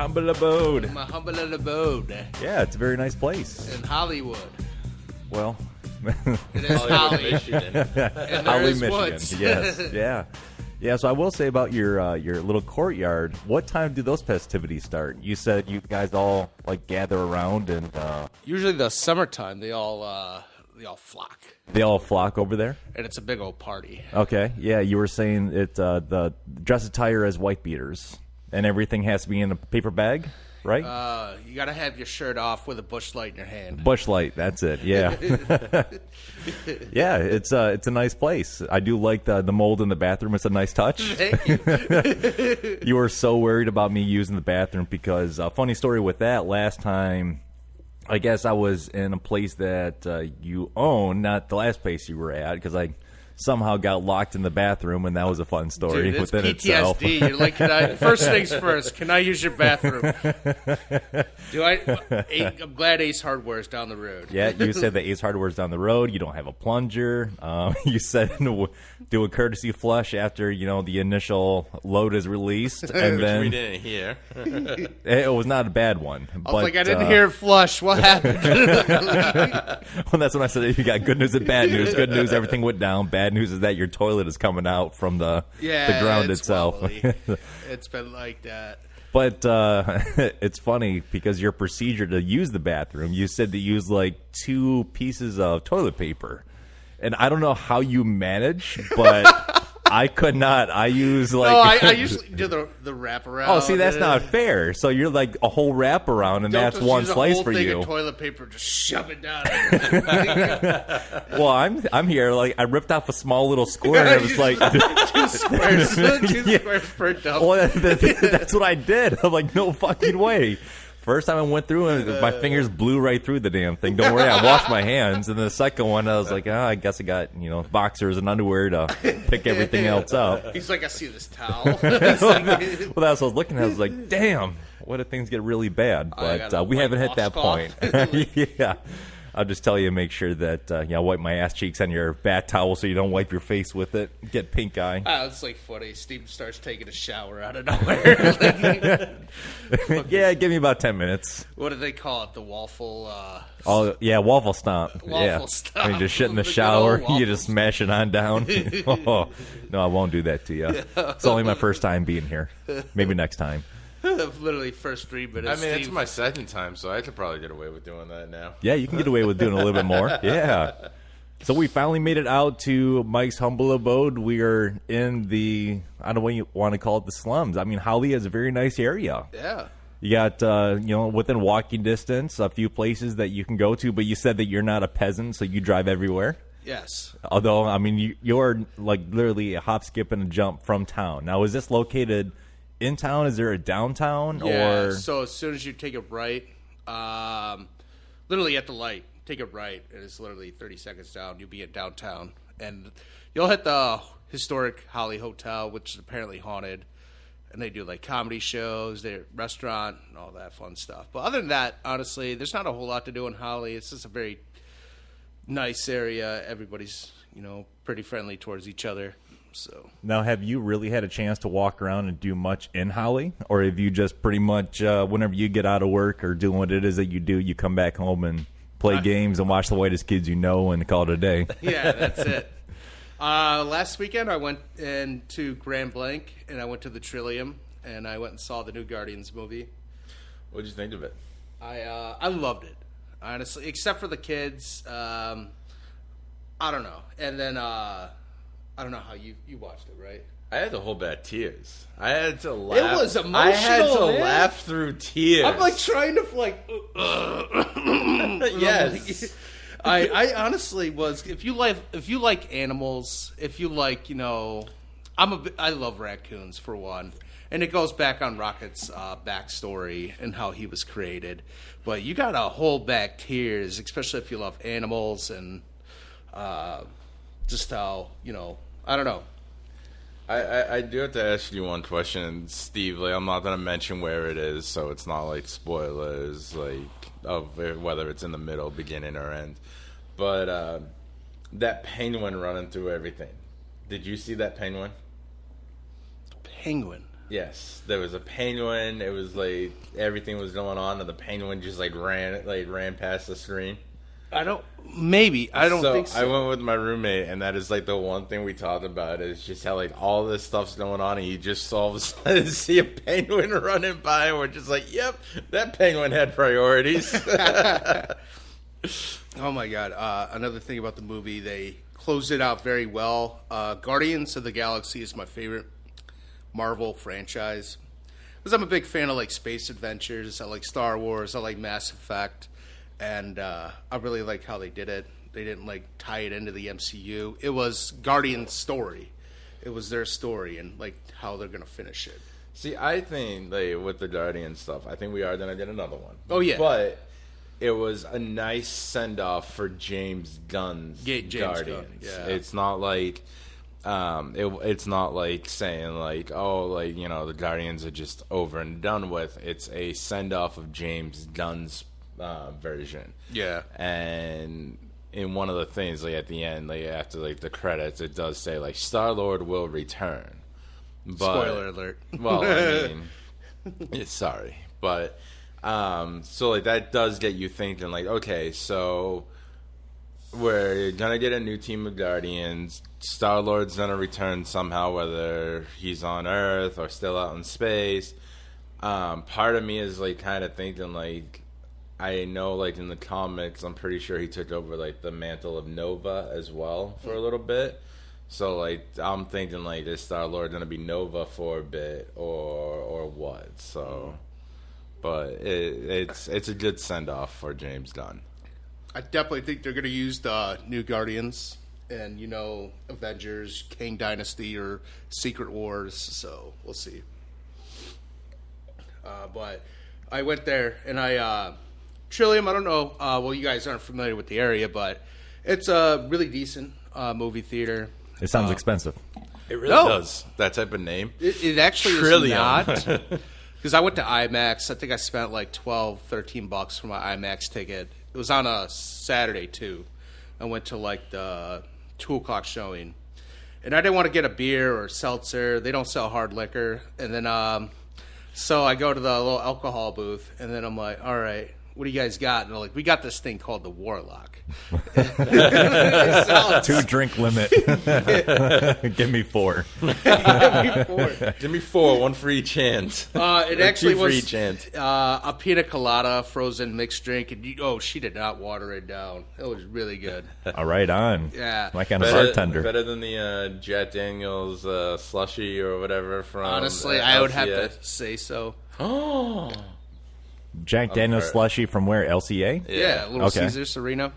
humble abode. My humble abode. Yeah, it's a very nice place. In Hollywood. Well, it is Holly, Michigan. And Holly, is Michigan. woods. Yes, yeah. So I will say about your little courtyard. What time do those festivities start? You said you guys all like gather around and Usually the summertime, they all flock, they all flock over there. and it's a big old party. Okay, yeah. You were saying it the dress attire as white beaters, and everything has to be in a paper bag, right? You gotta have your shirt off with a bush light in your hand. Bush light, that's it. Yeah, yeah. It's a nice place. I do like the mold in the bathroom. It's a nice touch. Thank you. You were so worried about me using the bathroom because funny story with that. Last time, I guess I was in a place that you own, not the last place you were at, because I somehow got locked in the bathroom, and that was a fun story Dude, it's within PTSD. itself. You're like, first things first, can I use your bathroom? I'm glad Ace Hardware is down the road. Yeah, you said the Ace Hardware's down the road. You don't have a plunger. You said do a courtesy flush after the initial load is released, and Which then we didn't hear. it was not a bad one. I was like, I didn't hear it flush. What happened? Well, that's when I said you got good news and bad news. Good news, everything went down. Bad news is that your toilet is coming out from the ground it's itself. quality. It's been like that. But it's funny because your procedure to use the bathroom, you said to use like 2 pieces of toilet paper. And I don't know how you manage, but I could not. I use like... No, I usually do the wraparound. Oh, see, that's not fair. So you're like a whole wraparound, and that's one slice for you. Don't just use a whole thing of toilet paper, just shove it down. Well, I'm here. Like I ripped off a small little square, and I was like, 2 squares. Two squares per dump. well, that's what I did. I'm like, no fucking way. First time I went through, and my fingers blew right through the damn thing. Don't worry, I washed my hands. And the second one, I was like, I guess I got boxers and underwear to pick everything else up. He's like, I see this towel. Well, that's what I was looking at. I was like, damn, what if things get really bad? But we haven't hit that point. Yeah. I'll just tell you, make sure that wipe my ass cheeks on your bath towel so you don't wipe your face with it. Get pink eye. It's like funny. Steve starts taking a shower out of nowhere. Yeah, give me about 10 minutes. What do they call it? The waffle. Waffle stomp. Waffle stomp. I mean, just shit in the The good shower, old you just smash it on down. Oh, no, I won't do that to you. It's only my first time being here. Maybe next time. Literally first 3 minutes. I mean, it's my second time, so I could probably get away with doing that now. Yeah, you can get away with doing a little bit more. Yeah. So we finally made it out to Mike's humble abode. We are in the, I don't know what you want to call it, the slums. I mean, Holly is a very nice area. Yeah. You got, within walking distance, a few places that you can go to, but you said that you're not a peasant, so you drive everywhere. Yes. Although, I mean, you're like literally a hop, skip, and a jump from town. Now, is this located in town? Is there a downtown? Yeah, or so as soon as you take it right, literally at the light, take it right, and it's literally 30 seconds down, you'll be at downtown. And you'll hit the historic Holly Hotel, which is apparently haunted. And they do like comedy shows, their restaurant, and all that fun stuff. But other than that, honestly, there's not a whole lot to do in Holly. It's just a very nice area. Everybody's, pretty friendly towards each other. So now, have you really had a chance to walk around and do much in Holly? Or have you just pretty much, whenever you get out of work or doing what it is that you do, you come back home and play games and watch the whitest kids you know and call it a day? Yeah, that's it. Last weekend, I went into Grand Blanc, and I went to the Trillium, and I went and saw the new Guardians movie. What did you think of it? I loved it, honestly, except for the kids. I don't know. And then I don't know how you watched it, right? I had to hold back tears. I had to laugh. It was emotional. I had to man. laugh through tears. I'm like trying to Yes. I honestly was. If you like animals, if you like, I love raccoons for one, and it goes back on Rocket's backstory and how he was created. But you gotta hold back tears, especially if you love animals and just how I don't know. I do have to ask you one question, Steve. Like, I'm not going to mention where it is, so it's not like spoilers, like of whether it's in the middle, beginning, or end. But that penguin running through everything. Did you see that penguin? Penguin. Yes, there was a penguin. It was like everything was going on, and the penguin just ran past the screen. I don't think so. I went with my roommate, and that is like the one thing we talked about is just how like all this stuff's going on, and you just all of a sudden see a penguin running by, and we're just like, "Yep, that penguin had priorities." Oh my god! Another thing about the movie, they closed it out very well. Guardians of the Galaxy is my favorite Marvel franchise because I'm a big fan of like space adventures. I like Star Wars. I like Mass Effect. And I really like how they did it. They didn't like tie it into the MCU. It was Guardian's story. It was their story and like how they're gonna finish it. See, I think like with the Guardian stuff, I think we are gonna get another one. Oh yeah, but it was a nice send off for James Gunn's Guardians. Gunn, yeah. It's not like it's not like saying like, oh, like, you know, the Guardians are just over and done with. It's a send off of James Gunn's version. Yeah. And in one of the things, like at the end, like after like the credits, it does say like Star-Lord will return. But, spoiler alert. Well, I mean, sorry, but so like that does get you thinking like, okay, so we're gonna get a new team of Guardians. Star-Lord's gonna return somehow, whether he's on Earth or still out in space. Part of me is like kind of thinking like, I know like in the comics, I'm pretty sure he took over like the mantle of Nova as well for a little bit. So like I'm thinking like, is Star-Lord gonna be Nova for a bit or what? So, but it's a good send off for James Gunn. I definitely think they're gonna use the new Guardians and, you know, Avengers, Kang Dynasty, or Secret Wars. So we'll see. But I went there and Trillium, I don't know. Well, you guys aren't familiar with the area, but it's a really decent movie theater. It sounds expensive. It really does. That type of name. It actually Trillium. is not. Because I went to IMAX. I think I spent like $12, $13 for my IMAX ticket. It was on a Saturday, too. I went to like the 2 o'clock showing. And I didn't want to get a beer or seltzer. They don't sell hard liquor. And then, so I go to the little alcohol booth. And then I'm like, all right, what do you guys got? And they're like, we got this thing called the Warlock. 2 drink limit. Give me 4. Give me 4, 1 for each hand. It actually was for each hand. A pina colada frozen mixed drink, and she did not water it down. It was really good. All right, on. Yeah, like on a bartender. Better than the Jack Daniels slushy or whatever from. Honestly, I would have to say so. Oh. Jack Daniels slushy from where? LCA? Yeah, Little Caesars Arena.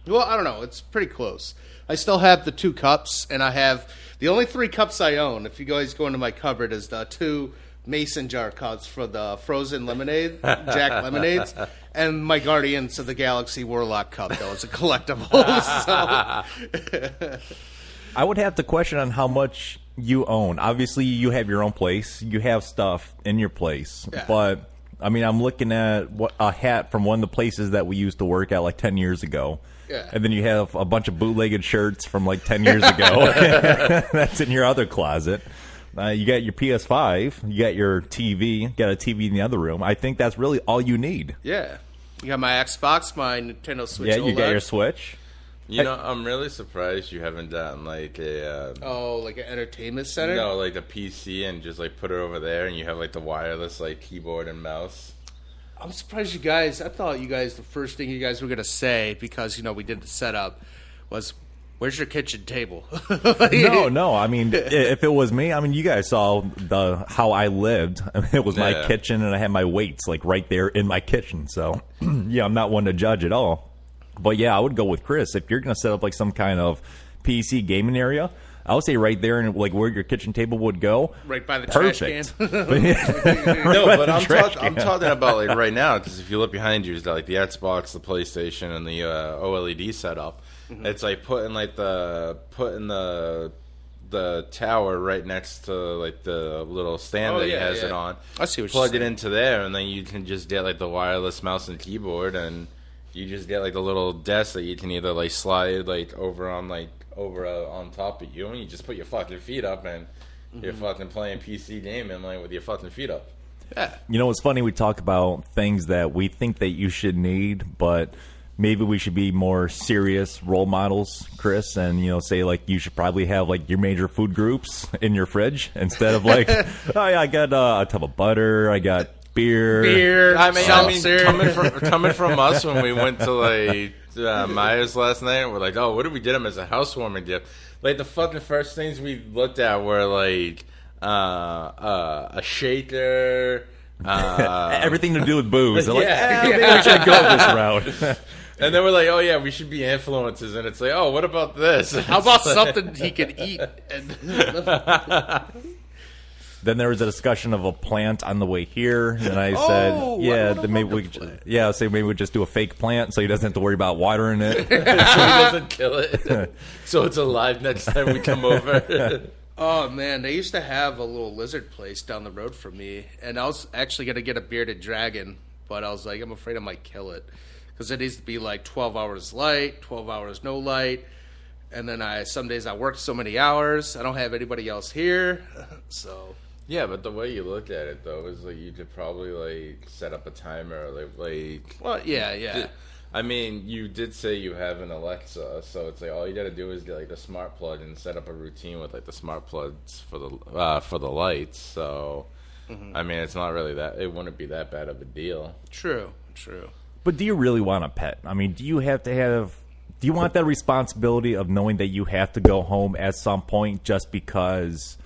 Well, I don't know. It's pretty close. I still have the 2 cups, and I have the only 3 cups I own. If you guys go into my cupboard, is the 2 mason jar cups for the frozen lemonade, Jack lemonades, and my Guardians of the Galaxy Warlock cup. That was a collectible. So. I would have to question on how much you own. Obviously, you have your own place. You have stuff in your place, but. I mean, I'm looking at a hat from one of the places that we used to work at like 10 years ago. Yeah. And then you have a bunch of bootlegged shirts from like 10 years ago. That's in your other closet. You got your PS5. You got your TV. You got a TV in the other room. I think that's really all you need. Yeah. You got my Xbox, my Nintendo Switch Yeah, OLED. you got your Switch. You know, I'm really surprised you haven't done like a... like an entertainment center? No, like a PC and just like put it over there and you have like the wireless like keyboard and mouse. I'm surprised you guys... I thought you guys, the first thing you guys were going to say, because, you know, we did the setup, was, where's your kitchen table? No. I mean, if it was me, I mean, you guys saw how I lived. I mean, it was my kitchen and I had my weights like right there in my kitchen. So, yeah, I'm not one to judge at all. But yeah, I would go with Chris. If you're going to set up like some kind of PC gaming area, I would say right there and like where your kitchen table would go. Right by the trash can. No, but I'm talking about like right now, because if you look behind you, it's got like the Xbox, the PlayStation, and the OLED setup. Mm-hmm. It's like putting the tower right next to like the little stand that he has it on. I see what Plug you're it saying. into there, and then you can just get like the wireless mouse and keyboard, and you just get like a little desk that you can either like slide like over on top of you, and you just put your fucking feet up and You're fucking playing PC gaming like with your fucking feet up. Yeah. You know, it's funny, we talk about things that we think that you should need, but maybe we should be more serious role models, Chris, and, you know, say, like, you should probably have, like, your major food groups in your fridge instead of, like, oh, yeah, I got a tub of butter, I got beer. I mean, coming from us when we went to, like, Myers last night, we're like, oh, what did we get him as a housewarming gift? Like, the fucking first things we looked at were, like, a shaker. Everything to do with booze. They're like, Yeah. maybe we should go this route. And then we're like, oh, yeah, we should be influencers. And it's like, oh, what about this? How about something he could eat? Then there was a discussion of a plant on the way here, and I said, "Yeah, then maybe I say maybe we just do a fake plant so he doesn't have to worry about watering it, so he doesn't kill it, so it's alive next time we come over." Oh man, they used to have a little lizard place down the road from me, and I was actually gonna get a bearded dragon, but I was like, I'm afraid I might kill it because it needs to be like 12 hours light, 12 hours no light, and then some days I work so many hours, I don't have anybody else here, so. Yeah, but the way you look at it, though, is like you could probably like set up a timer, like. Well, yeah. I mean, you did say you have an Alexa, so it's like all you got to do is get like the smart plug and set up a routine with like the smart plugs for the lights. So, I mean, it's not really that. It wouldn't be that bad of a deal. True. But do you really want a pet? I mean, do you want that responsibility of knowing that you have to go home at some point just because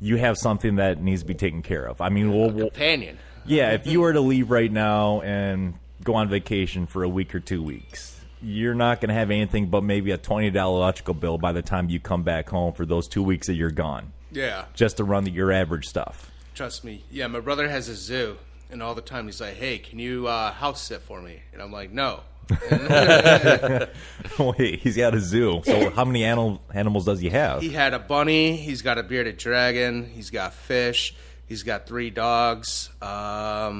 you have something that needs to be taken care of? I mean, a companion. Yeah, if you were to leave right now and go on vacation for a week or 2 weeks, you're not going to have anything but maybe a $20 electrical bill by the time you come back home for those 2 weeks that you're gone. Yeah. Just to run your average stuff. Trust me. Yeah, my brother has a zoo, and all the time he's like, hey, can you house sit for me? And I'm like, no. Wait, he's got a zoo. So how many animals does he have? He had a bunny. He's got a bearded dragon. He's got fish. He's got 3 dogs. I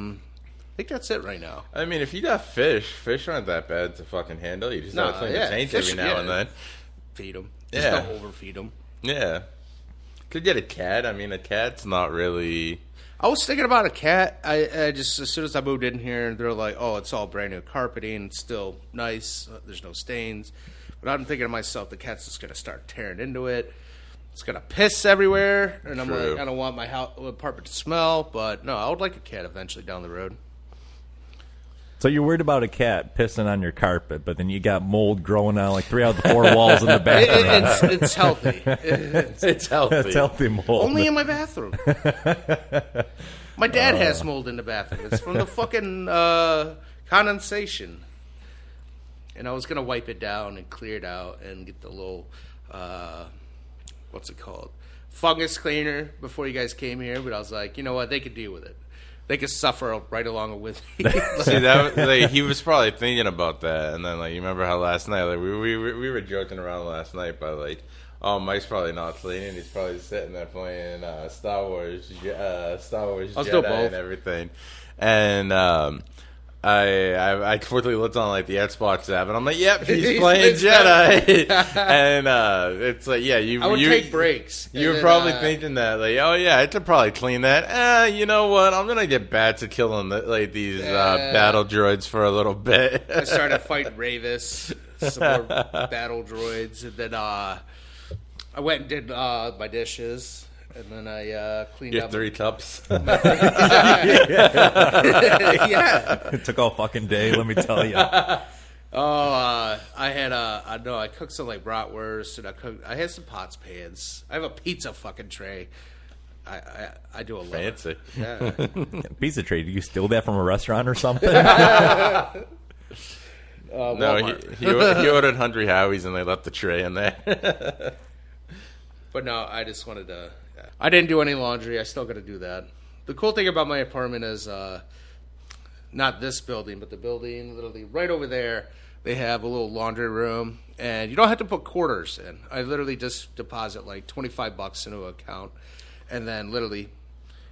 think that's it right now. I mean, if you got fish aren't that bad to fucking handle. You just gotta clean the tank every now and then. Feed them. Just don't overfeed them. Yeah. Could get a cat. I mean, a cat's not really. I was thinking about a cat. I just, as soon as I moved in here, they're like, oh, it's all brand new carpeting. It's still nice. There's no stains. But I'm thinking to myself, the cat's just going to start tearing into it. It's going to piss everywhere. And I'm like, I don't want my apartment to smell. But no, I would like a cat eventually down the road. So you're worried about a cat pissing on your carpet, but then you got mold growing on like 3 out of the 4 walls in the bathroom. It's healthy. It's healthy. It's healthy mold. Only in my bathroom. My dad has mold in the bathroom. It's from the fucking condensation. And I was going to wipe it down and clear it out and get the little, what's it called? Fungus cleaner before you guys came here. But I was like, you know what? They could deal with it. They could suffer right along with me. See, that he was probably thinking about that, and then like you remember how last night we were joking around last night by like, oh, Mike's probably not cleaning. He's probably sitting there playing Star Wars Jedi and everything. And I quickly looked on like the Xbox app, and I'm like, "Yep, he's playing Jedi." And it's like, yeah, I would take breaks. You were probably thinking that, like, oh yeah, I could probably clean that. You know what? I'm gonna get back to killing these battle droids for a little bit. I started fighting Ravis, some more battle droids, and then I went and did my dishes. And then I cleaned up 3 cups. Yeah. It took all fucking day, let me tell you. I cooked some like bratwurst, and I had some pots pans. I have a pizza fucking tray. I do a lot. Fancy. Yeah. Pizza tray, do you steal that from a restaurant or something? No, he ordered Hungry Howie's and they left the tray in there. But no, I just wanted to. I didn't do any laundry. I still got to do that. The cool thing about my apartment is not this building, but the building literally right over there. They have a little laundry room, and you don't have to put quarters in. I literally just deposit like $25 into an account, and then literally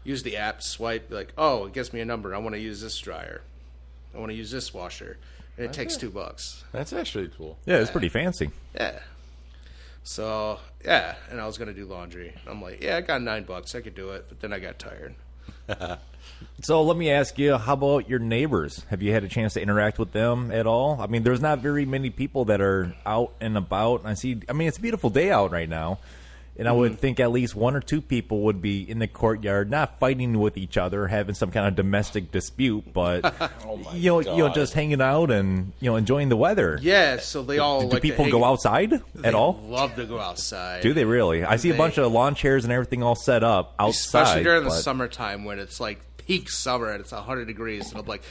use the app, swipe, like, oh, it gives me a number. I want to use this dryer. I want to use this washer. And it takes $2. That's actually cool. Yeah, it's pretty fancy. Yeah. So, yeah, and I was going to do laundry. I'm like, yeah, I got $9. I could do it. But then I got tired. So let me ask you, how about your neighbors? Have you had a chance to interact with them at all? I mean, there's not very many people that are out and about. It's a beautiful day out right now. And I would think at least one or two people would be in the courtyard, not fighting with each other, having some kind of domestic dispute, but just hanging out and enjoying the weather. Yeah, so they all do people go outside at all? Love to go outside. Do they really? I see a bunch of lawn chairs and everything all set up outside, especially during the summertime when it's like peak summer and it's 100 degrees, and I'm like,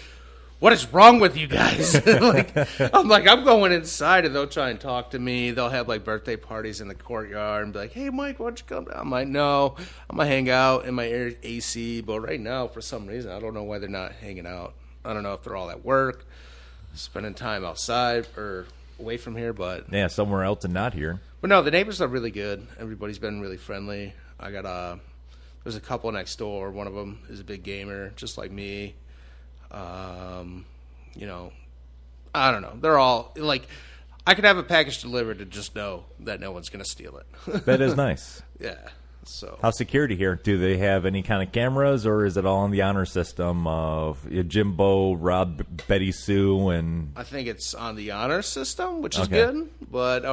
what is wrong with you guys? I'm going inside, and they'll try and talk to me. They'll have like birthday parties in the courtyard and be like, hey, Mike, why don't you come down? I'm like, no, I'm going to hang out in my AC. But right now, for some reason, I don't know why they're not hanging out. I don't know if they're all at work, spending time outside or away from here. But yeah, somewhere else and not here. But no, the neighbors are really good. Everybody's been really friendly. I got there's a couple next door. One of them is a big gamer, just like me. I don't know. They're all like, I could have a package delivered to just know that no one's going to steal it. That is nice. Yeah. So how's security here? Do they have any kind of cameras, or is it all in the honor system of Jimbo, Rob, Betty Sue, and? I think it's on the honor system, which is good. But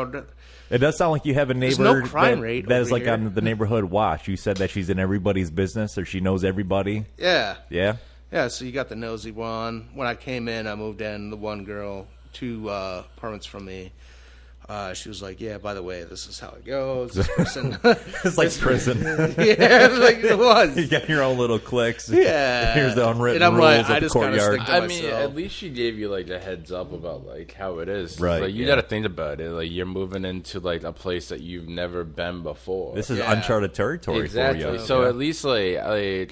it does sound like you have a neighbor no crime rate that is like here. On the neighborhood watch. You said that she's in everybody's business, or she knows everybody. Yeah. Yeah. Yeah, so you got the nosy one. When I came in, I moved in, the one girl, 2 apartments from me. She was like, yeah, by the way, this is how it goes. This person. It's like prison. Yeah, like it was. You got your own little cliques. Yeah. Here's the unwritten rules of I the courtyard. I mean, at least she gave you like a heads up about like how it is. Right. Like you got to think about it. Like you're moving into like a place that you've never been before. This is uncharted territory for you. So at least like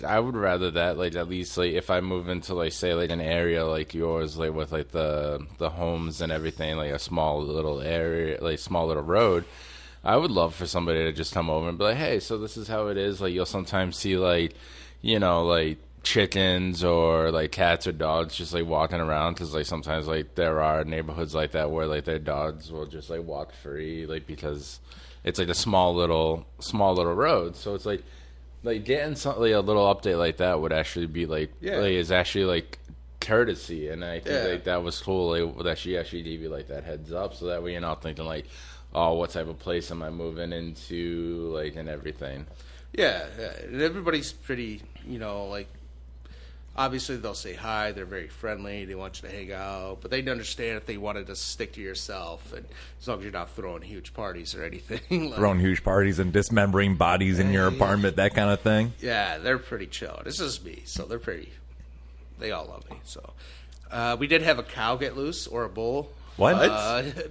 I would rather that like at least like if I move into like say like an area like yours like with like the homes and everything like a small little area like small little road, I would love for somebody to just come over and be like, hey, so this is how it is. Like you'll sometimes see like like chickens or like cats or dogs just like walking around, because like sometimes like there are neighborhoods like that where like their dogs will just like walk free like because it's like a small little road. So it's like getting something like a little update like that would actually be like is actually like courtesy, and I think like that was cool like, that she actually gave you like that heads up, so that way you're not thinking like, oh, what type of place am I moving into, like, and everything. Yeah. And everybody's pretty, like, obviously they'll say hi, they're very friendly, they want you to hang out, but they'd understand if they wanted to stick to yourself, and as long as you're not throwing huge parties or anything. Like, throwing huge parties and dismembering bodies in your apartment, that kind of thing? Yeah, they're pretty chill. This is me, so they all love me. So we did have a cow get loose, or a bull. What?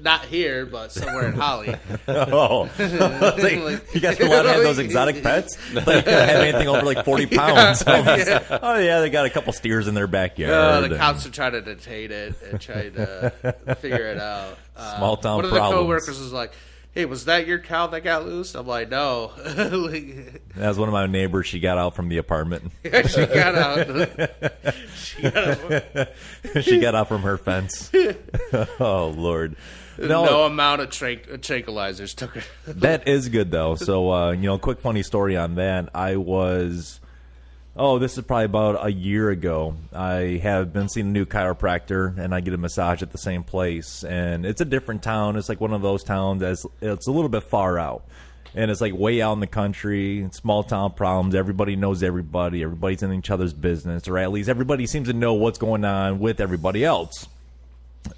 Not here, but somewhere in Holly. Oh. You guys allowed to have those exotic pets? I thought you couldn't have anything over like 40 pounds. Yeah. Oh, yeah, they got a couple steers in their backyard. The cops are trying to detain it and try to figure it out. Small town problems. One of the coworkers was like, hey, was that your cow that got loose? I'm like, no. That was one of my neighbors. She got out from the apartment. She got out. She got out from her fence. Oh, Lord. No amount of tranquilizers took her. That is good, though. So, quick funny story on that. This is probably about a year ago. I have been seeing a new chiropractor, and I get a massage at the same place. And it's a different town. It's like one of those towns it's a little bit far out. And it's like way out in the country, small town problems. Everybody knows everybody. Everybody's in each other's business, or at least everybody seems to know what's going on with everybody else.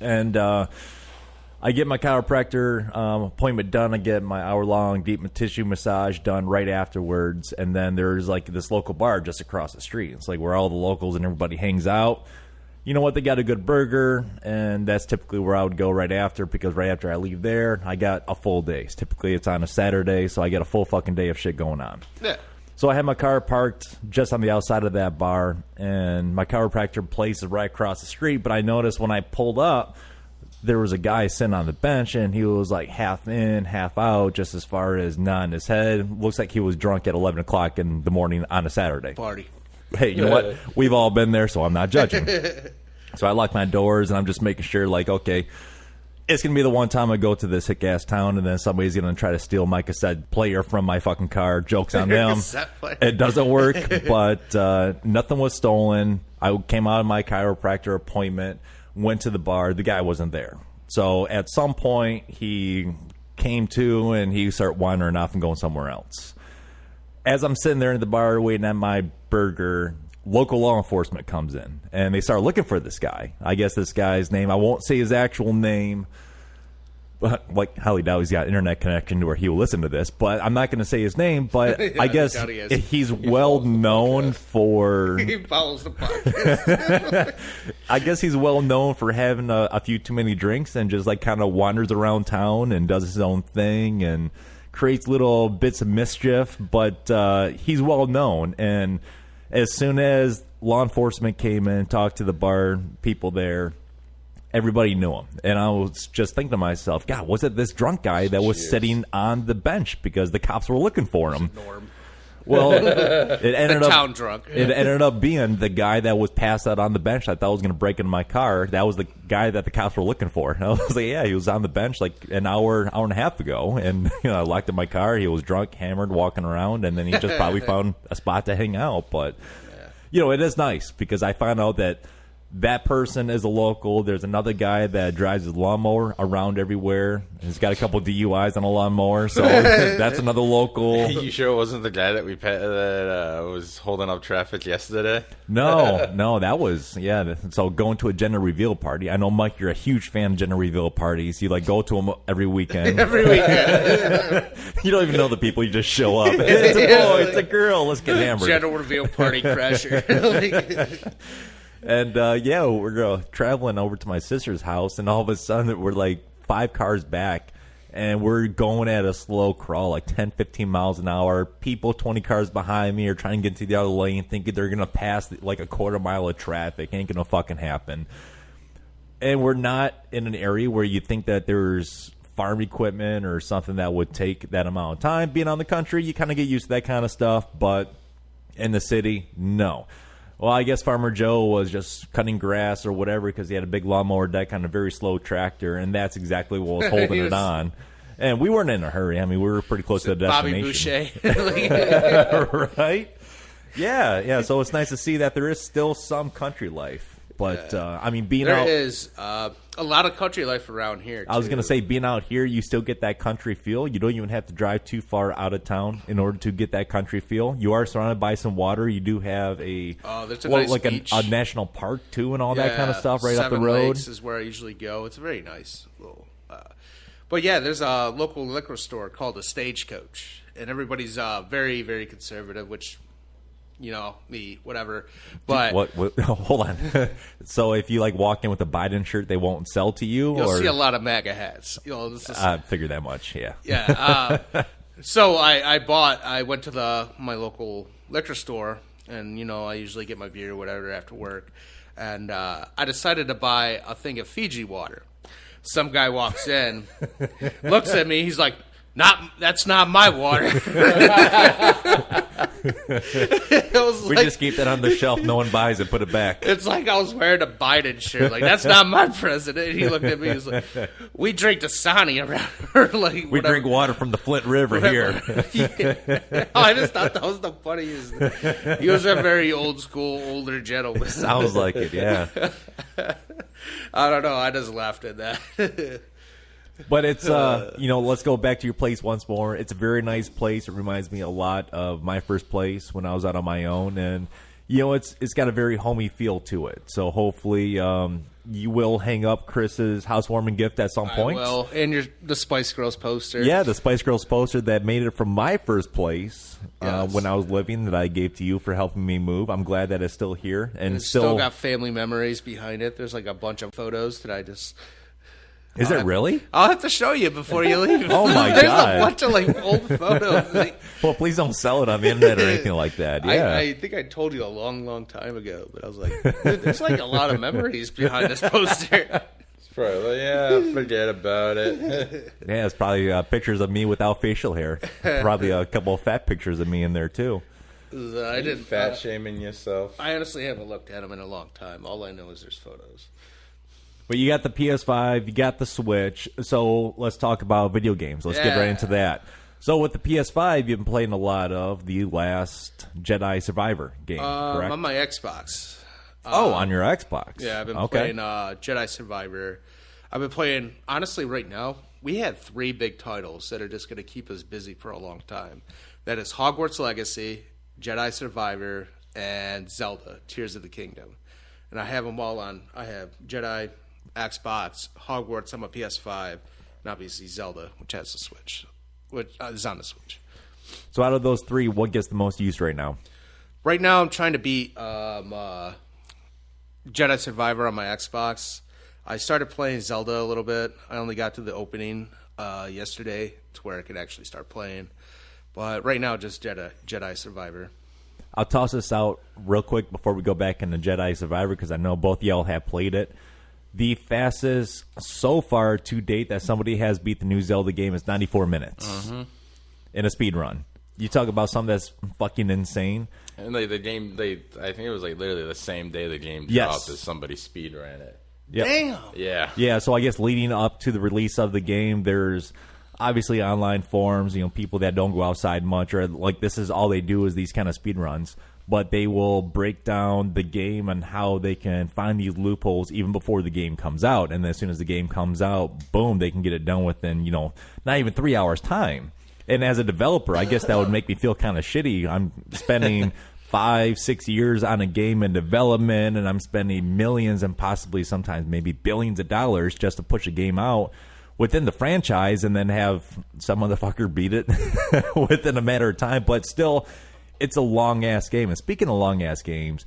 And I get my chiropractor appointment done. I get my hour-long deep tissue massage done right afterwards. And then there's like this local bar just across the street. It's like where all the locals and everybody hangs out. You know what? They got a good burger, and that's typically where I would go right after, because right after I leave there, I got a full day. Typically, it's on a Saturday, so I get a full fucking day of shit going on. Yeah. So I had my car parked just on the outside of that bar, and my chiropractor place is right across the street. But I noticed when I pulled up, there was a guy sitting on the bench, and he was like half in, half out, just as far as nodding his head. Looks like he was drunk at 11 o'clock in the morning on a Saturday. Party. Hey, you know what? We've all been there, so I'm not judging. So I lock my doors, and I'm just making sure, like, okay, it's going to be the one time I go to this hick-ass town, and then somebody's going to try to steal my cassette player from my fucking car. Joke's on them. It doesn't work, but nothing was stolen. I came out of my chiropractor appointment, went to the bar. The guy wasn't there. So at some point, he came to, and he started wandering off and going somewhere else. As I'm sitting there in the bar waiting at my burger, local law enforcement comes in, and they start looking for this guy. I guess this guy's name, I won't say his actual name, but like highly doubt he's got internet connection to where he will listen to this, but I'm not going to say his name, but yeah, I guess he's well known for... He follows the podcast. I guess he's well known for having a few too many drinks and just like kind of wanders around town and does his own thing and creates little bits of mischief, but he's well known. And as soon as law enforcement came in and talked to the bar people there, everybody knew him. And I was just thinking to myself, God, was it this drunk guy that was sitting on the bench because the cops were looking for him? Norm. Well, it ended up town drunk. It ended up being the guy that was passed out on the bench. I thought was going to break into my car. That was the guy that the cops were looking for. And I was like, yeah, he was on the bench like an hour and a half ago. And I locked in my car. He was drunk, hammered, walking around, and then he just probably found a spot to hang out. But it is nice because I found out that person is a local. There's another guy that drives his lawnmower around everywhere. He's got a couple DUIs on a lawnmower, so that's another local. You sure it wasn't the guy that was holding up traffic yesterday? No, that was, so going to a gender reveal party. I know, Mike, you're a huge fan of gender reveal parties. You go to them every weekend. Every weekend. You don't even know the people. You just show up. It's a boy, it's a girl. Let's get hammered. Gender reveal party crasher. And, we're traveling over to my sister's house, and all of a sudden we're like 5 cars back, and we're going at a slow crawl, like 10, 15 miles an hour. People 20 cars behind me are trying to get to the other lane, thinking they're going to pass like a quarter mile of traffic. Ain't going to fucking happen. And we're not in an area where you think that there's farm equipment or something that would take that amount of time. Being on the country, you kind of get used to that kind of stuff, but in the city, no. Well, I guess Farmer Joe was just cutting grass or whatever because he had a big lawnmower deck on a very slow tractor, and that's exactly what was holding it on. And we weren't in a hurry. I mean, we were pretty close to the destination. Bobby Boucher. Right? Yeah. So it's nice to see that there is still some country life. But, being out... There is a lot of country life around here, too. I was going to say, being out here, you still get that country feel. You don't even have to drive too far out of town in order to get that country feel. You are surrounded by some water. You do have there's a nice beach. A national park, too, and all that kind of stuff right up the road. 7 Lakes is where I usually go. It's a very nice little... But, there's a local liquor store called a Stagecoach. And everybody's very, very conservative, which... me, whatever. But what hold on. So if you walk in with a Biden shirt, they won't sell to you? You'll see a lot of MAGA hats. I figured that much, yeah. Yeah. So I went to my local liquor store, and, I usually get my beer or whatever after work. And I decided to buy a thing of Fiji water. Some guy walks in, looks at me, he's like, that's not my water. We just keep that on the shelf. No one buys it. Put it back. It's like I was wearing a Biden shirt. Like, that's not my president. He looked at me. He was like, we drink Dasani around here. We drink water from the Flint River here. I just thought that was the funniest. He was a very old school, older gentleman. Sounds like it, yeah. I don't know. I just laughed at that. But it's, let's go back to your place once more. It's a very nice place. It reminds me a lot of my first place when I was out on my own. And, it's got a very homey feel to it. So hopefully you will hang up Chris's housewarming gift at some point. Well, and the Spice Girls poster. Yeah, the Spice Girls poster that made it from my first place when I was living that I gave to you for helping me move. I'm glad that it's still here. And it's still got family memories behind it. There's a bunch of photos that I just... Is it really? I'll have to show you before you leave. Oh, my There's God. There's a bunch of old photos. Well, please don't sell it on the internet or anything like that. Yeah. I think I told you a long, long time ago, but I was like, there's a lot of memories behind this poster. It's probably, forget about it. Yeah, it's probably pictures of me without facial hair. Probably a couple of fat pictures of me in there, too. I didn't fat shaming yourself. I honestly haven't looked at them in a long time. All I know is there's photos. But you got the PS5, you got the Switch, so let's talk about video games. Let's get right into that. So with the PS5, you've been playing a lot of the last Jedi Survivor game, correct? On my Xbox. On your Xbox. Yeah, I've been playing Jedi Survivor. I've been playing, honestly, right now, we had 3 big titles that are just going to keep us busy for a long time. That is Hogwarts Legacy, Jedi Survivor, and Zelda, Tears of the Kingdom. And I have them all on. I have Jedi, Xbox, Hogwarts on my PS5, and obviously Zelda, which has the Switch, which is on the Switch. So out of those 3, what gets the most use right now? Right now, I'm trying to beat Jedi Survivor on my Xbox. I started playing Zelda a little bit. I only got to the opening yesterday to where I could actually start playing. But right now, just Jedi Survivor. I'll toss this out real quick before we go back into Jedi Survivor because I know both y'all have played it. The fastest so far to date that somebody has beat the new Zelda game is 94 minutes in a speed run. You talk about something that's fucking insane. And the game, I think it was literally the same day the game dropped as somebody speed ran it. Yep. Damn. Yeah. Yeah, so I guess leading up to the release of the game, there's obviously online forums, people that don't go outside much, or this is all they do is these kind of speed runs. But they will break down the game and how they can find these loopholes even before the game comes out. And as soon as the game comes out, boom, they can get it done within, not even 3 hours time. And as a developer, I guess that would make me feel kind of shitty. I'm spending 5-6 years on a game in development, and I'm spending millions and possibly sometimes maybe billions of dollars just to push a game out within the franchise and then have some motherfucker beat it within a matter of time. But still, it's a long-ass game. And speaking of long-ass games,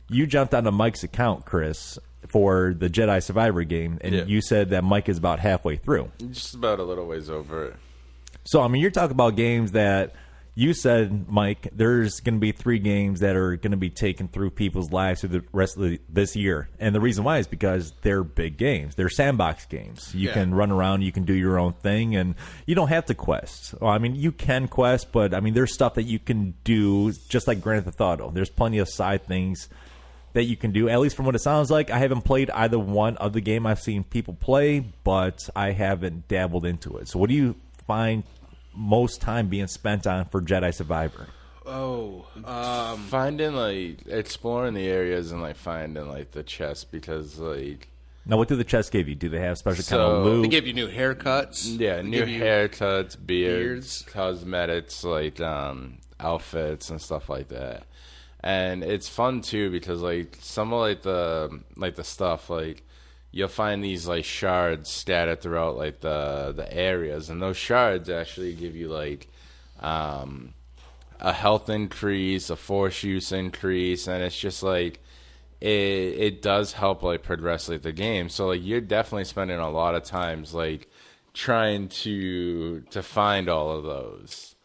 you jumped onto Mike's account, Chris, for the Jedi Survivor game, and you said that Mike is about halfway through. Just about a little ways over it. So, you're talking about games that you said, Mike, there's going to be 3 games that are going to be taken through people's lives through the rest of this year. And the reason why is because they're big games. They're sandbox games. You can run around, you can do your own thing, and you don't have to quest. Well, you can quest, but, there's stuff that you can do, just like Grand Theft Auto. There's plenty of side things that you can do, at least from what it sounds like. I haven't played either one of the game. I've seen people play, but I haven't dabbled into it. So what do you find most time being spent on for Jedi Survivor? Finding exploring the areas and finding the chest, because now what do the chests give you? Do they have special kind of loot? They give you new haircuts. Yeah, new haircuts, beards, cosmetics, outfits and stuff like that. And it's fun too because some of the stuff you'll find these shards scattered throughout the areas, and those shards actually give you a health increase, a force use increase, and it's just it does help progress the game. So you're definitely spending a lot of times trying to find all of those.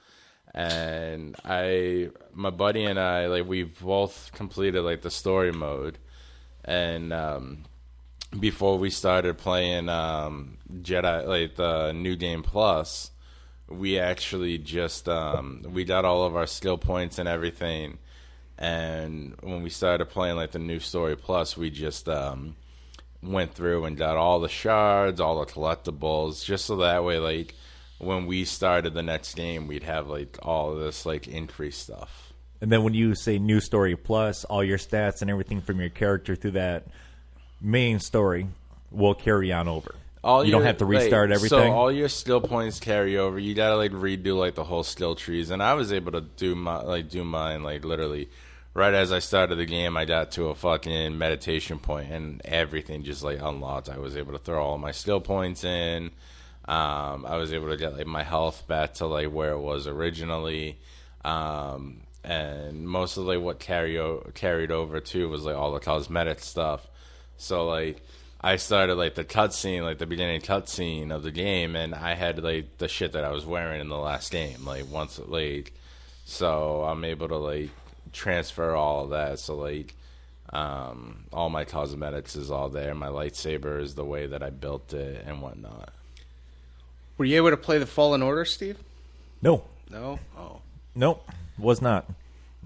And my buddy and I, we've both completed the story mode, and before we started playing Jedi, the New Game Plus, we actually just we got all of our skill points and everything. And when we started playing the new story plus, we just went through and got all the shards, all the collectibles, just so that way when we started the next game, we'd have all of this increased stuff. And then when you say new story plus, all your stats and everything from your character through that main story will carry on over. You don't have to restart everything. So all your skill points carry over. You gotta redo the whole skill trees. And I was able to do mine literally right as I started the game. I got to a fucking meditation point and everything just unlocked. I was able to throw all my skill points in. I was able to get my health back to where it was originally. And most of what carried over too was all the cosmetic stuff. So I started the cutscene, the beginning cutscene of the game, and I had the shit that I was wearing in the last game. So I'm able to transfer all of that. So all my cosmetics is all there. My lightsaber is the way that I built it and whatnot. Were you able to play the Fallen Order, Steve? No. No? Oh. Nope. Was not.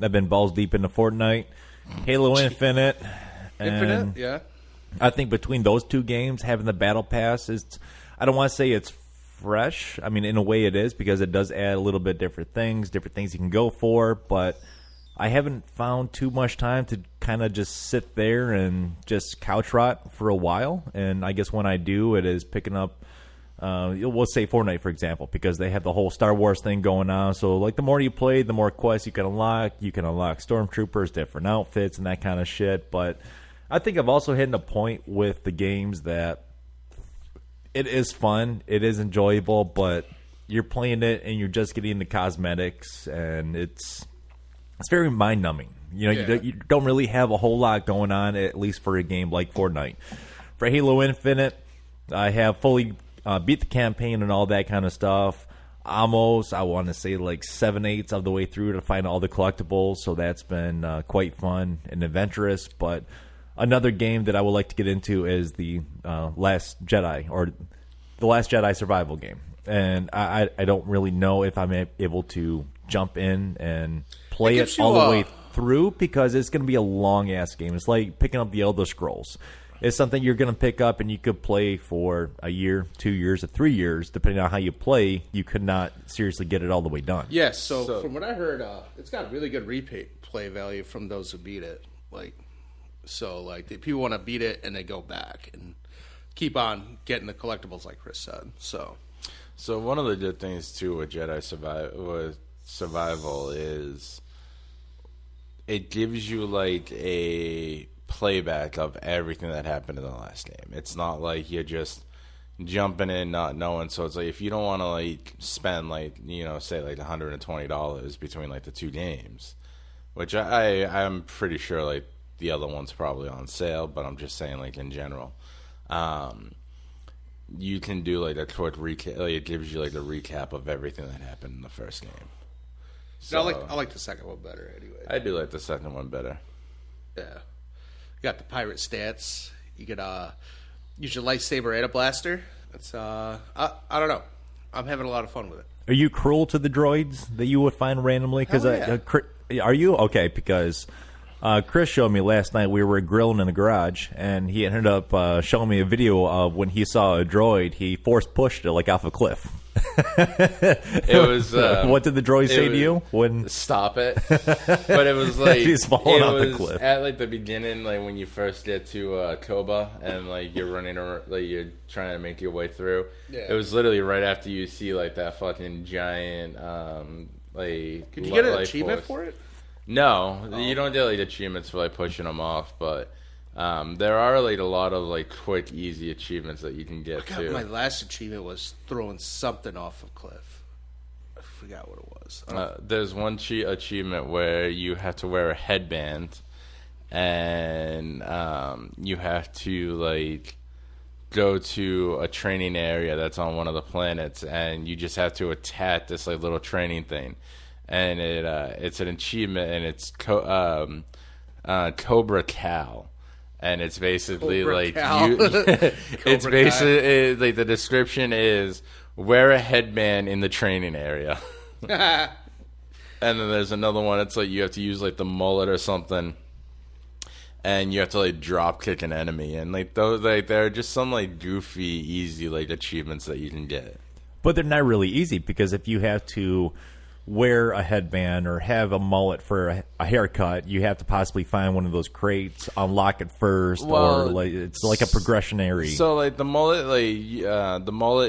I've been balls deep into Fortnite, Halo Infinite. Infinite? Yeah. I think between those two games, having the Battle Pass is, I don't want to say it's fresh. I mean, in a way it is, because it does add a little bit different things you can go for, but I haven't found too much time to kind of just sit there and just couch rot for a while. And I guess when I do, it is picking up, we'll say Fortnite, for example, because they have the whole Star Wars thing going on. So, like, the more you play, the more quests you can unlock. You can unlock stormtroopers, different outfits, and that kind of shit. But I think I've also hit a point with the games that it is fun, it is enjoyable, but you're playing it and you're just getting the cosmetics, and it's very mind-numbing. You know, you don't really have a whole lot going on, at least for a game like Fortnite. For Halo Infinite, I have fully beat the campaign and all that kind of stuff. Almost, I want to say, like 7/8 of the way through to find all the collectibles, so that's been quite fun and adventurous. But another game that I would like to get into is the Last Jedi, or the Last Jedi survival game. And I don't really know if I'm able to jump in and play it all the way through, because it's going to be a long-ass game. It's like picking up the Elder Scrolls. It's something you're going to pick up and you could play for a year, 2 years, or 3 years, depending on how you play. You could not seriously get it all the way done. Yes, so from what I heard, it's got really good replay value from those who beat it. Like the people want to beat it and they go back and keep on getting the collectibles, like Chris said. So one of the good things too with Jedi Survival is it gives you like a playback of everything that happened in the last game. It's not like you're just jumping in not knowing. So it's like, if you don't want to like spend like, you know, say like $120 between like the two games, which I'm pretty sure like the other one's probably on sale, but I'm just saying like in general, you can do like a quick recap. Like, it gives you like a recap of everything that happened in the first game. So I like the second one better anyway. I do like the second one better. Yeah. You got the pirate stats. You could use your lightsaber and a blaster. It's I don't know. I'm having a lot of fun with it. Are you cruel to the droids that you would find randomly? Because are you? Okay, because Chris showed me last night. We were grilling in the garage, and he ended up showing me a video of when he saw a droid, he force pushed it like off a cliff. It was. What did the droid say to you when? Stop it! But it was like he's falling off the cliff at like the beginning, like when you first get to Koba, and like you're running around, like you're trying to make your way through. Yeah. It was literally right after you see like that fucking giant. Like, could you get an achievement for it? No, you don't get like achievements for like pushing them off, but there are like a lot of like quick, easy achievements that you can get too. My last achievement was throwing something off a cliff. I forgot what it was. There's one achievement where you have to wear a headband, and you have to like go to a training area that's on one of the planets, and you just have to attack this like little training thing. And it's an achievement, and it's Cobra Cal, and it's basically like it's basically like the description is wear a headband in the training area, and then there's another one. It's like you have to use like the mullet or something, and you have to like drop kick an enemy, and like those like there are just some like goofy, easy like achievements that you can get. But they're not really easy, because if you have to wear a headband or have a mullet for a haircut, you have to possibly find one of those crates, unlock it first, or like it's like a progressionary. So like the mullet,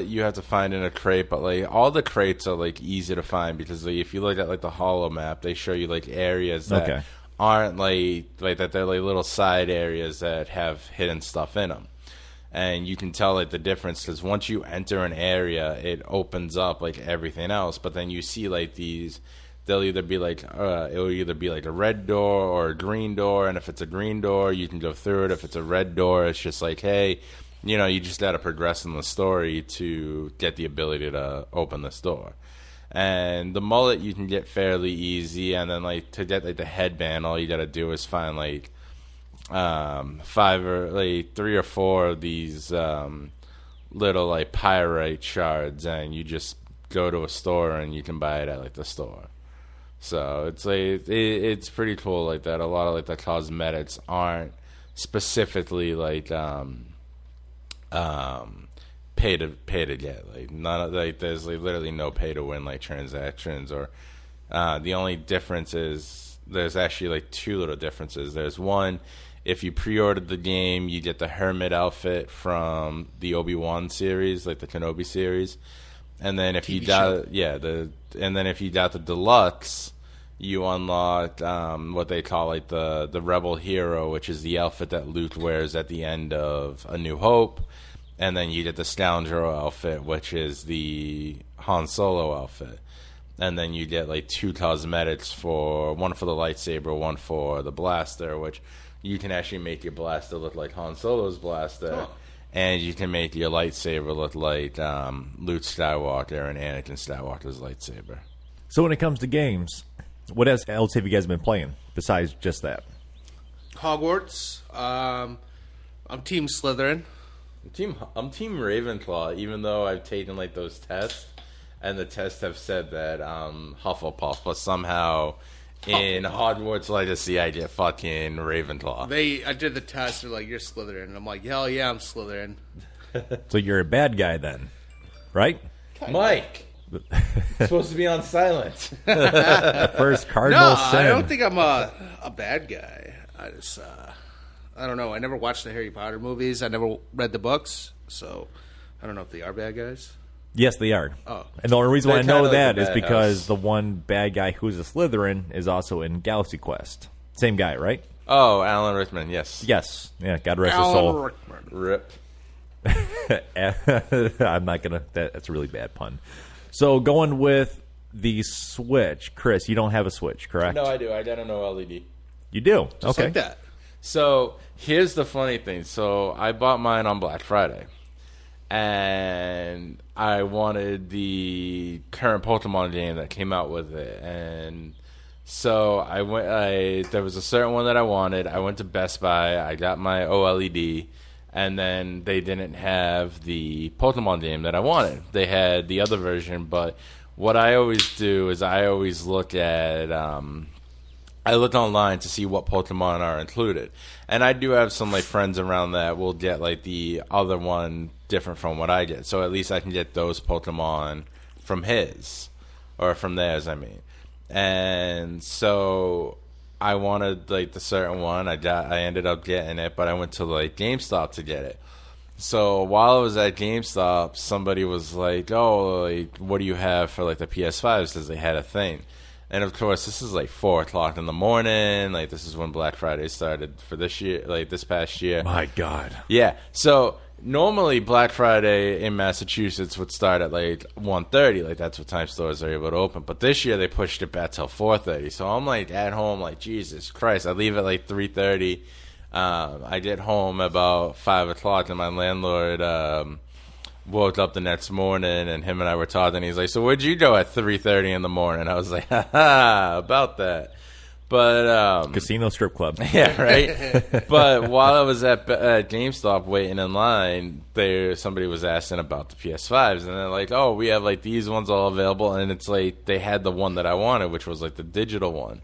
you have to find in a crate, but like all the crates are like easy to find, because like, if you look at like the holo map, they show you like areas that aren't like that. They're like little side areas that have hidden stuff in them. And you can tell like the difference, because once you enter an area, it opens up like everything else. But then you see like these, they'll either be like it'll either be like a red door or a green door. And if it's a green door, you can go through it. If it's a red door, it's just like, hey, you know, you just got to progress in the story to get the ability to open this door. And the mullet you can get fairly easy, and then like to get like the headband, all you got to do is find like 5 or like 3 or 4 of these little like pyrite shards, and you just go to a store and you can buy it at like the store. So it's like it's pretty cool like that. A lot of like the cosmetics aren't specifically like pay to get. Like none like there's like literally no pay to win like transactions, or the only difference is there's actually like two little differences. There's one, if you pre-ordered the game, you get the Hermit outfit from the Obi-Wan series, like the Kenobi series. And then if you got if you got the deluxe, you unlock what they call like the Rebel Hero, which is the outfit that Luke wears at the end of A New Hope. And then you get the Scoundrel outfit, which is the Han Solo outfit. And then you get like 2 cosmetics, one for the lightsaber, one for the blaster, which you can actually make your blaster look like Han Solo's blaster. Huh. And you can make your lightsaber look like Luke Skywalker and Anakin Skywalker's lightsaber. So when it comes to games, what else have you guys been playing besides just that? Hogwarts. I'm Team Slytherin. I'm Team Ravenclaw, even though I've taken like those tests, and the tests have said that Hufflepuff, but somehow in Hogwarts Legacy I get fucking Ravenclaw. I did the test. They're like, you're Slytherin, and I'm like, hell yeah, I'm Slytherin. So you're a bad guy then, right? Mike, supposed to be on silent. First cardinal sin. I don't think I'm a bad guy. I don't know. I never watched the Harry Potter movies. I never read the books, so I don't know if they are bad guys. Yes, they are. Oh. And the only reason why I know that is because the one bad guy who's a Slytherin is also in Galaxy Quest. Same guy, right? Oh, Alan Rickman, yes. Yes. Yeah, God rest his soul. Alan Rickman. Rip. I'm not going to... That's a really bad pun. So going with the Switch. Chris, you don't have a Switch, correct? No, I do. I got an OLED. You do? Just okay. like that. So here's the funny thing. So I bought mine on Black Friday, and I wanted the current Pokemon game that came out with it, and so I went. There was a certain one that I wanted. I went to Best Buy. I got my OLED, and then they didn't have the Pokemon game that I wanted. They had the other version, but what I always do is I always look at. I looked online to see what Pokemon are included. And I do have some like friends around that will get like the other one different from what I get. So at least I can get those Pokemon from his. Or from theirs, I mean. And so I wanted like the certain one. I ended up getting it, but I went to like GameStop to get it. So while I was at GameStop, somebody was like, oh, like, what do you have for like the PS5s? Because they had a thing. And of course, this is like 4 o'clock in the morning. Like this is when Black Friday started for this year, like this past year. My God. Yeah. So normally Black Friday in Massachusetts would start at like 1:30. Like that's what time stores are able to open. But this year they pushed it back till 4:30. So I'm like at home, like Jesus Christ. I leave at like 3:30. I get home about 5 o'clock, and my landlord woke up the next morning, and him and I were talking. He's like, so where'd you go at 3:30 in the morning? I was like, ha about that. But casino strip club. Yeah, right. But while I was at GameStop waiting in line, somebody was asking about the PS5s, and they're like, oh, we have like these ones all available, and it's like they had the one that I wanted, which was like the digital one.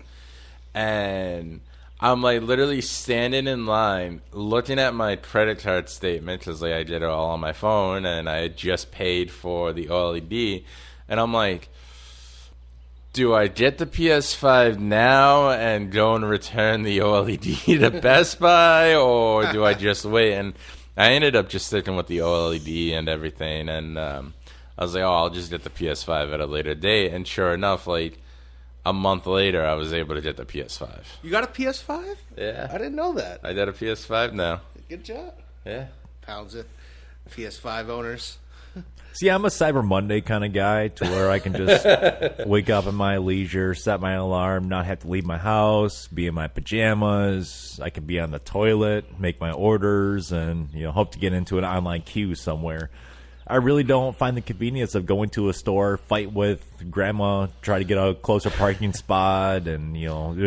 And I'm like literally standing in line looking at my credit card statement because like I did it all on my phone, and I had just paid for the OLED, and I'm like, do I get the PS5 now and go and return the OLED to Best Buy, or do I just wait? And I ended up just sticking with the OLED and everything, and I was like, oh, I'll just get the PS5 at a later date. And sure enough, like a month later, I was able to get the PS5. You got a PS5? Yeah. I didn't know that. I got a PS5 now. Good job. Yeah. Pounds it. PS5 owners. See, I'm a Cyber Monday kind of guy to where I can just wake up at my leisure, set my alarm, not have to leave my house, be in my pajamas. I can be on the toilet, make my orders, and hope to get into an online queue somewhere. I really don't find the convenience of going to a store, fight with grandma, try to get a closer parking spot, and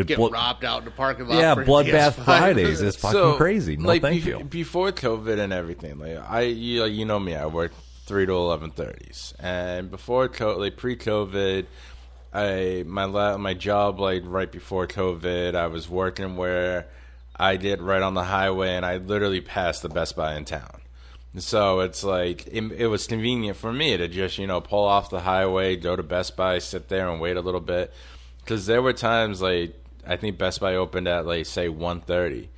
get robbed out in the parking lot. Yeah, for Bloodbath PS5. Fridays is fucking crazy. No, like, thank you. Before COVID and everything, like you know me, I worked 3 to 11:30s, and before pre-COVID, my job like right before COVID, I was working where I get right on the highway, and I literally pass the Best Buy in town. So it's like it was convenient for me to just, pull off the highway, go to Best Buy, sit there and wait a little bit. Because there were times, like, I think Best Buy opened at, like, say, 1:30.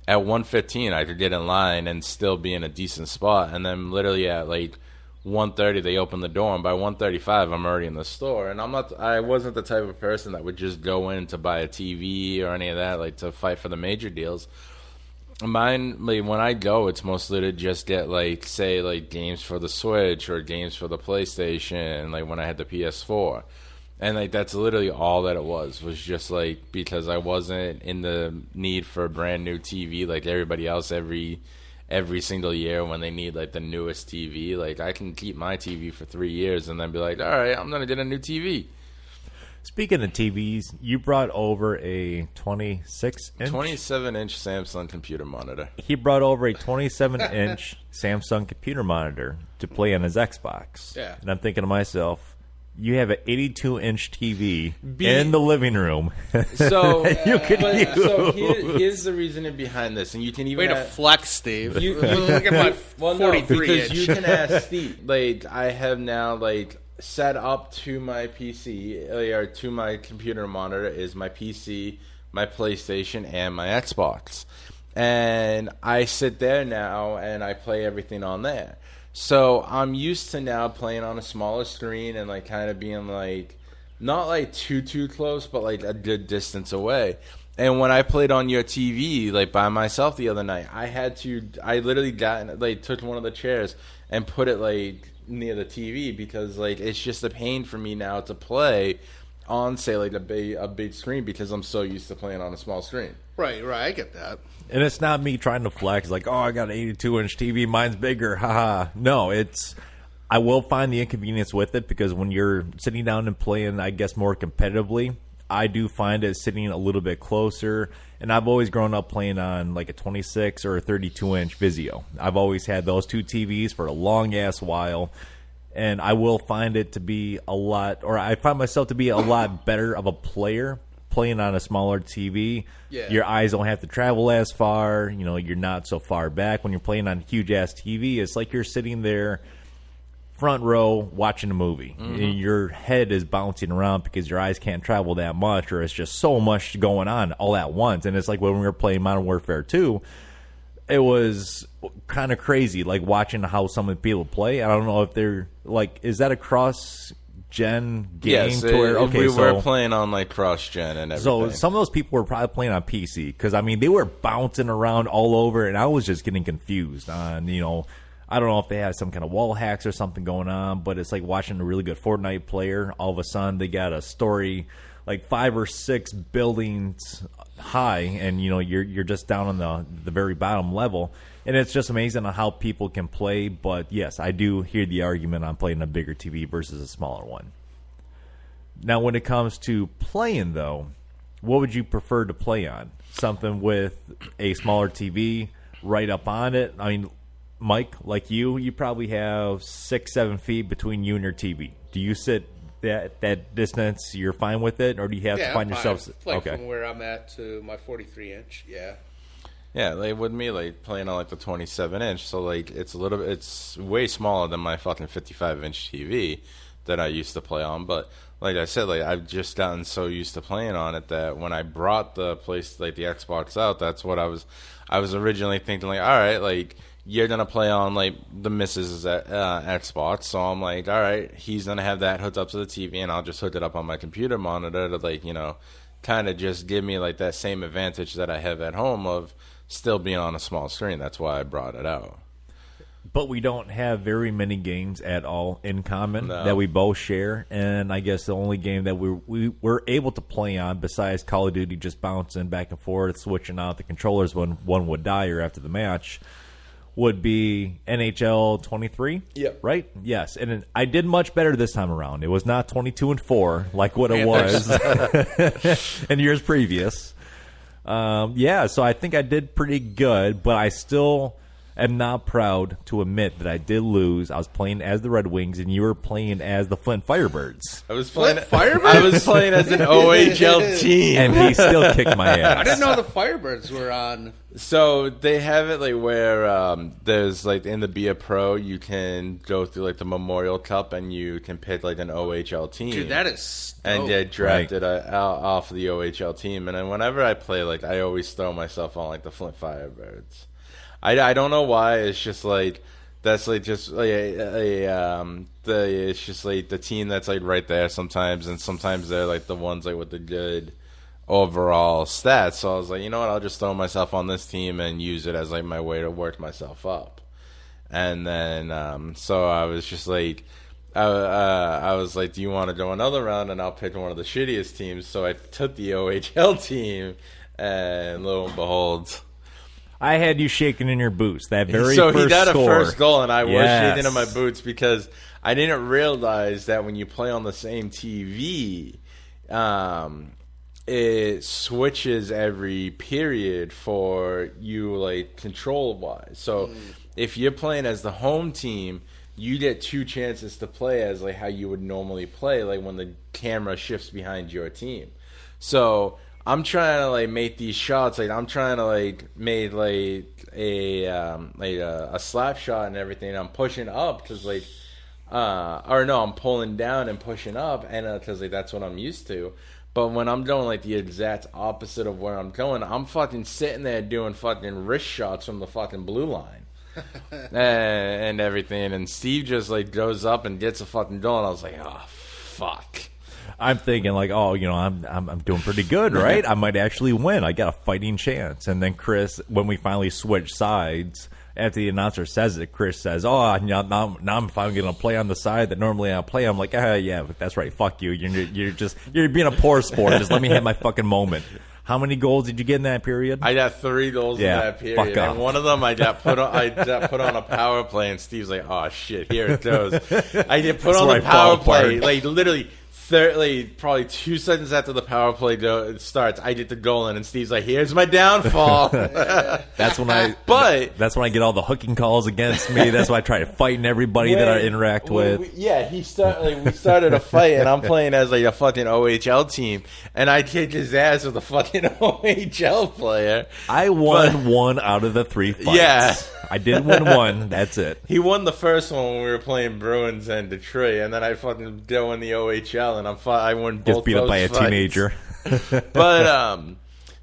At 1:15, I could get in line and still be in a decent spot. And then literally at, like, 1:30, they opened the door. And by 1:35, I'm already in the store. And I wasn't the type of person that would just go in to buy a TV or any of that, like, to fight for the major deals. Mine, like, when I go, it's mostly to just get, like, say, like, games for the Switch or games for the PlayStation, like, when I had the PS4. And, like, that's literally all that it was just, like, because I wasn't in the need for a brand new TV like everybody else every single year when they need, like, the newest TV. Like, I can keep my TV for 3 years and then be like, all right, I'm going to get a new TV. Speaking of TVs, you brought over a 26-inch? 27-inch Samsung computer monitor. He brought over a 27-inch Samsung computer monitor to play on his Xbox. Yeah. And I'm thinking to myself, you have an 82-inch TV in the living room. So you could use. So here's the reasoning behind this, and you can even way to flex, Steve. Look at my 43 because inch. you can ask Steve. Like, I have now, like, set up to my PC or to my computer monitor is my PC, my PlayStation, and my Xbox. And I sit there now and I play everything on there. So I'm used to now playing on a smaller screen and, like, kind of being, like, not, like, too close, but, like, a good distance away. And when I played on your TV, like, by myself the other night, I literally took one of the chairs and put it, like, near the TV because, like, it's just a pain for me now to play on, say, like, a big screen because I'm so used to playing on a small screen. Right, I get that. And it's not me trying to flex like, oh, I got an 82-inch TV, mine's bigger, haha. No, I will find the inconvenience with it because when you're sitting down and playing, I guess, more competitively, I do find it sitting a little bit closer. And I've always grown up playing on like a 26 or a 32-inch Vizio. I've always had those two TVs for a long-ass while. And I will find it to be I find myself to be a lot better of a player playing on a smaller TV. Yeah. Your eyes don't have to travel as far. You're not so far back. When you're playing on a huge-ass TV, it's like you're sitting there front row watching a movie. Mm-hmm. Your head is bouncing around because your eyes can't travel that much, or it's just so much going on all at once. And it's like when we were playing Modern Warfare 2, it was kind of crazy, like watching how some of the people play. I don't know if they're like, is that a cross-gen game? Yes, we were playing on like cross-gen and everything. So some of those people were probably playing on PC because, I mean, they were bouncing around all over, and I was just getting confused on, I don't know if they had some kind of wall hacks or something going on, but it's like watching a really good Fortnite player. All of a sudden, they got a story like 5 or 6 buildings high, and you're just down on the very bottom level. And it's just amazing on how people can play. But yes, I do hear the argument on playing a bigger TV versus a smaller one. Now, when it comes to playing, though, what would you prefer to play on? Something with a smaller TV right up on it? I mean, Mike, like you probably have 6-7 feet between you and your TV. Do you sit that distance? You're fine with it, or do you have to find yourself? Okay, from where I'm at to my 43 inch. Yeah, like with me, like playing on like the 27-inch, so like it's way smaller than my fucking 55-inch TV that I used to play on. But like I said, like I've just gotten so used to playing on it that when I brought the Xbox out, that's what I was originally thinking. Like, all right, like, you're going to play on, like, the missus' Xbox. So I'm like, all right, he's going to have that hooked up to the TV, and I'll just hook it up on my computer monitor to, like, kind of just give me, like, that same advantage that I have at home of still being on a small screen. That's why I brought it out. But we don't have very many games at all in common that we both share. And I guess the only game that we were able to play on, besides Call of Duty just bouncing back and forth, switching out the controllers when one would die or after the match, would be NHL 23. Yep. Right? Yes. And I did much better this time around. It was not 22-4 like what it was in years previous. So I think I did pretty good, but I still am not proud to admit that I did lose. I was playing as the Red Wings, and you were playing as the Flint Firebirds. I was playing as an OHL team, and he still kicked my ass. I didn't know the Firebirds were on. So they have it like where there's like in the Be a Pro, you can go through like the Memorial Cup, and you can pick like an OHL team. Dude, that is dope. And get drafted off of the OHL team. And then whenever I play, like I always throw myself on like the Flint Firebirds. I don't know why. It's just like that's like just like it's just like the team that's like right there sometimes, and sometimes they're like the ones like with the good overall stats. So I was like, you know what? I'll just throw myself on this team and use it as like my way to work myself up. And then so I was just like, I was like, do you want to go another round? And I'll pick one of the shittiest teams. So I took the OHL team, and lo and behold, I had you shaking in your boots. That very so first he got score. a first goal, and I was shaking in my boots because I didn't realize that when you play on the same TV, it switches every period for you, like control wise. So if you're playing as the home team, you get 2 chances to play as like how you would normally play, like when the camera shifts behind your team. So I'm trying to like make these shots. Like I'm trying to like make like a slap shot and everything. I'm pushing up because like, or no, I'm pulling down and pushing up, and because like that's what I'm used to. But when I'm doing like the exact opposite of where I'm going, I'm fucking sitting there doing fucking wrist shots from the fucking blue line and everything. And Steve just like goes up and gets a fucking goal, and I was like, oh fuck. I'm thinking like, oh, you know, I'm doing pretty good, right? I might actually win. I got a fighting chance. And then Chris, when we finally switch sides, after the announcer says it, Chris says, oh, now I'm finally going to play on the side that normally I play. I'm like, yeah, that's right. Fuck you. You're being a poor sport. Just let me have my fucking moment. How many goals did you get in that period? I got 3 goals in that period. Fuck off. And one of them I got put on a power play, and Steve's like, oh shit, here it goes. I get put on the power play, like literally probably 2 seconds after the power play starts, I get the goal in, and Steve's like, "Here's my downfall." That's when I get all the hooking calls against me. That's why I try fighting everybody that I interact with. We started a fight, and I'm playing as like a fucking OHL team, and I kick his ass with a fucking OHL player. I won 1 out of the 3 fights. Yeah. I did win 1. That's it. He won the first one when we were playing Bruins and Detroit, and then I fucking go in the OHL, and I won both. Gets beat up by a fights. teenager. But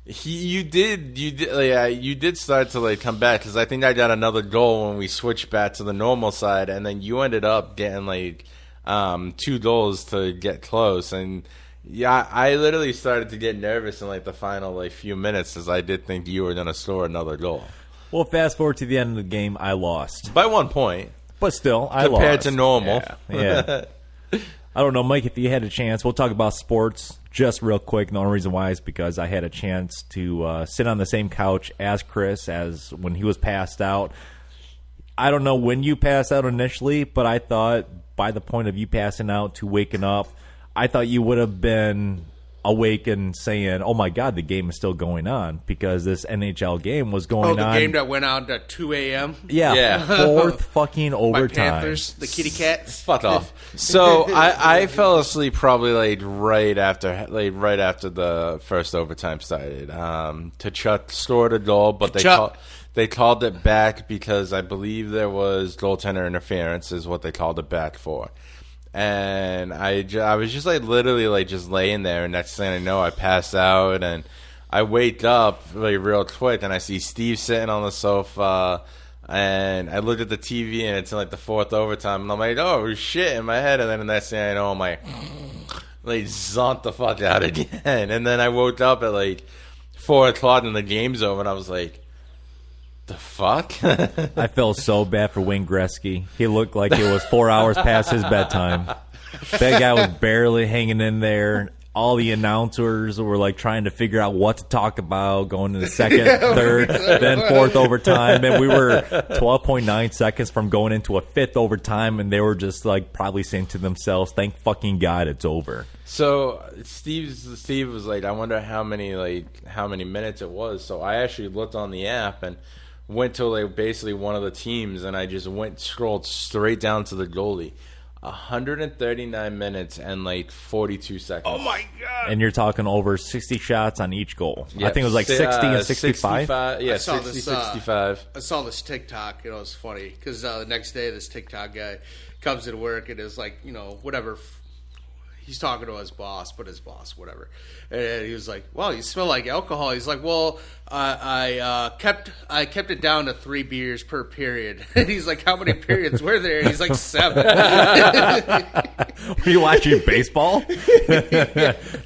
you did start to like come back, because I think I got another goal when we switched back to the normal side, and then you ended up getting like 2 goals to get close, and yeah, I literally started to get nervous in like the final like few minutes, as I did think you were going to score another goal. Well, fast forward to the end of the game, I lost. By 1 point. But still, I lost. Compared to normal. Yeah. I don't know, Mike, if you had a chance, we'll talk about sports just real quick. And the only reason why is because I had a chance to sit on the same couch as Chris as when he was passed out. I don't know when you passed out initially, but I thought by the point of you passing out to waking up, I thought you would have been awake and saying, oh my God, the game is still going on, because this NHL game was going on. Oh, the game that went on at 2 a.m.? Yeah. 4th fucking overtime. My Panthers, the kitty cats. Fuck off. So I fell asleep probably like right after the first overtime started. Tkachuk scored a goal, but they called it back because I believe there was goaltender interference is what they called it back for. And I was just like literally like just laying there, and next thing I know, I pass out, and I wake up like real quick, and I see Steve sitting on the sofa, and I look at the TV, and it's in like the 4th overtime, and I'm like, oh shit, in my head, and then the next thing I know, I'm like zonked the fuck out again, and then I woke up at like 4 o'clock, and the game's over, and I was like, the fuck? I felt so bad for Wayne Gretzky. He looked like it was 4 hours past his bedtime. That guy was barely hanging in there. All the announcers were like trying to figure out what to talk about, going to the 2nd, 3rd, then 4th overtime. And we were 12.9 seconds from going into a 5th overtime, and they were just like probably saying to themselves, thank fucking God it's over. So Steve was like, I wonder how many minutes it was. So I actually looked on the app, and went to like basically one of the teams, and I just scrolled straight down to the goalie. 139 minutes and like 42 seconds. Oh my god! And you're talking over 60 shots on each goal. Yep. I think it was like 60 and 65. Yeah, 65. I saw this TikTok. It was funny because the next day this TikTok guy comes to work and is like, whatever. He's talking to his boss, whatever. And he was like, "Well, you smell like alcohol." He's like, "Well, I kept it down to 3 beers per period." And he's like, "How many periods were there?" And he's like, 7. Were you watching baseball?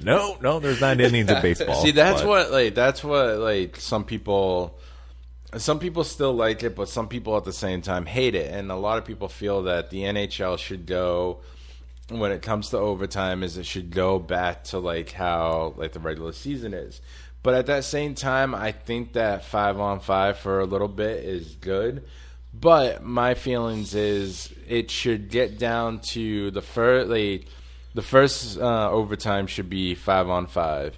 No, there's 9 innings in baseball. See, that's what some people still like it, but some people at the same time hate it. And a lot of people feel that the NHL should go, when it comes to overtime, is it should go back to like how like the regular season is. But at that same time, I think that 5-on-5 for a little bit is good. But my feelings is it should get down to the first overtime should be 5-on-5.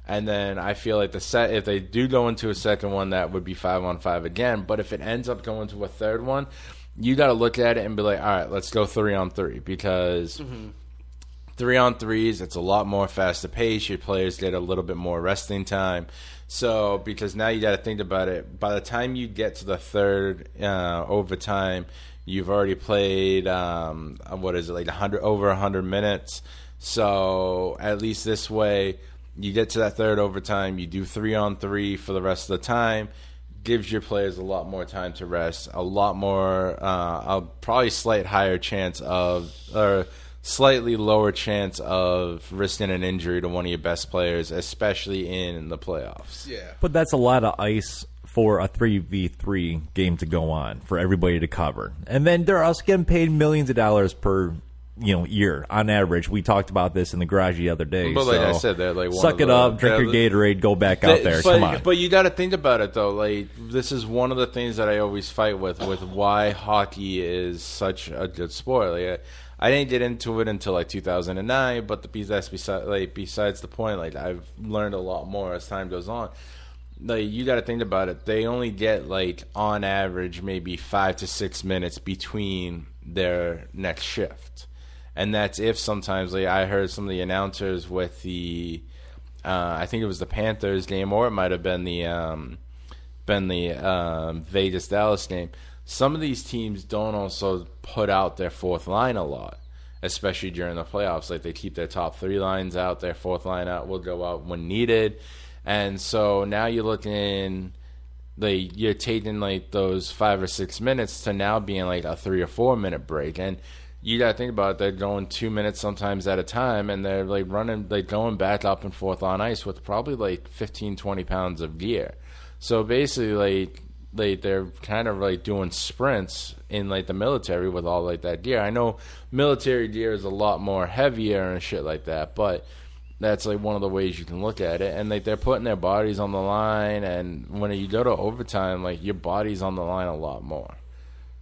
And then I feel like if they do go into a second one, that would be 5-on-5 again. But if it ends up going to a third one, you got to look at it and be like, all right, let's go 3-on-3, because 3-on-3s, it's a lot more faster pace. Your players get a little bit more resting time. So, because now you got to think about it. By the time you get to the third overtime, you've already played, over 100 minutes. So, at least this way, you get to that third overtime, you do 3-on-3 for the rest of the time. Gives your players a lot more time to rest, a lot more, probably slightly lower chance of risking an injury to one of your best players, especially in the playoffs. Yeah. But that's a lot of ice for a 3v3 game to go on for everybody to cover. And then they're also getting paid millions of dollars per year on average. We talked about this in the garage the other day. But like I said, they're like suck it up, drink your Gatorade, go back out there. Come on. But you got to think about it though. Like, this is one of the things that I always fight with why hockey is such a good sport. Like, I didn't get into it until like 2009, but that's besides the point. Like, I've learned a lot more as time goes on. Like, you got to think about it. They only get like on average maybe 5 to 6 minutes between their next shift. And that's if sometimes, like, I heard some of the announcers with the, I think it was the Panthers game, or it might have been the Vegas-Dallas game. Some of these teams don't also put out their fourth line a lot, especially during the playoffs. Like, they keep their top 3 lines out, their fourth line out will go out when needed. And so now you're looking, like, you're taking like those 5 or 6 minutes to now being like a 3 or 4 minute break. And you got to think about it. They're going 2 minutes sometimes at a time, and they're like going back up and forth on ice with probably like 15, 20 pounds of gear. So basically, they're kind of like doing sprints in like the military with all like that gear. I know military gear is a lot more heavier and shit like that, but that's like one of the ways you can look at it. And like, they're putting their bodies on the line, and when you go to overtime, like, your body's on the line a lot more,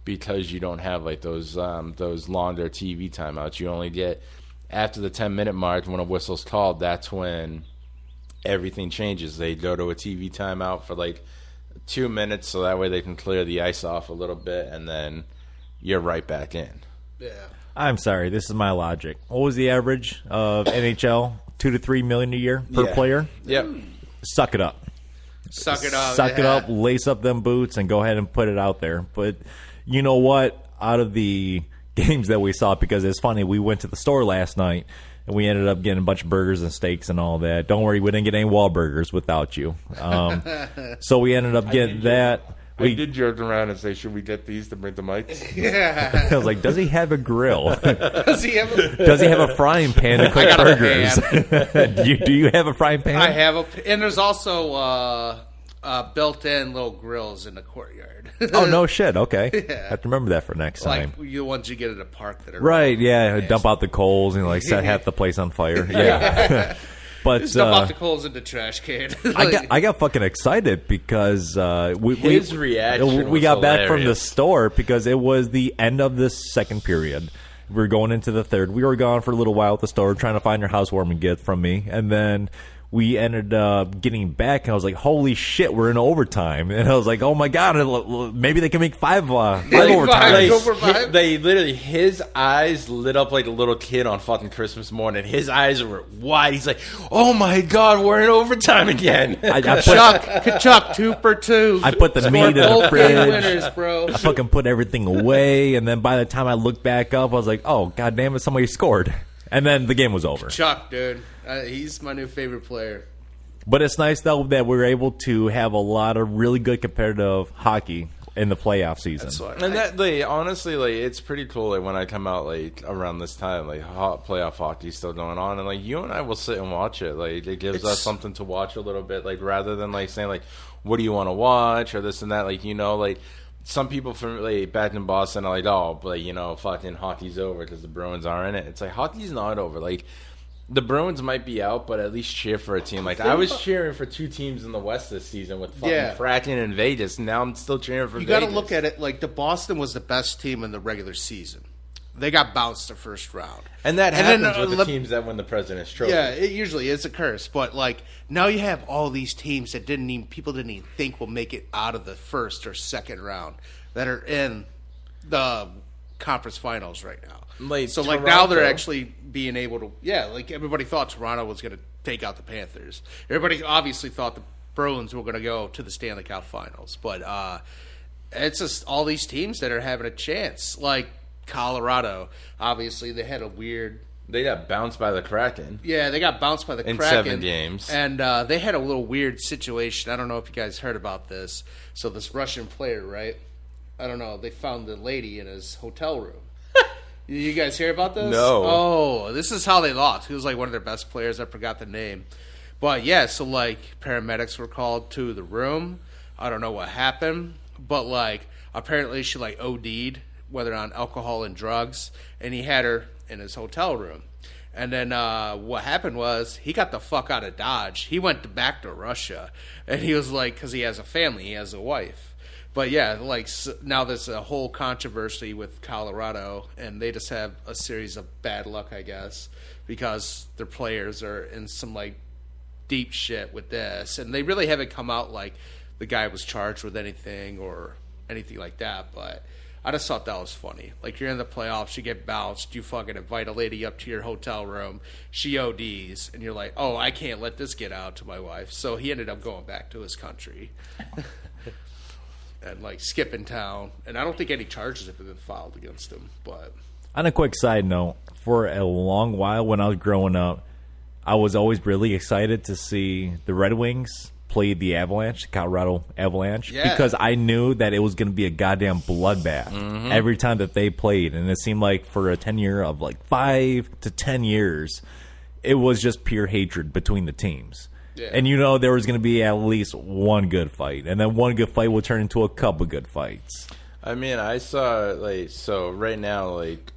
because you don't have like those longer TV timeouts. You only get after the 10-minute mark when a whistle's called. That's when everything changes. They go to a TV timeout for like 2 minutes, so that way they can clear the ice off a little bit, and then you're right back in. Yeah. I'm sorry, this is my logic. What was the average of NHL? 2 to 3 million a year per player? Yep. Suck it up. Suck it up. Suck it up, lace up them boots, and go ahead and put it out there. But you know what? Out of the games that we saw, because it's funny, we went to the store last night, and we ended up getting a bunch of burgers and steaks and all that. Don't worry, we didn't get any Wahlburgers without you. So we ended up getting that. I did joke around and say, should we get these to bring the mics? Yeah. I was like, does he have a grill? Does he have a frying pan to cook burgers? Do you have a frying pan? I have and there's also built-in little grills in the courtyard. Oh, no shit. Okay. Yeah. I have to remember that for next time. Like the ones you get at a park that are right, yeah. nasty. Dump out the coals and like set half the place on fire. Yeah. But just dump out the coals in the trash can. I got fucking excited because his reaction we got hilarious. back from the store because it was the end of the second period. We were going into the third. We were gone for a little while at the store trying to find your housewarming gift from me, and then we ended up getting back, and I was like, holy shit, we're in overtime. And I was like, oh my God, maybe they can make five overtime. They literally, his eyes lit up like a little kid on fucking Christmas morning. His eyes were wide. He's like, oh my God, we're in overtime again. Kachuk, 2 for 2. I put the meat in the fridge. Winners, bro. I fucking put everything away, and then by the time I looked back up, I was like, oh, God damn it, somebody scored. And then the game was over. Chuck, dude. He's my new favorite player. But it's nice, though, that we were able to have a lot of really good competitive hockey in the playoff season. And that, like, honestly, like, it's pretty cool, like, when I come out, like, around this time, like, playoff hockey's still going on, and, like, you and I will sit and watch it. Like, it gives us something to watch a little bit, like, rather than, like, saying, like, what do you want to watch, or this and that, like, you know, like, some people from, like, back in Boston are like, oh, but, you know, fucking hockey's over because the Bruins are in it. It's like, hockey's not over. Like, the Bruins might be out, but at least cheer for a team. Like, I was cheering for 2 teams in the West this season with fucking Kraken and Vegas. Now I'm still cheering for Vegas. You got to look at it like the Boston was the best team in the regular season. They got bounced the first round. And that happens with the teams that win the President's Trophy. Yeah, it usually is a curse. But, like, now you have all these teams that people didn't even think will make it out of the first or second round that are in the conference finals right now. Like, so, like, now they're actually being able to... Yeah, like, everybody thought Toronto was going to take out the Panthers. Everybody obviously thought the Bruins were going to go to the Stanley Cup finals. But it's just all these teams that are having a chance. Like, Colorado, obviously, they had a weird... They got bounced by the Kraken. Yeah, they got bounced by the Kraken. In 7 games. And they had a little weird situation. I don't know if you guys heard about this. So this Russian player, right? I don't know. They found the lady in his hotel room. You guys hear about this? No. Oh, this is how they lost. He was like one of their best players. I forgot the name. But yeah, so like paramedics were called to the room. I don't know what happened. But like apparently she like OD'd, whether on alcohol and drugs. And he had her in his hotel room. And then what happened was he got the fuck out of Dodge. He went back to Russia. And he was like, because he has a family, he has a wife. But yeah, like so now there's a whole controversy with Colorado, and they just have a series of bad luck, I guess, because their players are in some like deep shit with this, and they really haven't come out like the guy was charged with anything or anything like that. But I just thought that was funny. Like you're in the playoffs, you get bounced, you fucking invite a lady up to your hotel room, she ODs, and you're like, oh, I can't let this get out to my wife. So he ended up going back to his country. And like skipping town, and I don't think any charges have been filed against him. But on a quick side note, for a long while when I was growing up, I was always really excited to see the Red Wings play the Avalanche, Colorado Avalanche, because I knew that it was going to be a goddamn bloodbath every time that they played, and it seemed like for a 10-year of like 5 to 10 years, it was just pure hatred between the teams. Yeah. And you know there was going to be at least one good fight, and then one good fight will turn into a couple good fights. I mean, I saw like so right now like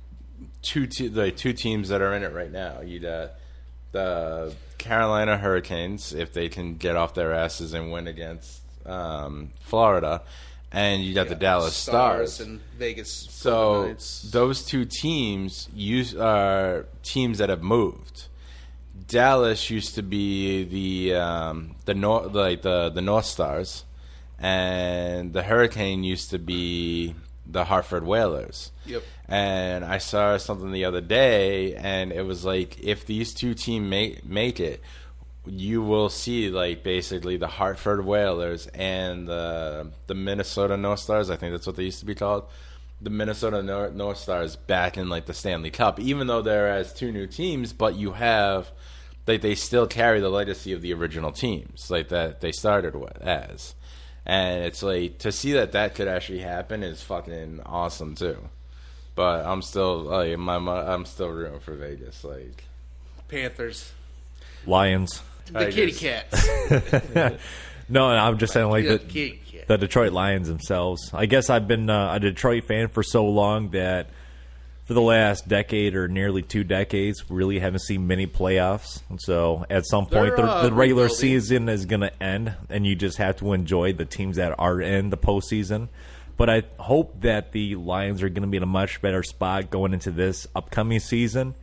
two teams that are in it right now. You got the Carolina Hurricanes if they can get off their asses and win against Florida, and you got the Dallas Stars and Vegas. So those 2 teams are teams that have moved. Dallas used to be the North Stars, and the Hurricane used to be the Hartford Whalers. Yep. And I saw something the other day, and it was like if these 2 teams make it, you will see like basically the Hartford Whalers and the Minnesota North Stars. I think that's what they used to be called. The Minnesota North Stars back in like the Stanley Cup, even though they're as 2 new teams, but you have like they still carry the legacy of the original teams like that they started with as, and it's like to see that could actually happen is fucking awesome too. But I'm still like I'm still rooting for Vegas, like Panthers, Lions, the kitty cats. No, I'm just saying like the Detroit Lions themselves. I guess I've been a Detroit fan for so long that for the last decade or nearly 2 decades, really haven't seen many playoffs. And so at some point, the regular season is going to end, and you just have to enjoy the teams that are in the postseason. But I hope that the Lions are going to be in a much better spot going into this upcoming season.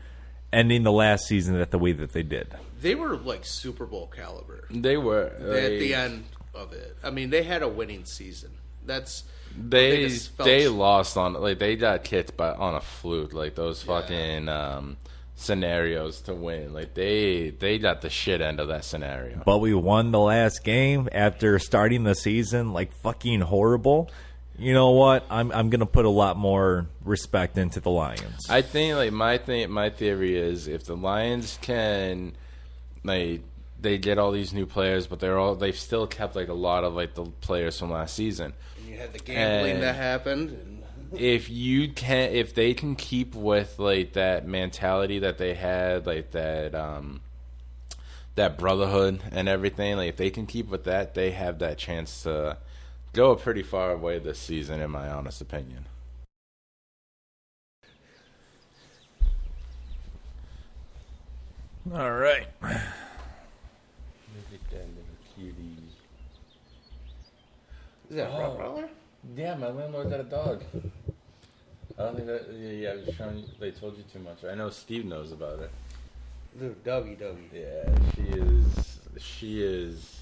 ending the last season the way that they did. They were like Super Bowl caliber. They were At the end of it. I mean, they had a winning season. They lost on, like, they got kicked on a fluke, like those fucking scenarios to win. Like, they got the shit end of that scenario. But we won the last game after starting the season like fucking horrible. You know what? I'm gonna put a lot more respect into the Lions. I think, like, my theory is if the Lions can, like, they get all these new players, but they've still kept like a lot of like the players from last season. And you had the gambling that happened. And if they can keep with like that mentality that they had, like that brotherhood and everything, like if they can keep with that, they have that chance to go a pretty far away this season, in my honest opinion. All right. Is that a Rottweiler? Yeah, my landlord got a dog. I don't think that. Yeah, I was showing you. They told you too much. I know Steve knows about it. Little doggy. Yeah, she is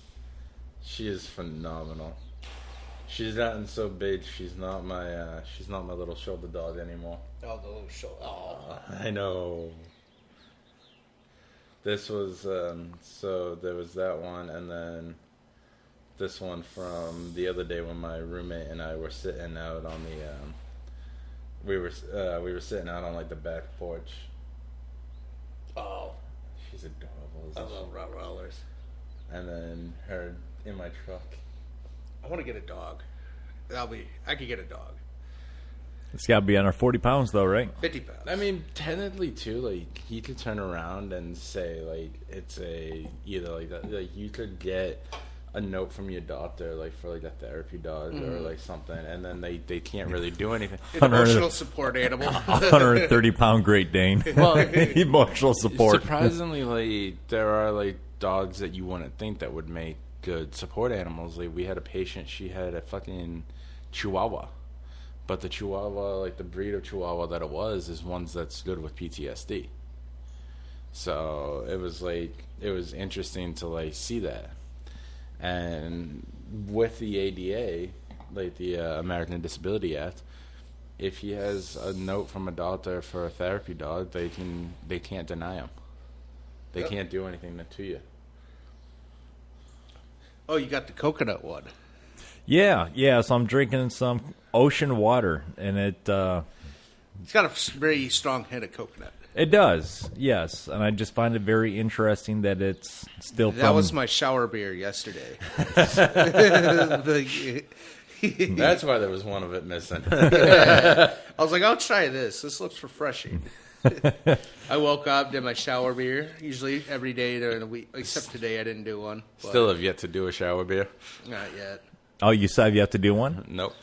phenomenal. She's gotten so big. She's not my little shoulder dog anymore. Oh, the little shoulder. Oh, I know. This was so there was that one, and then this one from the other day when my roommate and I were sitting out on the we were sitting out on like the back porch. Oh, she's adorable. I love Rottweilers. And then her in my truck. I want to get a dog. I could get a dog. It's got to be under 40 pounds, though, right? 50 pounds. I mean, technically, too, like, he could turn around and say, like, it's either like that. Like, you could get a note from your doctor, like, for, like, a therapy dog or, like, something, and then they can't really do anything. An emotional support animal. 130-pound Great Dane. Well, emotional support. Surprisingly, like, there are, like, dogs that you wouldn't think that would make good support animals. Like, we had a patient, she had a fucking Chihuahua. But the Chihuahua, like the breed of Chihuahua that it was, is ones that's good with PTSD. So it was interesting to like see that. And with the ADA, like the American Disability Act, if he has a note from a doctor for a therapy dog, they can't deny him. They can't do anything to you. Oh, you got the coconut one. Yeah. So I'm drinking some ocean water, and it's got a very strong hint of coconut. It does, yes. And I just find it very interesting that it's still That was my shower beer yesterday. That's why there was one of it missing. I was like, I'll try this. This looks refreshing. I woke up, did my shower beer, usually every day during the week, except today I didn't do one. Still have yet to do a shower beer. Not yet. Oh, you said you have to do one? Nope.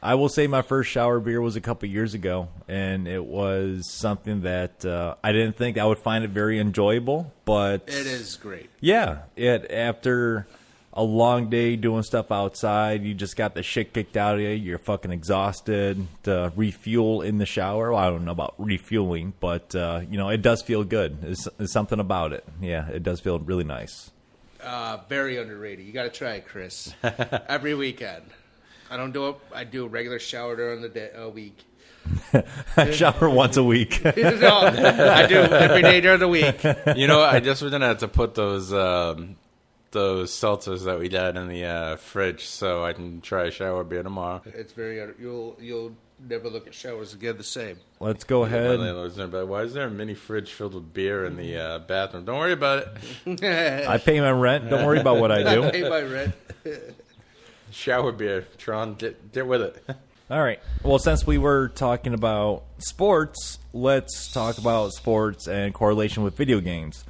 I will say my first shower beer was a couple years ago, and it was something that I didn't think I would find it very enjoyable, but it is great. Yeah, after a long day doing stuff outside, you just got the shit kicked out of you. You're fucking exhausted. To refuel in the shower. Well, I don't know about refueling, but it does feel good. There's something about it. Yeah, it does feel really nice. Very underrated. You got to try it, Chris. Every weekend. I don't do it. I do a regular shower during the day, a week. I shower once a week. No, I do every day during the week. You know, I guess we're gonna have to put those seltzers that we got in the fridge so I can try a shower beer tomorrow. It's very. You'll never look at showers again the same. Let's go ahead. Why is there a mini fridge filled with beer in the bathroom? Don't worry about it. I pay my rent. Don't worry about what I do. I pay my rent. Shower beer, Tron, get with it. All right. Well, since we were talking about sports, let's talk about sports and correlation with video games.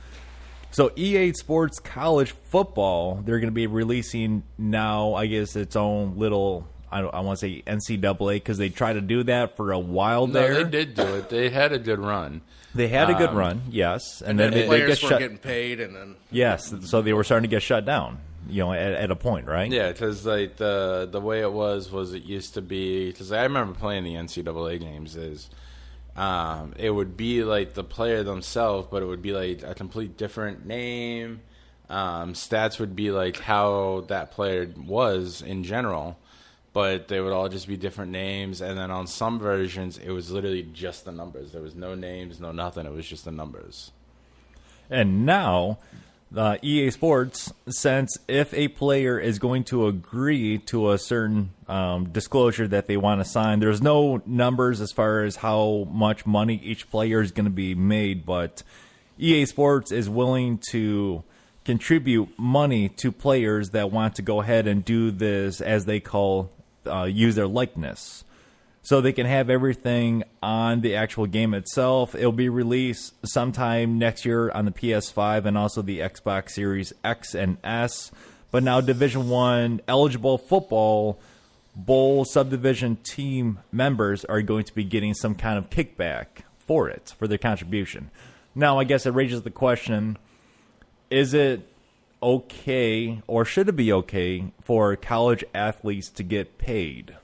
So EA Sports College Football, they're going to be releasing now, I guess, its own little, I want to say NCAA, because they tried to do that for a while there. No, they did do it. They had a good run. They had a good run, yes. And then the players were getting paid, and then... Yes, so they were starting to get shut down. At a point, right? Yeah, because like the way it was it used to be, because I remember playing the NCAA games, is it would be like the player themselves, but it would be like a complete different name. Stats would be like how that player was in general, but they would all just be different names. And then on some versions, it was literally just the numbers. There was no names, no nothing. It was just the numbers. And now, EA Sports, since if a player is going to agree to a certain disclosure that they want to sign, there's no numbers as far as how much money each player is going to be made, but EA Sports is willing to contribute money to players that want to go ahead and do this, as they call, use their likeness. So they can have everything on the actual game itself. It'll be released sometime next year on the PS5 and also the Xbox Series X and S. But now Division I eligible football bowl subdivision team members are going to be getting some kind of kickback for it, for their contribution. Now, I guess it raises the question, is it okay, or should it be okay, for college athletes to get paid?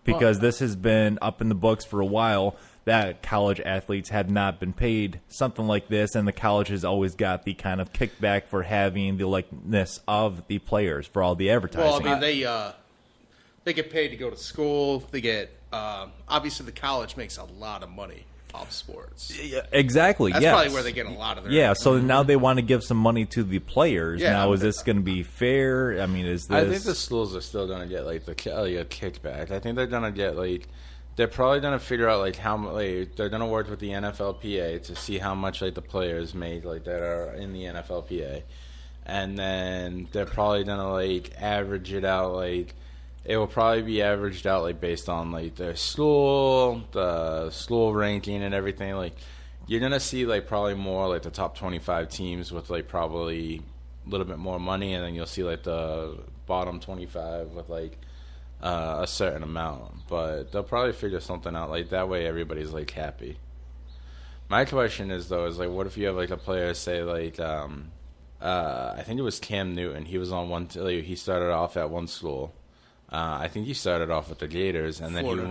Because this has been up in the books for a while that college athletes have not been paid something like this, and the college has always got the kind of kickback for having the likeness of the players for all the advertising. Well, I mean, they get paid to go to school. They get obviously the college makes a lot of money off sports. Yeah, exactly. That's yes. probably where they get a lot of their. Yeah. So now they want to give some money to the players. Yeah, now, is this going to be fair? I mean, is this? I think the schools are still going to get like a kickback. I think they're going to get like. They're probably going to figure out like how like, they're going to work with the NFLPA to see how much like the players made like that are in the NFLPA, and then they're probably going to like average it out like. It will probably be averaged out like based on like their school, the school ranking and everything. Like you're gonna see like probably more like the top 25 teams with like probably a little bit more money, and then you'll see like the bottom 25 with like a certain amount. But they'll probably figure something out like that way. Everybody's like happy. My question is though, is like what if you have like a player say like I think it was Cam Newton. He was on one. He started off at one school. I think he started off with the Gators, and then Florida, he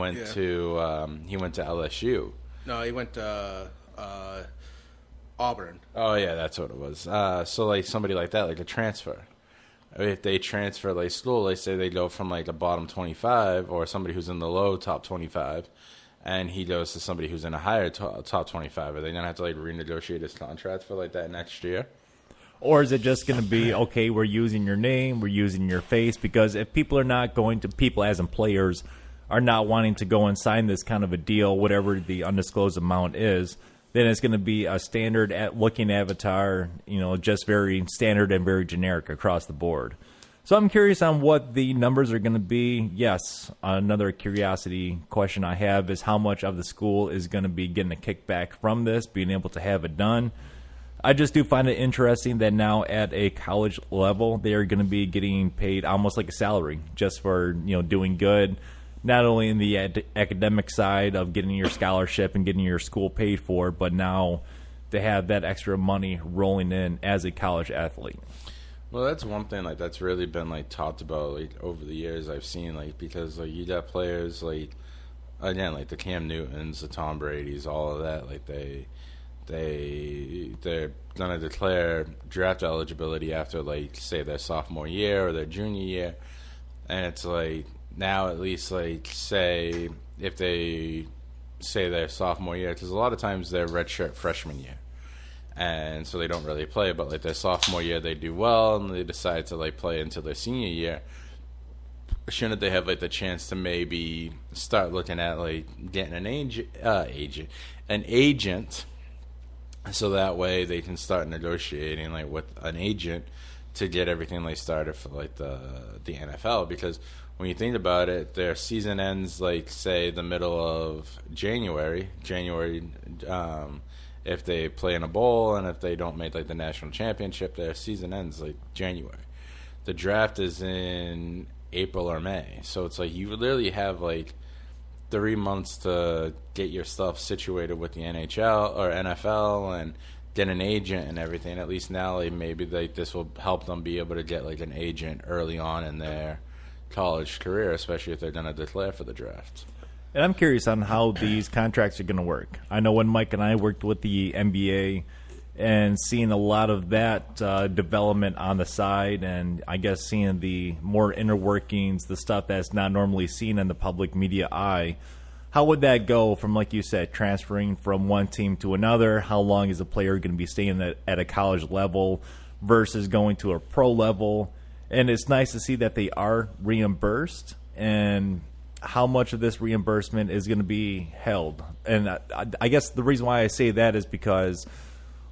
went to LSU. No, he went to Auburn. Oh yeah, that's what it was. So like somebody like that, like a transfer. If they transfer like school, they say they go from like the bottom 25 or somebody who's in the low top 25, and he goes to somebody who's in a higher top 25. Are they gonna have to like renegotiate his contract for like that next year? Or is it just going to be, okay, we're using your name, we're using your face? Because if people are not going to, people as in players, are not wanting to go and sign this kind of a deal, whatever the undisclosed amount is, then it's going to be a standard looking avatar, just very standard and very generic across the board. So I'm curious on what the numbers are going to be. Yes, another curiosity question I have is how much of the school is going to be getting a kickback from this, being able to have it done. I just do find it interesting that now at a college level, they are going to be getting paid almost like a salary just for doing good, not only in the academic side of getting your scholarship and getting your school paid for, but now to have that extra money rolling in as a college athlete. Well, that's one thing like that's really been like talked about like over the years I've seen like because like you got players like again like the Cam Newtons, the Tom Brady's, all of that like they're gonna declare draft eligibility after like say their sophomore year or their junior year, and it's like now at least like say if they say their sophomore year, because a lot of times they're redshirt freshman year, and so they don't really play, but like their sophomore year they do well and they decide to like play until their senior year. Shouldn't they have like the chance to maybe start looking at like getting an agent? So that way they can start negotiating like with an agent to get everything like started for like the NFL, because when you think about it, their season ends like say the middle of January if they play in a bowl, and if they don't make like the national championship, their season ends like January. The draft is in April or May, so it's like you literally have like 3 months to get your stuff situated with the NHL or NFL and get an agent and everything. At least now, like, maybe this will help them be able to get like an agent early on in their college career, especially if they're going to declare for the draft. And I'm curious on how these contracts are going to work. I know when Mike and I worked with the NBA and seeing a lot of that development on the side, and I guess seeing the more inner workings, the stuff that's not normally seen in the public media eye, how would that go from, like you said, transferring from one team to another? How long is a player going to be staying at a college level versus going to a pro level? And it's nice to see that they are reimbursed, and how much of this reimbursement is going to be held. And I guess the reason why I say that is because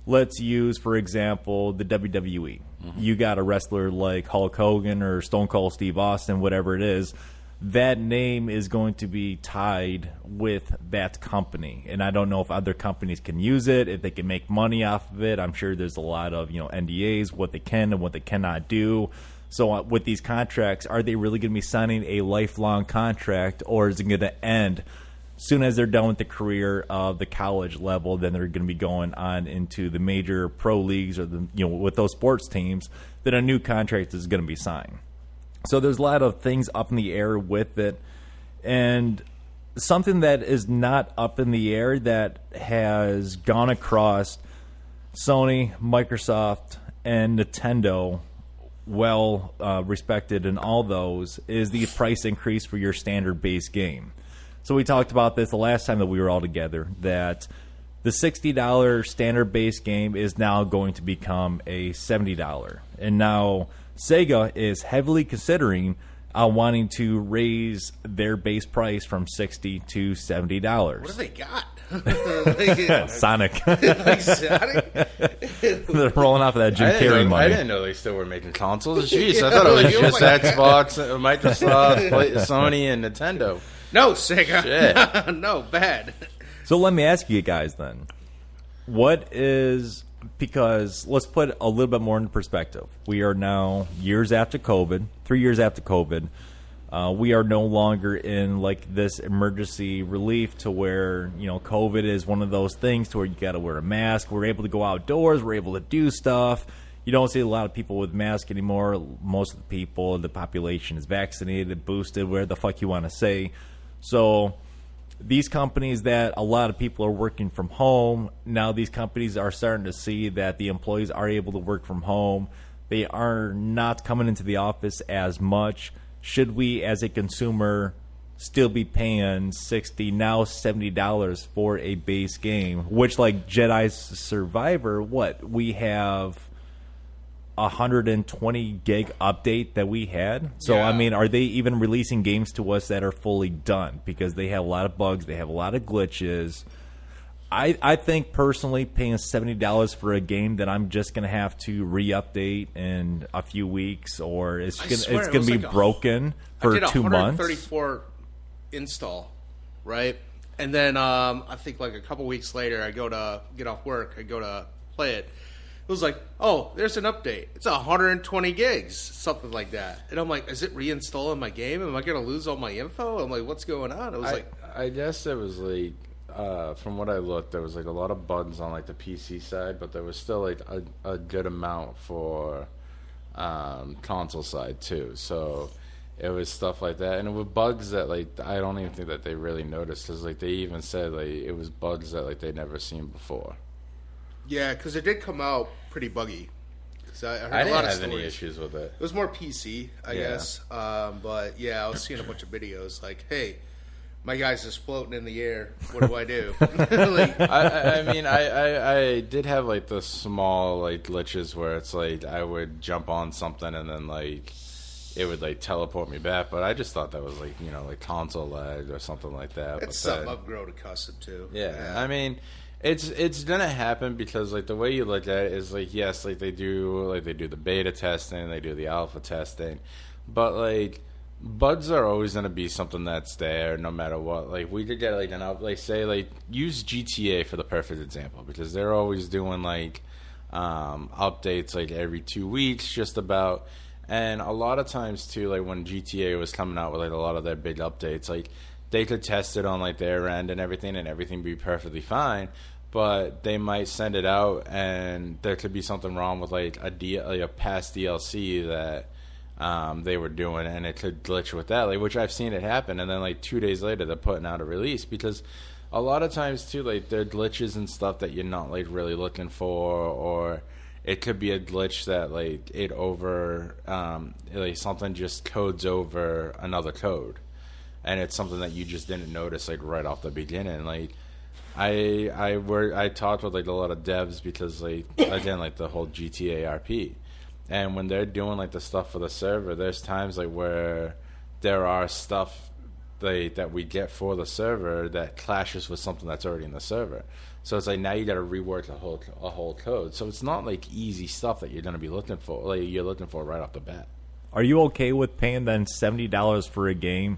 let's use, for example, the WWE. Mm-hmm. You got a wrestler like Hulk Hogan or Stone Cold Steve Austin, whatever it is. That name is going to be tied with that company. And I don't know if other companies can use it, if they can make money off of it. I'm sure there's a lot of NDAs, what they can and what they cannot do. So with these contracts, are they really going to be signing a lifelong contract, or is it going to end soon as they're done with the career of the college level? Then they're going to be going on into the major pro leagues or with those sports teams. Then a new contract is going to be signed. So there's a lot of things up in the air with it, and something that is not up in the air that has gone across Sony, Microsoft, and Nintendo, well respected in all those, is the price increase for your standard base game. So we talked about this the last time that we were all together, that the $60 standard base game is now going to become a $70. And now Sega is heavily considering wanting to raise their base price from $60 to $70. What have they got? Sonic. Like Sonic? They're rolling off of that Jim Carrey money. I didn't know they still were making consoles. Jeez, I thought it was just Xbox, Microsoft, Sony, and Nintendo. No, Sega. Shit. No, bad. So let me ask you guys then. Because let's put a little bit more into perspective. We are now 3 years after COVID. We are no longer in like this emergency relief to where, COVID is one of those things to where you got to wear a mask. We're able to go outdoors. We're able to do stuff. You don't see a lot of people with masks anymore. Most of the people, the population is vaccinated, boosted, where the fuck you want to say. So these companies that a lot of people are working from home, now these companies are starting to see that the employees are able to work from home. They are not coming into the office as much. Should we, as a consumer, still be paying $60, now $70 for a base game? Which, like Jedi Survivor, we have 120 gig update that we had. So, yeah. I mean, are they even releasing games to us that are fully done? Because they have a lot of bugs. They have a lot of glitches. I think, personally, paying $70 for a game that I'm just going to have to re-update in a few weeks, or it's going to be like broken for 2 months. I did 134 install, right? And then I think like a couple weeks later, I go to get off work. I go to play it. It was like, oh, there's an update. It's 120 gigs, something like that. And I'm like, is it reinstalling my game? Am I going to lose all my info? I'm like, what's going on? It was I guess there was like, from what I looked, there was like a lot of bugs on like the PC side, but there was still like a good amount for console side too. So it was stuff like that, and it was bugs that like I don't even think that they really noticed, because like they even said like it was bugs that like they'd never seen before. Yeah, because it did come out pretty buggy. I heard I a didn't lot of have stories. any issues with it. It was more PC, I guess. But yeah, I was seeing a bunch of videos like, hey, my guy's just floating in the air. What do I do? Like, I mean, I did have like the small like glitches where it's like I would jump on something and then like it would like teleport me back, but I just thought that was like like console lag or something like that. It's something I've grown accustomed to. Yeah, I mean, it's gonna happen because like the way you look at it is like, yes, like they do the beta testing, they do the alpha testing, but like bugs are always going to be something that's there no matter what. Like we could get like use GTA for the perfect example, because they're always doing like updates like every 2 weeks just about. And a lot of times too, like when GTA was coming out with like a lot of their big updates, like they could test it on like their end and everything be perfectly fine, but they might send it out and there could be something wrong with like a past DLC that they were doing, and it could glitch with that, like, which I've seen it happen, and then like 2 days later they're putting out a release, because a lot of times too, like, there are glitches and stuff that you're not like really looking for, or it could be a glitch that like it over like something just codes over another code, and it's something that you just didn't notice like right off the beginning. Like I talked with like a lot of devs, because like again, like the whole GTA RP, and when they're doing like the stuff for the server, there's times like where there are stuff that we get for the server that clashes with something that's already in the server. So it's like now you got to rework a whole code. So it's not like easy stuff that you're going to be looking for, like you're looking for right off the bat. Are you okay with paying then $70 for a game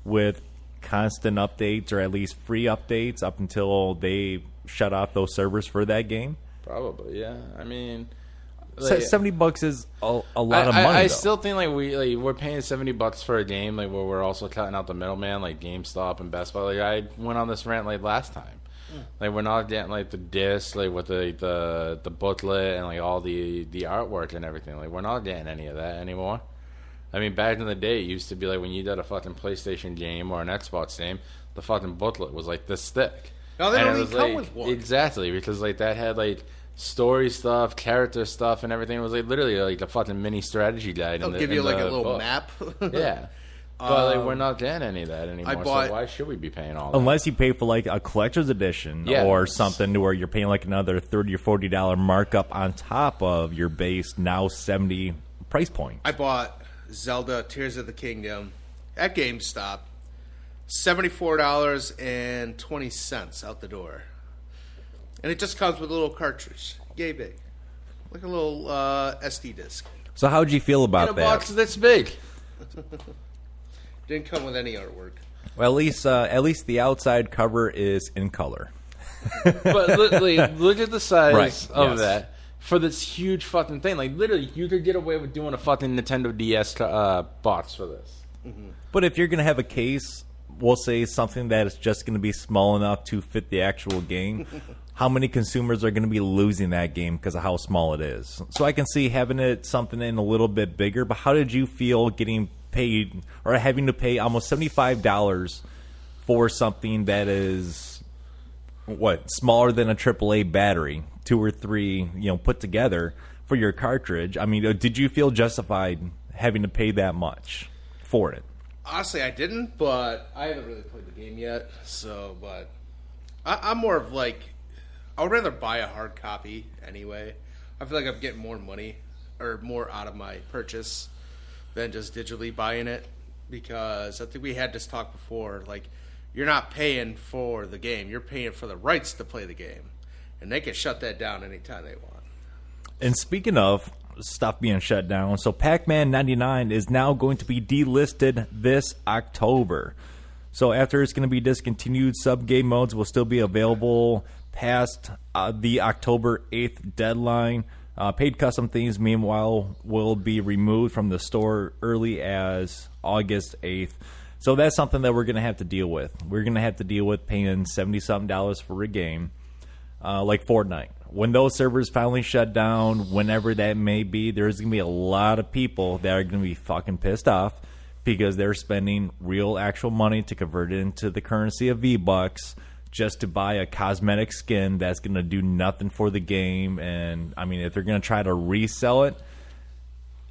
with constant updates, or at least free updates up until they shut off those servers for that game? Probably, yeah. I mean, like, $70 is a lot of money. I still think like we're paying $70 for a game, like where we're also cutting out the middleman, like GameStop and Best Buy. Like I went on this rant like last time. Like we're not getting like the disc, like with the booklet and like all the artwork and everything. Like we're not getting any of that anymore. I mean, back in the day, it used to be like when you did a fucking PlayStation game or an Xbox game, the fucking booklet was like this thick. No, they don't even come like, with one. Exactly, because like that had like story stuff, character stuff, and everything. It was like literally like a fucking mini strategy guide. They'll give you like a little book. map. Yeah. But like, we're not getting any of that anymore, so why should we be paying all that? Unless you pay for like a collector's edition or something where you're paying like another $30 or $40 markup on top of your base now $70 price point. I bought Zelda Tears of the Kingdom at GameStop, $74.20 out the door. And it just comes with a little cartridge. Yay big. Like a little SD disc. So how'd you feel about in a that? box this big. Didn't come with any artwork. Well, at least the outside cover is in color. But look at the size of yes. that for this huge fucking thing. Like literally, you could get away with doing a fucking Nintendo DS box for this. Mm-hmm. But if you're gonna have a case, we'll say something that is just gonna be small enough to fit the actual game. How many consumers are going to be losing that game because of how small it is? So I can see having it something in a little bit bigger, but how did you feel getting paid or having to pay almost $75 for something that is, smaller than a AAA battery, 2 or 3, put together for your cartridge? I mean, did you feel justified having to pay that much for it? Honestly, I didn't, but I haven't really played the game yet. But I'm more of like, I would rather buy a hard copy anyway. I feel like I'm getting more money or more out of my purchase than just digitally buying it, because I think we had this talk before. Like, you're not paying for the game, you're paying for the rights to play the game, and they can shut that down anytime they want. And speaking of stuff being shut down, so Pac-Man 99 is now going to be delisted this October. So after it's going to be discontinued, sub-game modes will still be available past the October 8th deadline. Paid custom themes, meanwhile, will be removed from the store early as August 8th. So that's something that we're going to have to deal with. We're going to have to deal with paying $70-something for a game, like Fortnite. When those servers finally shut down, whenever that may be, there's going to be a lot of people that are going to be fucking pissed off because they're spending real, actual money to convert it into the currency of V-Bucks just to buy a cosmetic skin that's going to do nothing for the game. And, I mean, if they're going to try to resell it,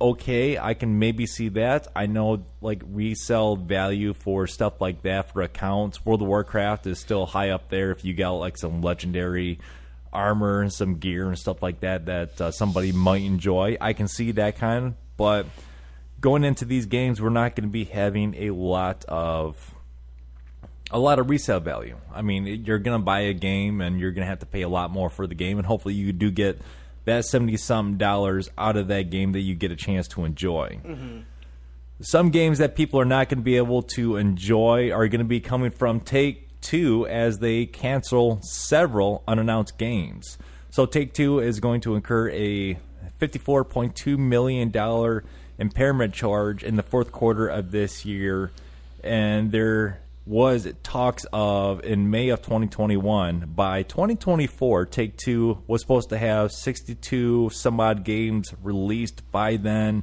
okay, I can maybe see that. I know, like, resale value for stuff like that for accounts, World of Warcraft is still high up there if you got, like, some legendary armor and some gear and stuff like that that somebody might enjoy. I can see that kind, but going into these games, we're not going to be having a lot of resale value. I mean, you're going to buy a game and you're going to have to pay a lot more for the game, and hopefully you do get that $70-something out of that game that you get a chance to enjoy. Mm-hmm. Some games that people are not going to be able to enjoy are going to be coming from Take-Two as they cancel several unannounced games. So Take-Two is going to incur a $54.2 million impairment charge in the fourth quarter of this year, and there was talks of in May of 2021. By 2024, Take-Two was supposed to have 62 some odd games released by then.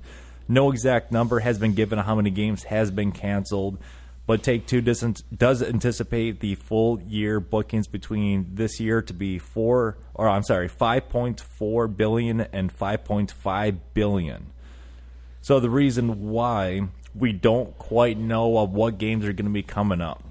No exact number has been given on how many games has been canceled, but Take-Two does anticipate the full year bookings between this year to be 5.4 billion and 5.5 billion. So the reason why we don't quite know of what games are going to be coming up.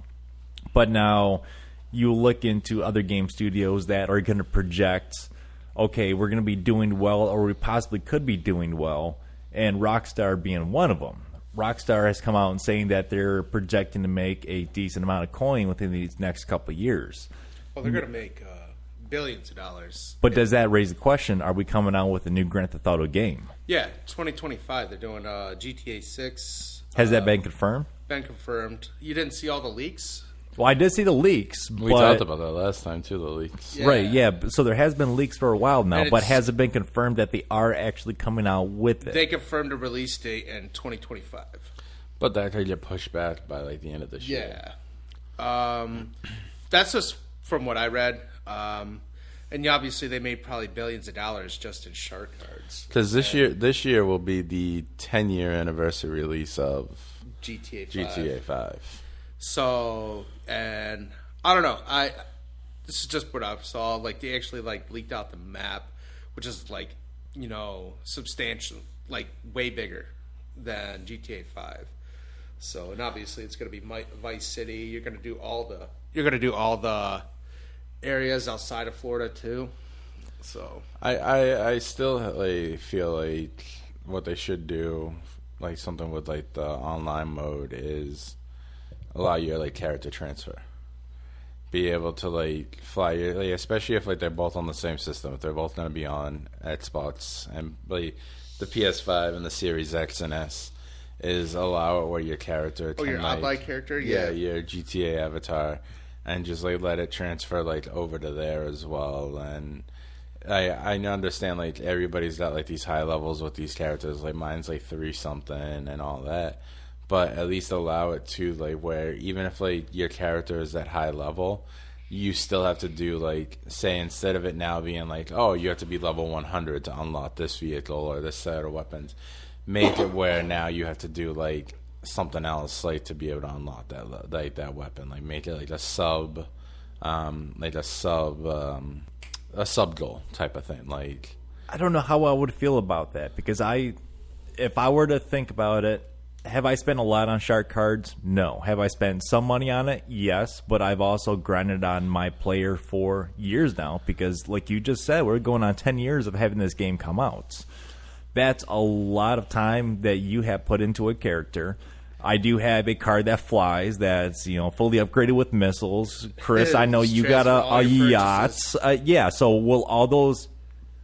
But now you look into other game studios that are going to project, okay, we're going to be doing well, or we possibly could be doing well, and Rockstar being one of them. Rockstar has come out and saying that they're projecting to make a decent amount of coin within these next couple of years. Well, they're going to make billions of dollars. But does that raise the question, are we coming out with a new Grand Theft Auto game? Yeah, 2025. They're doing GTA 6. Has that been confirmed? Been confirmed. You didn't see all the leaks? Well, I did see the leaks. We talked about that last time, too, the leaks. Yeah. Right, yeah. So there has been leaks for a while now, but has it been confirmed that they are actually coming out with it? They confirmed a release date in 2025. But that could get pushed back by, like, the end of this year. Yeah. That's just from what I read. And obviously they made probably billions of dollars just in shark cards. Because this year will be the 10-year anniversary release of GTA 5. So, and I don't know. This is just what I saw. Like, they actually leaked out the map, which is substantial, way bigger than GTA 5. So, and obviously it's going to be Vice City. You're going to do all the areas outside of Florida too. So I still feel like what they should do, like something with the online mode, is allow your character transfer. Be able to fly your, especially if they're both on the same system. If they're both going to be on Xbox and the PS5 and the Series X and S, is allow it where your character can, your online character, your GTA avatar, and just let it transfer over to there as well. And I understand everybody's got these high levels with these characters. Mine's 3 something and all that. But at least allow it to where even if your character is at high level, you still have to do say instead of it now being oh, you have to be level 100 to unlock this vehicle or this set of weapons, make it where now you have to do something else to be able to unlock that that weapon. Make it a sub goal type of thing. I don't know how I would feel about that, because if I were to think about it, have I spent a lot on shark cards? No. Have I spent some money on it? Yes, but I've also grinded on my player for years now, because like you just said, we're going on 10 years of having this game come out. That's a lot of time that you have put into a character. I do have a card that flies that's fully upgraded with missiles. Chris, I know you got a yacht. So will all those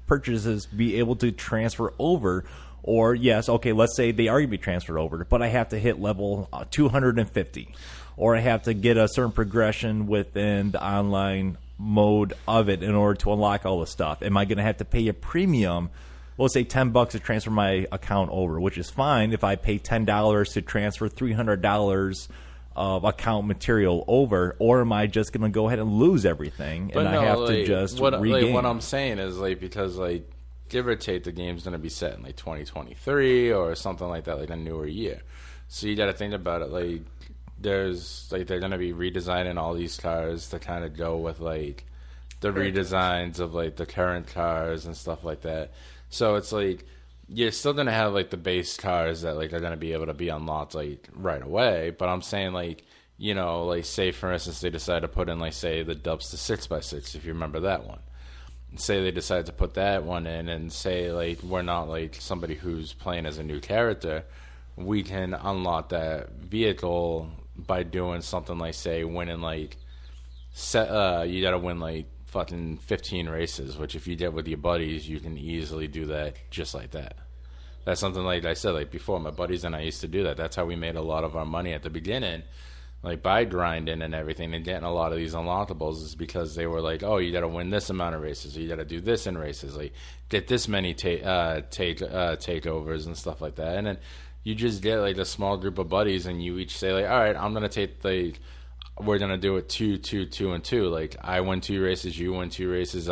purchases be able to transfer over? Or yes, okay, let's say they are going to be transferred over, but I have to hit level 250, or I have to get a certain progression within the online mode of it in order to unlock all the stuff. Am I going to have to pay a premium? Let's say $10 to transfer my account over, which is fine if I pay $10 to transfer $300 of account material over, or am I just going to go ahead and lose everything and I have to just regain? What I'm saying is because give or take, the game's going to be set in 2023 or something like that, a newer year. So you got to think about it. There's they're going to be redesigning all these cars to kind of go with the redesigns of the current cars and stuff like that. So it's you're still going to have the base cars that are going to be able to be unlocked right away. But I'm saying say for instance they decide to put in say the Dubster 6x6, if you remember that one. Say they decide to put that one in, and say we're not somebody who's playing as a new character, we can unlock that vehicle by doing something say winning you gotta win fucking 15 races, which if you get with your buddies you can easily do that just like that. That's something I said before, my buddies and I used to do that. That's how we made a lot of our money at the beginning, by grinding and everything and getting a lot of these unlockables, is because they were oh, you got to win this amount of races, or you got to do this in races, get this many takeovers and stuff like that. And then you just get a small group of buddies, and you each say all right, I'm gonna take we're gonna do it 2, 2, 2, and 2. I win 2 races, you win 2 races,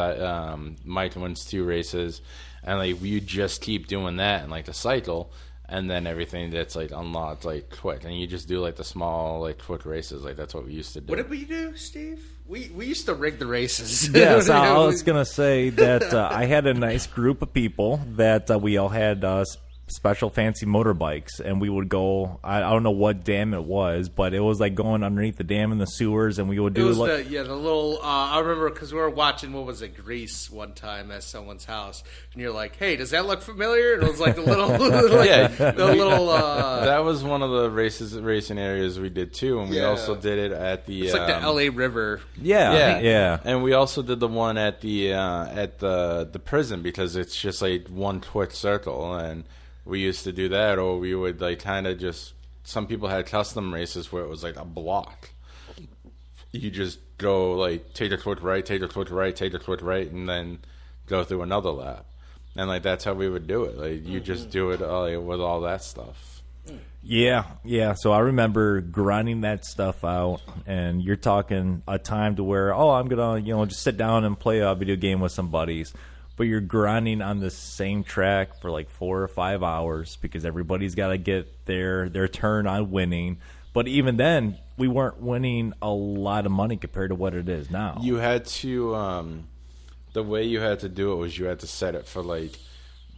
Mike wins 2 races, and you just keep doing that in a cycle. and then everything that's like unlocked like quick, and you just do like the small like quick races. Like that's what we used to do. What did we do, Steve? We used to rig the races. Yeah, so I was gonna say that I had a nice group of people that we all had special fancy motorbikes, and we would go. I don't know what dam it was, but it was like going underneath the dam in the sewers, and we would do the little. I remember because we were watching Grease one time at someone's house, and you're like, "Hey, does that look familiar?" And it was like the little, That was one of the racing areas we did too, and we also did it at the. It's like the L.A. River. Yeah. And we also did the one at the prison because it's just like one quick circle and. We used to do that, or we would like kind of just. Some people had custom races where it was like a block. You just go like take a quick right, take a quick right, take a quick right, and then go through another lap. And like that's how we would do it. Like you just do it with all that stuff. Yeah. So I remember grinding that stuff out, and you're talking a time to where I'm gonna just sit down and play a video game with some buddies. But you're grinding on the same track for like 4 or 5 hours because everybody's got to get their turn on winning. But even then, we weren't winning a lot of money compared to what it is now. You had to, the way you had to do it was you had to set it for like,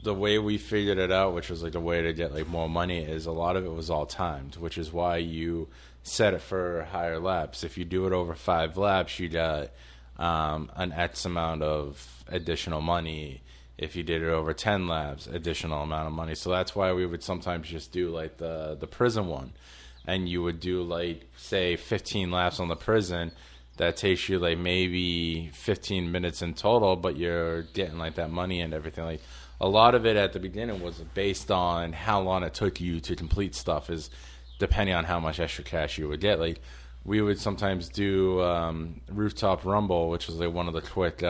the way we figured it out, which was like the way to get like more money, is a lot of it was all timed, which is why you set it for higher laps. If you do it over 5 laps, you got an X amount of additional money. If you did it over 10 laps, additional amount of money. So that's why we would sometimes just do like the prison one, and you would do like say 15 laps on the prison. That takes you like maybe 15 minutes in total, but you're getting like that money and everything. Like a lot of it at the beginning was based on how long it took you to complete stuff, is depending on how much extra cash you would get. Like we would sometimes do Rooftop Rumble, which was like one of the quick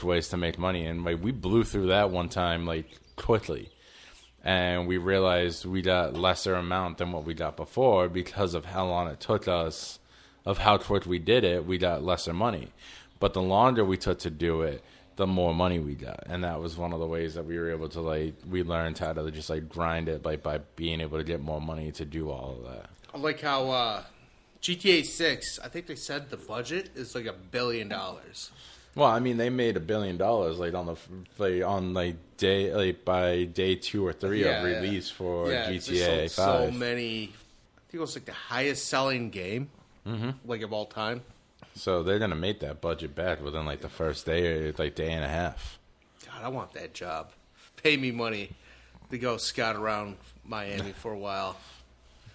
ways to make money, and like we blew through that one time like quickly, and we realized we got lesser amount than what we got before because of how long it took us, of how quick we did it. We got lesser money, but the longer we took to do it, the more money we got, and that was one of the ways that we were able to we learned how to just like grind it by being able to get more money to do all of that. I like how GTA 6, I think they said the budget is like $1 billion. Well, I mean, they made $1 billion by day 2 or 3 of release for GTA 5. So many. I think it was like the highest selling game, like of all time. So they're gonna make that budget back within like the first day or like day and a half. God, I want that job. Pay me money to go scout around Miami for a while.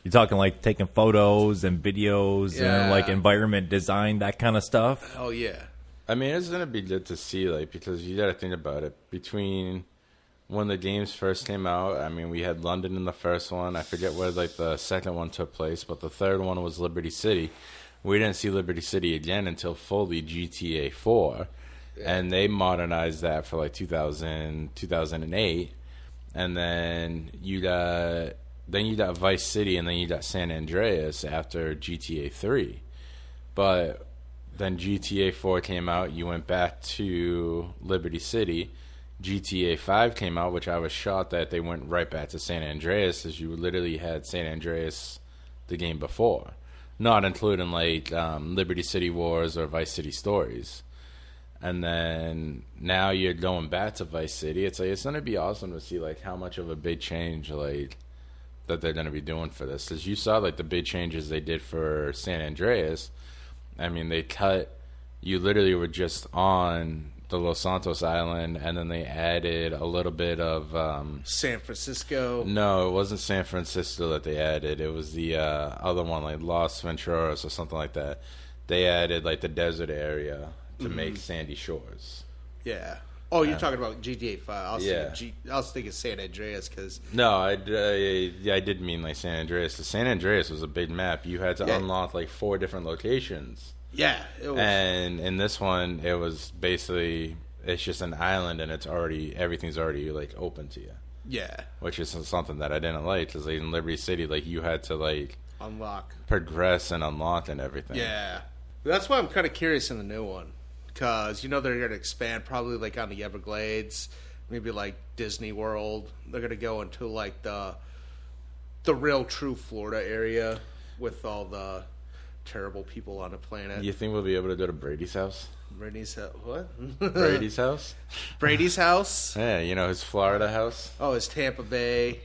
You're talking like taking photos and videos and like environment design, that kind of stuff. Oh yeah. I mean, it's going to be good to see, like, because you got to think about it. Between when the games first came out, I mean, we had London in the first one. I forget where, like, the second one took place, but the third one was Liberty City. We didn't see Liberty City again until fully GTA 4, and they modernized that for, like, 2008. And then you got Vice City, and then you got San Andreas after GTA 3. But then GTA 4 came out. You went back to Liberty City. GTA 5 came out, which I was shocked that they went right back to San Andreas, as you literally had San Andreas the game before, not including like Liberty City Wars or Vice City Stories. And then now you're going back to Vice City. It's like it's gonna be awesome to see like how much of a big change like that they're gonna be doing for this. As you saw, like the big changes they did for San Andreas. I mean, you literally were just on the Los Santos Island, and then they added a little bit of San Francisco. No, it wasn't San Francisco that they added. It was the other one, like Los Venturas or something like that. They added like the desert area to make sandy shores. Yeah. Oh, you're talking about GTA 5. I was thinking San Andreas because... No, I did mean like San Andreas. San Andreas was a big map. You had to unlock like 4 different locations. Yeah. It was... And in this one, it was basically, it's just an island and everything's already like open to you. Yeah. Which is something that I didn't like, because like, in Liberty City, like you had to like... unlock. Progress and unlock and everything. Yeah. That's why I'm kind of curious in the new one. Because, they're going to expand probably, like, on the Everglades. maybe like Disney World. They're gonna go into like the real true Florida area with all the terrible people on the planet. You think we'll be able to go to Brady's house? Brady's house? What? Brady's house? Brady's house? Yeah, his Florida house. Oh, his Tampa Bay.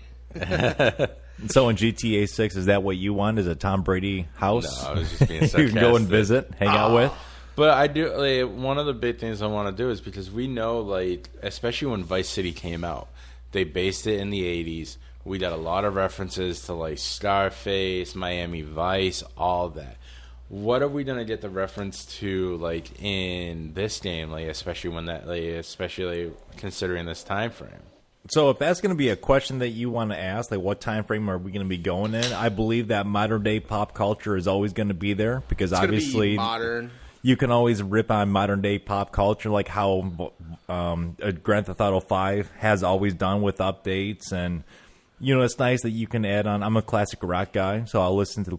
So in GTA 6, is that what you want? Is a Tom Brady house? No, I was just being sarcastic. You can go and visit, hang out with? But I do, one of the big things I want to do is because we know, especially when Vice City came out, they based it in the 80s. We got a lot of references to, Scarface, Miami Vice, all that. What are we going to get the reference to, in this game, especially considering this time frame? So if that's going to be a question that you want to ask, what time frame are we going to be going in? I believe that modern day pop culture is always going to be there because it's obviously be modern. You can always rip on modern day pop culture, like how Grand Theft Auto 5 has always done with updates. And it's nice that you can add on. I'm a classic rock guy, so I'll listen to the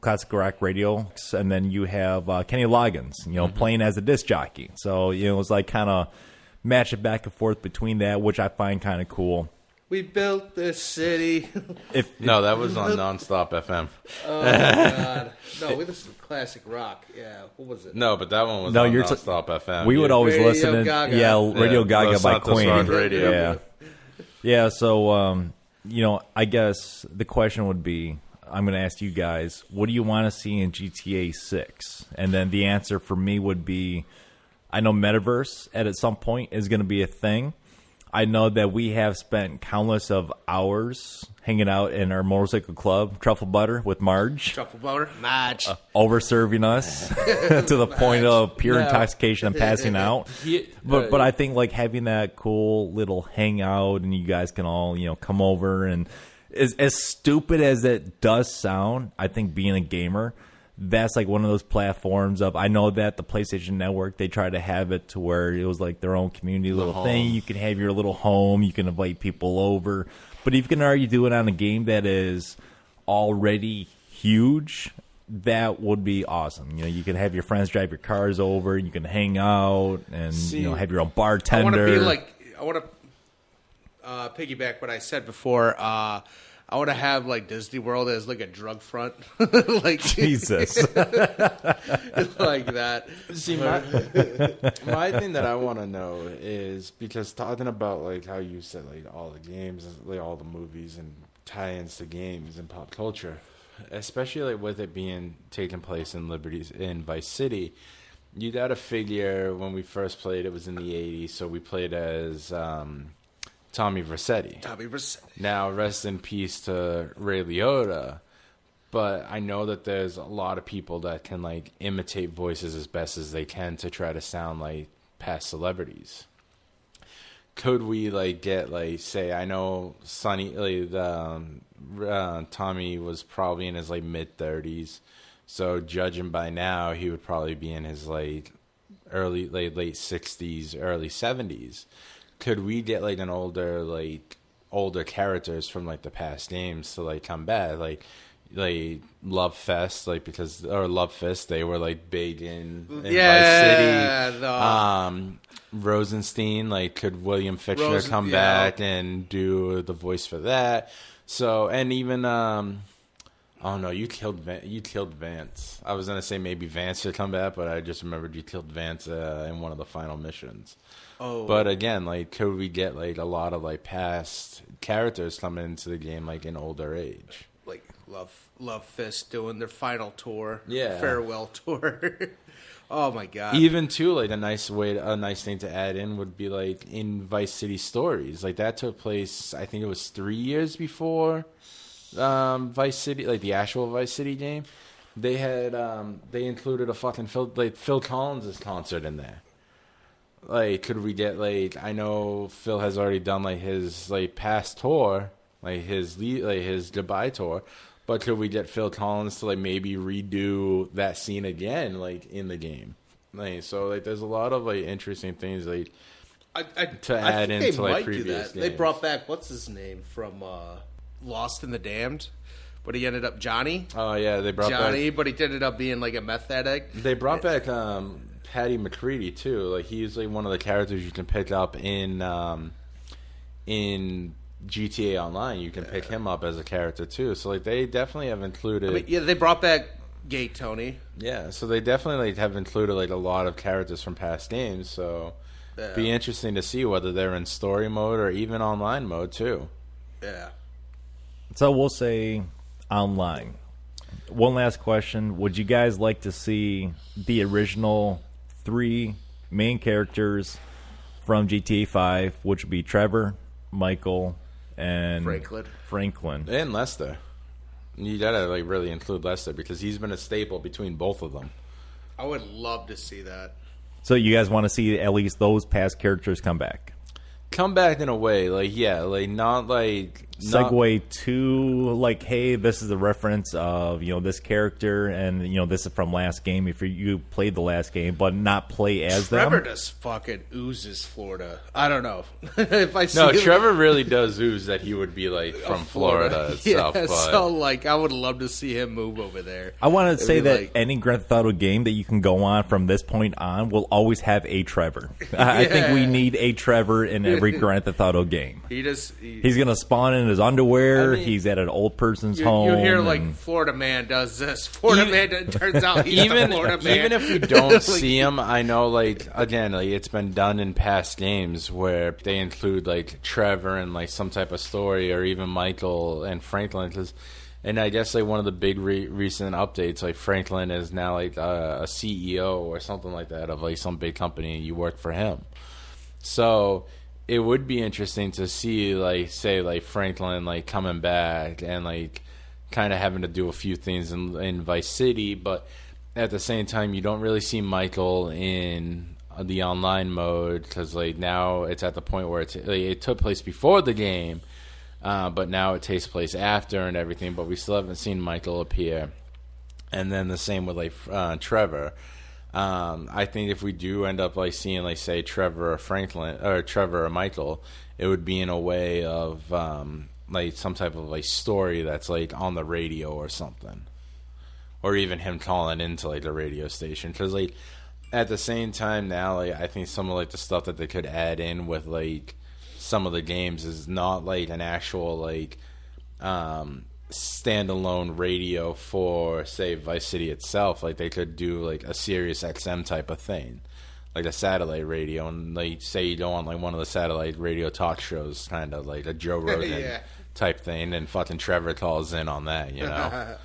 classic rock radio. And then you have Kenny Loggins, playing as a disc jockey. So it's kind of match it back and forth between that, which I find kind of cool. We built this city. No, that was on Nonstop FM. Oh, my God. No, we listened to classic rock. Yeah, what was it? No, but that one was on Nonstop FM. We would always Radio listen to Gaga. Radio Gaga Los by Santos Queen. Rock Radio. Yeah, so, I guess the question would be, I'm going to ask you guys, what do you want to see in GTA 6? And then the answer for me would be, I know Metaverse at some point is going to be a thing. I know that we have spent countless of hours hanging out in our motorcycle club, Truffle Butter, with Marge. Truffle Butter? Marge. Over-serving us to the point of pure intoxication and passing out. But I think having that cool little hangout and you guys can all, come over and as stupid as it does sound, I think being a gamer, that's one of those platforms of, I know that the PlayStation Network, they try to have it to where it was their own community little thing. You can have your little home. You can invite people over. But if you can already do it on a game that is already huge, that would be awesome. You can have your friends drive your cars over. You can hang out and, have your own bartender. I want to piggyback what I said before. I want to have Disney World as a drug front, Jesus, like that. See, my thing that I want to know is because talking about how you said all the games, all the movies and tie-ins to games and pop culture, especially with it being taking place in Vice City, you got to figure when we first played it was in the 80s, so we played as Tommy Vercetti. Now, rest in peace to Ray Liotta. But I know that there's a lot of people that can imitate voices as best as they can to try to sound like past celebrities. Could we get say I know Sonny Tommy was probably in his mid 30s, so judging by now he would probably be in his late 60s, early 70s. Could we get an older characters from the past games to come back, Love Fest, Love Fist, they were big in Vice City. Rosenstein, could William Fichtner come back and do the voice for that? So, and even oh no, you killed Vance. I was gonna say maybe Vance should come back, but I just remembered you killed Vance in one of the final missions. Oh. But again, could we get a lot of past characters coming into the game in older age? Love Fist doing their final tour, yeah, farewell tour. Oh my God! Even too, a nice thing to add in would be in Vice City Stories. That took place, I think it was 3 years before Vice City, the actual Vice City game. They had they included a fucking Phil Collins' concert in there. Could we get I know Phil has already done his past tour, his goodbye tour, but could we get Phil Collins to maybe redo that scene again in the game? So there's a lot of interesting things to add into previous games. They brought back what's his name from Lost in the Damned, but he ended up Johnny. Oh yeah, they brought Johnny, back, but he ended up being a meth addict. They brought back Patty McCready too. Like he's like one of the characters you can pick up in GTA Online. You can pick him up as a character too. So like they definitely have included. I mean, yeah, they brought back Gay Tony. Yeah, so they definitely have included like a lot of characters from past games. So be interesting to see whether they're in story mode or even online mode too. Yeah. So we'll say online. One last question. Would you guys like to see the original 3 main characters from GTA 5, which would be Trevor, Michael, and Franklin? And Lester. You gotta like really include Lester because he's been a staple between both of them. I would love to see that. So you guys want to see at least those past characters come back? Come back in a way, like not like segue to like, hey, this is a reference of this character, and this is from last game. If you played the last game, but not play as Trevor them. just fucking oozes Florida. I don't know if I see. No, Trevor really does ooze that he would be like from Florida itself. Yeah, but so like I would love to see him move over there. I want to say that any Grand Theft Auto game that you can go on from this point on will always have a Trevor. I think we need a Trevor in every Grand Theft Auto game. He's gonna spawn in his underwear. He's at an old person's home. You hear like Florida man does this. Florida man turns out he's the Florida man. Even if we don't see him, I know like again like it's been done in past games where they include like Trevor and like some type of story, or even Michael and Franklin. And I guess like one of the big recent updates, like Franklin is now like a CEO or something like that of like some big company, and you work for him. So it would be interesting to see, like, say, like Franklin, like coming back and like kind of having to do a few things in Vice City, but at the same time, you don't really see Michael in the online mode because like now it's at the point where it took place before the game, but now it takes place after and everything. But we still haven't seen Michael appear, and then the same with like Trevor. I think if we do end up like seeing like say Trevor or Franklin or Trevor or Michael, it would be in a way of like some type of like story that's like on the radio or something, or even him calling into like the radio station. Because like at the same time now, like I think some of like the stuff that they could add in with like some of the games is not like an actual like standalone radio for say Vice City itself. Like they could do like a Sirius XM type of thing, like a satellite radio, and like say you go on like one of the satellite radio talk shows, kind of like a Joe Rogan type thing, and fucking Trevor calls in on that.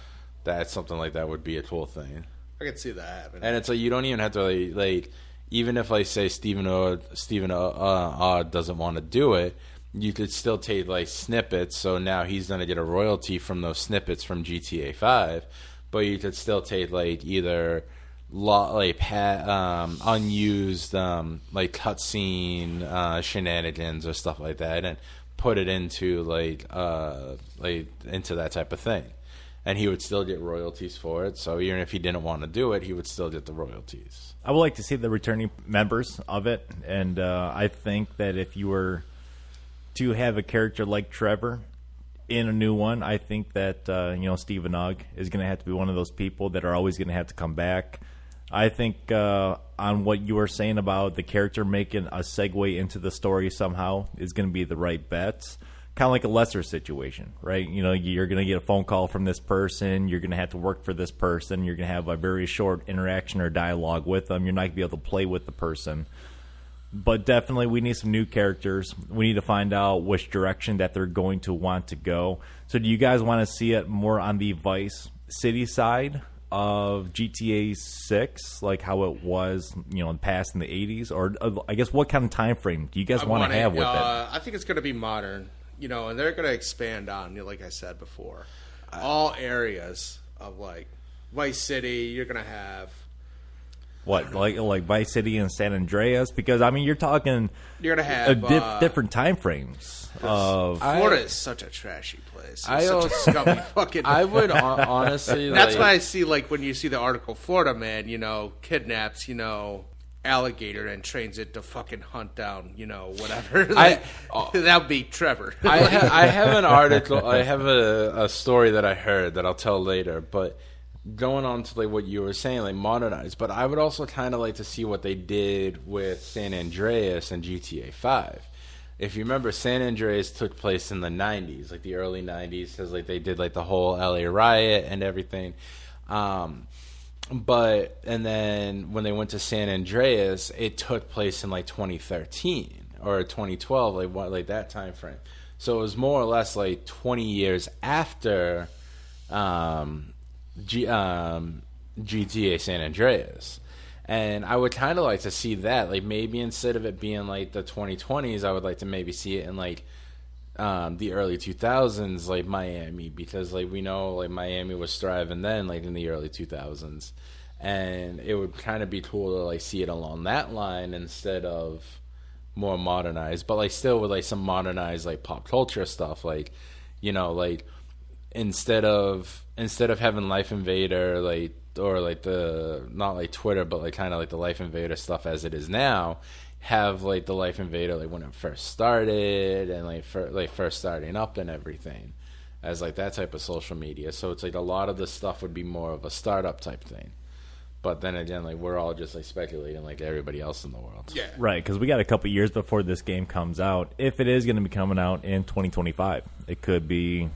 That's something like that would be a cool thing. I could see that happening. And it's like you don't even have to like even if like say Stephen doesn't want to do it, you could still take like snippets. So now he's going to get a royalty from those snippets from GTA 5, but you could still take like either unused like cutscene shenanigans or stuff like that, and put it into like into that type of thing, and he would still get royalties for it. So even if he didn't want to do it, he would still get the royalties. I would like to see the returning members of it, and I think that if you were to have a character like Trevor in a new one, I think that Stephen Ogg is going to have to be one of those people that are always going to have to come back. I think on what you were saying about the character making a segue into the story somehow is going to be the right bet. Kind of like a Lesser situation, right? You're going to get a phone call from this person. You're going to have to work for this person. You're going to have a very short interaction or dialogue with them. You're not going to be able to play with the person. But definitely we need some new characters. We need to find out which direction that they're going to want to go. So do you guys want to see it more on the Vice City side of GTA 6, like how it was, in the past in the 80s? Or I guess what kind of time frame do you guys want to have with it? I think it's going to be modern, and they're going to expand on, like I said before, all areas of like Vice City. You're going to have what, like Vice City and San Andreas? Because you're talking you're gonna have different time frames. Florida is such a trashy place. It's such a scummy fucking. I would honestly. That's why I see like when you see the article, Florida man, kidnaps, alligator and trains it to fucking hunt down, whatever. That would be Trevor. I have an article. I have a story that I heard that I'll tell later, but going on to like what you were saying, like modernize, but I would also kind of like to see what they did with San Andreas and GTA 5. If you remember, San Andreas took place in the 90s, like the early 90s, because like they did like the whole LA riot and everything. But and then when they went to San Andreas, it took place in like 2013 or 2012, like that time frame. So it was more or less like 20 years after GTA San Andreas. And I would kind of like to see that, like maybe instead of it being like the 2020s, I would like to maybe see it in like the early 2000s, like Miami, because like we know like Miami was thriving then, like in the early 2000s, and it would kind of be cool to like see it along that line instead of more modernized, but like still with like some modernized like pop culture stuff, like like instead of having Life Invader like, or like the not like Twitter, but like kind of like the Life Invader stuff as it is now, have like the Life Invader like when it first started and like first starting up and everything, as like that type of social media. So it's like a lot of the stuff would be more of a startup type thing. But then again, like we're all just like speculating like everybody else in the world. Yeah, right. Because we got a couple years before this game comes out. If it is going to be coming out in 2025, it could be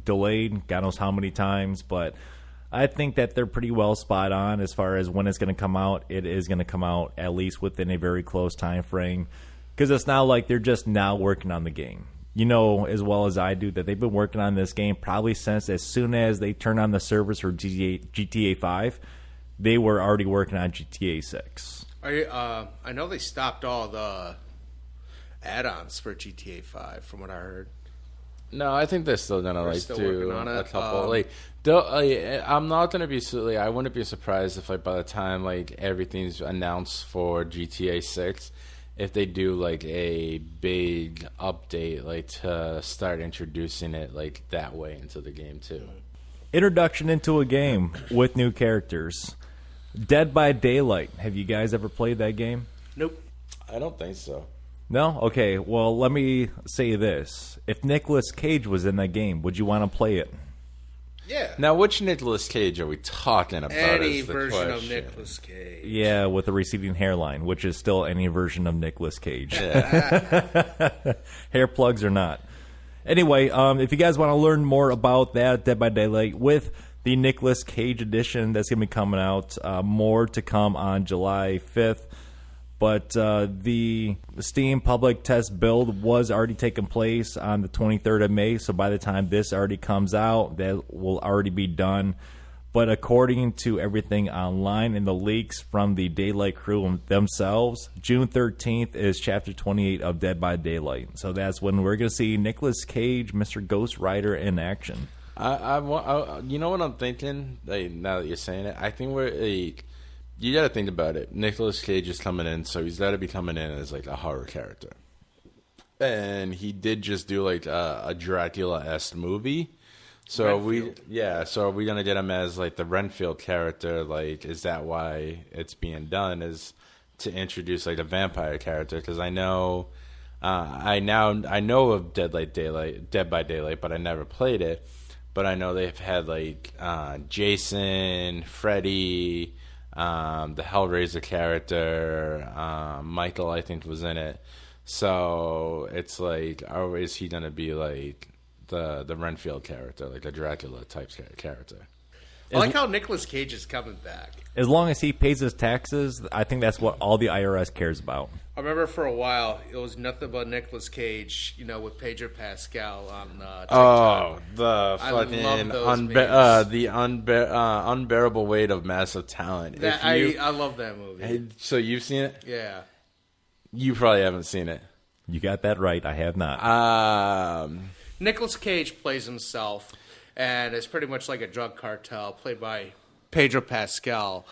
delayed, God knows how many times, but I think that they're pretty well spot on as far as when it's going to come out. It is going to come out at least within a very close time frame, because it's not like they're just now working on the game. You know as well as I do that they've been working on this game probably since as soon as they turned on the servers for GTA 5, they were already working on GTA 6. I know they stopped all the add-ons for GTA 5 from what I heard. No, I think they're still gonna They're like still do working on it. a couple. I'm not gonna be I wouldn't be surprised if like by the time like everything's announced for GTA 6, if they do like a big update, like to start introducing it like that way into the game too. Introduction into a game with new characters. Dead by Daylight. Have you guys ever played that game? Nope. I don't think so. No? Okay, well, let me say this. If Nicolas Cage was in that game, would you want to play it? Yeah. Now, which Nicolas Cage are we talking about? Any version of Nicolas Cage. Yeah, with a receding hairline, which is still any version of Nicolas Cage. Yeah. Hair plugs or not. Anyway, if you guys want to learn more about that, Dead by Daylight, with the Nicolas Cage edition that's going to be coming out, more to come on July 5th. But the Steam public test build was already taking place on the 23rd of May, so by the time this already comes out, that will already be done. But according to everything online and the leaks from the Daylight crew themselves, June 13th is Chapter 28 of Dead by Daylight. So that's when we're going to see Nicolas Cage, Mr. Ghost Rider, in action. You know what I'm thinking? Like, now that you're saying it, I think you got to think about it. Nicolas Cage is coming in, so he's got to be coming in as like a horror character. And he did just do like a Dracula-esque movie. So are we going to get him as like the Renfield character? Like, is that why it's being done? Is to introduce like a vampire character? Because I know of Dead by Daylight, but I never played it. But I know they've had like Jason, Freddy, the Hellraiser character, Michael, I think, was in it. So it's like, is he going to be like the Renfield character, like a Dracula type character? I like how Nicolas Cage is coming back. As long as he pays his taxes, I think that's what all the IRS cares about. I remember for a while it was nothing but Nicolas Cage, with Pedro Pascal on TikTok. Oh, the fucking unbearable weight of massive talent. I love that movie. So you've seen it? Yeah. You probably haven't seen it. You got that right. I have not. Nicolas Cage plays himself, and it's pretty much like a drug cartel played by Pedro Pascal.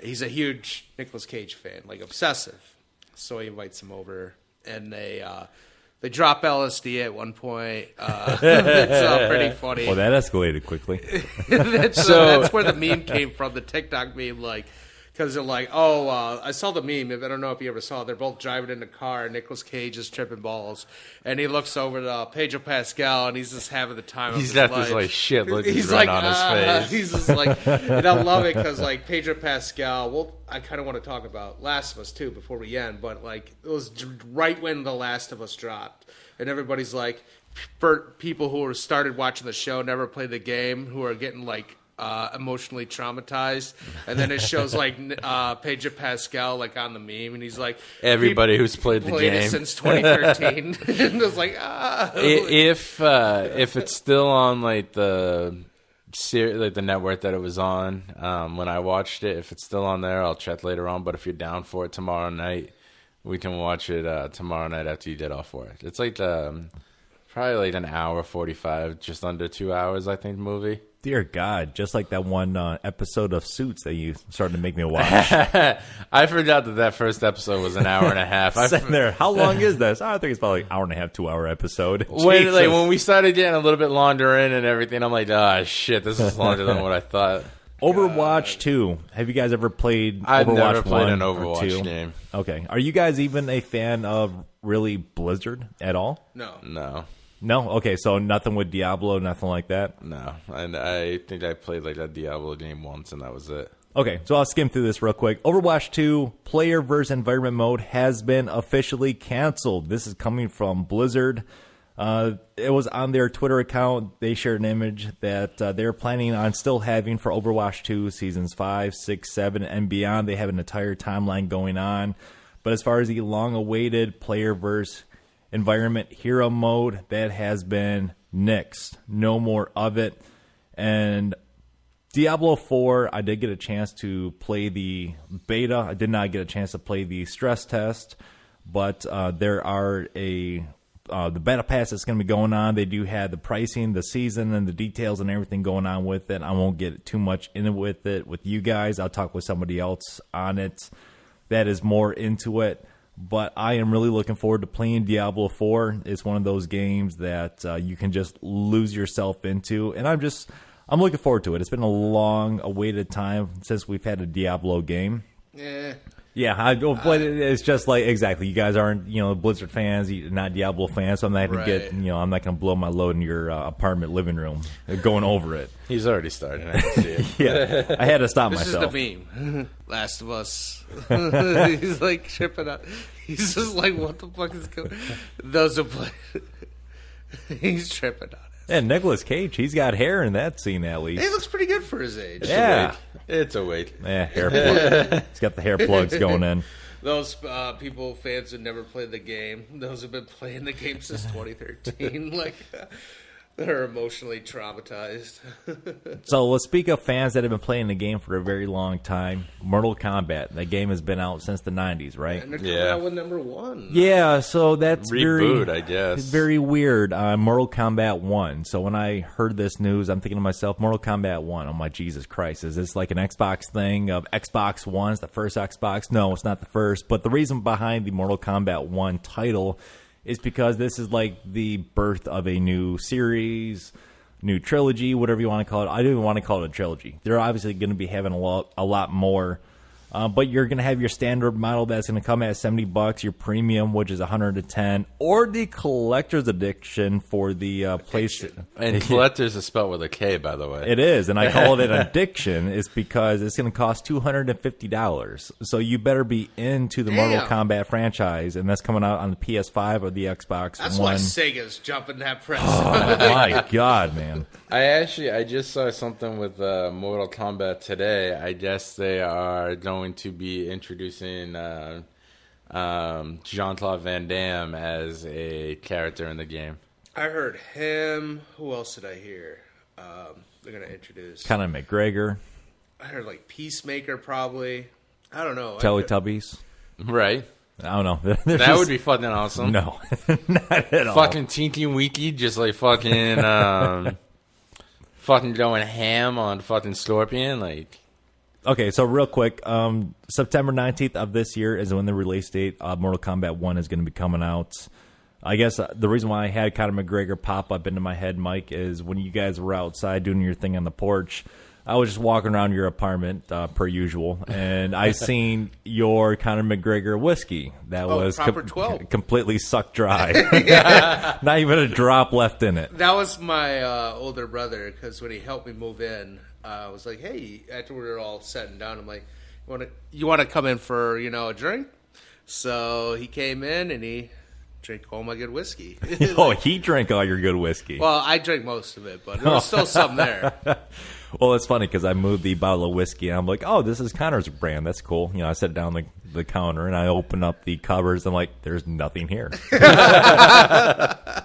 He's a huge Nicolas Cage fan, like obsessive. So he invites him over, and they drop LSD at one point. It's pretty funny. Well, that escalated quickly. That's where the meme came from, the TikTok meme, like, Because they're like, I saw the meme. I don't know if you ever saw it. They're both driving in the car, and Nicolas Cage is tripping balls. And he looks over to Pedro Pascal, and he's just having the time of his life. He's got this, like, shit looking right on his face. He's just like, and I love it because, like, Pedro Pascal, well, I kind of want to talk about Last of Us, too, before we end. But, like, it was right when The Last of Us dropped. And everybody's like, for people who started watching the show, never played the game, who are getting, like, emotionally traumatized, and then it shows like Pedro Pascal like on the meme, and he's like everybody who's played the game it since 2013, and it's like if it's still on like the network that it was on when I watched it, if it's still on there, I'll check later on. But if you're down for it tomorrow night, we can watch it tomorrow night after you get off work. It's like probably like an hour 45, just under 2 hours, I think, movie. Dear God, just like that one episode of Suits that you started to make me watch. I forgot that first episode was an hour and a half. Sitting there, how long is this? I think it's probably like an hour and a half, 2 hour episode. When we started getting a little bit longer in and everything, I'm like, shit, this is longer than what I thought. Overwatch 2. Have you guys ever played Overwatch 1 I've never played an or Overwatch 2? Game. Okay. Are you guys even a fan of really Blizzard at all? No. No? Okay, so nothing with Diablo, nothing like that? No. And I think I played like that Diablo game once, and that was it. Okay, so I'll skim through this real quick. Overwatch 2 player versus environment mode has been officially canceled. This is coming from Blizzard. It was on their Twitter account. They shared an image that they're planning on still having for Overwatch 2 seasons 5, 6, 7, and beyond. They have an entire timeline going on. But as far as the long-awaited player versus environment hero mode, that has been nixed. No more of it. And Diablo 4, I did get a chance to play the beta. I did not get a chance to play the stress test, but there are the beta pass that's going to be going on. They do have the pricing, the season, and the details and everything going on with it. I won't get too much in with it with you guys. I'll talk with somebody else on it that is more into it. But I am really looking forward to playing Diablo 4. It's one of those games that you can just lose yourself into. And I'm looking forward to it. It's been a long-awaited time since we've had a Diablo game. Yeah, but it's just like, exactly, you guys aren't, Blizzard fans, you're not Diablo fans, so I'm not going to I'm not going to blow my load in your apartment living room going over it. He's already started. I can see it. Yeah, I had to stop myself. This is the meme. Last of Us. He's like tripping out. He's just like, what the fuck is going on? Those who play. He's tripping out. And Nicolas Cage, he's got hair in that scene at least. He looks pretty good for his age. It's a wait. Yeah, hair plug. He's got the hair plugs going in. Those fans who never played the game, those who've been playing the game since 2013, they're emotionally traumatized. So let's speak of fans that have been playing the game for a very long time. Mortal Kombat. That game has been out since the 90s, right? And they're coming out with number 1. Yeah, so that's reboot, I guess. Very weird. Mortal Kombat 1. So when I heard this news, I'm thinking to myself, Mortal Kombat 1. I'm like, Jesus Christ, is this like an Xbox thing of Xbox One? It's the first Xbox? No, it's not the first. But the reason behind the Mortal Kombat 1 title is because this is like the birth of a new series, new trilogy, whatever you want to call it. I don't even want to call it a trilogy. They're obviously going to be having a lot more. But you're going to have your standard model that's going to come at $70, your premium, which is $110, or the collector's edition for the PlayStation. And collector's is spelled with a K, by the way. It is, and I call it an addiction is because it's going to cost $250. So you better be into the Mortal Kombat franchise, and that's coming out on the PS5 or the Xbox That's One. why Sega's jumping that press. Oh, my God, man. I just saw something with Mortal Kombat today. I guess they are going to be introducing Jean-Claude Van Damme as a character in the game. I heard him. Who else did I hear? They're going to introduce Conor McGregor. I heard like Peacemaker probably. I don't know. Teletubbies. Right. I don't know. That would be fucking awesome. No. Not at all. Fucking Tinky Winky just like fucking fucking going ham on fucking Scorpion, like. Okay, so real quick, September 19th of this year is when the release date of Mortal Kombat 1 is going to be coming out. I guess the reason why I had Conor McGregor pop up into my head, Mike, is when you guys were outside doing your thing on the porch, I was just walking around your apartment per usual, and I seen your Conor McGregor whiskey that was proper 12. completely sucked dry. Not even a drop left in it. That was my older brother, because when he helped me move in, I was like, hey, after we were all sitting down, I'm like, you want to come in for, a drink? So he came in and he drank all my good whiskey. Oh, he drank all your good whiskey. Well, I drank most of it, but there was still some there. Well, it's funny because I moved the bottle of whiskey, and I'm like, oh, this is Connor's brand. That's cool. I set it down the counter, and I open up the covers. I'm like, there's nothing here.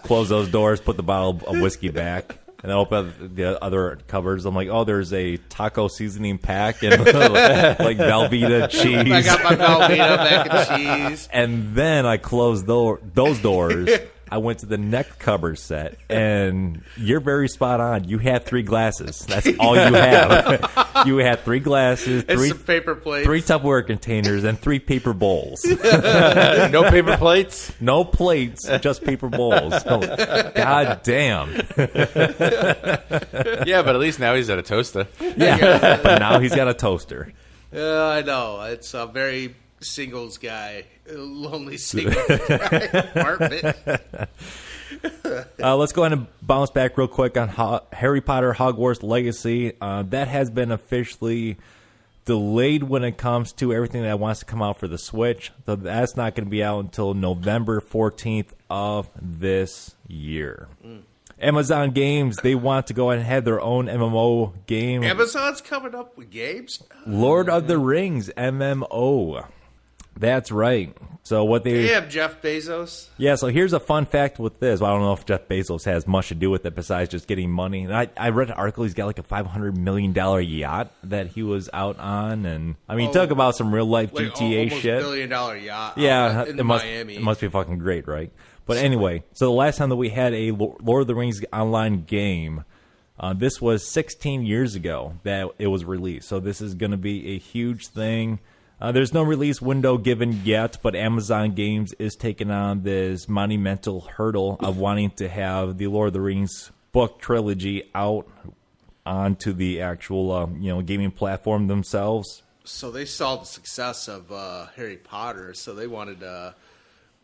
Close those doors, put the bottle of whiskey back. And I open up the other covers. I'm like, oh, there's a taco seasoning pack and like Velveeta cheese. I got my Velveeta mac and cheese. And then I closed those doors. I went to the next cover set, and you're very spot on. You had 3 glasses. That's all you have. You had 3 glasses, and some paper plates, 3 Tupperware containers, and 3 paper bowls. No paper plates? No plates, just paper bowls. Oh, God damn. Yeah, but at least now he's at a toaster. Yeah, but now he's got a toaster. I know. It's a very singles guy, lonely singles guy apartment. Let's go ahead and bounce back real quick on Harry Potter Hogwarts Legacy. That has been officially delayed when it comes to everything that wants to come out for the Switch. So that's not going to be out until November 14th of this year. Amazon Games, they want to go ahead and have their own MMO game. Amazon's coming up with games? Lord of the Rings MMO. That's right. So what they have Jeff Bezos. Yeah, so here's a fun fact with this. Well, I don't know if Jeff Bezos has much to do with it besides just getting money. And I read an article. He's got like a $500 million yacht that he was out on. And I mean, talk about some real life GTA shit. $1 billion yacht. Yeah, in Miami. It must be fucking great, right? But anyway, so the last time that we had a Lord of the Rings online game, this was 16 years ago that it was released. So this is going to be a huge thing. There's no release window given yet, but Amazon Games is taking on this monumental hurdle of wanting to have the Lord of the Rings book trilogy out onto the actual gaming platform themselves. So they saw the success of Harry Potter, so they wanted to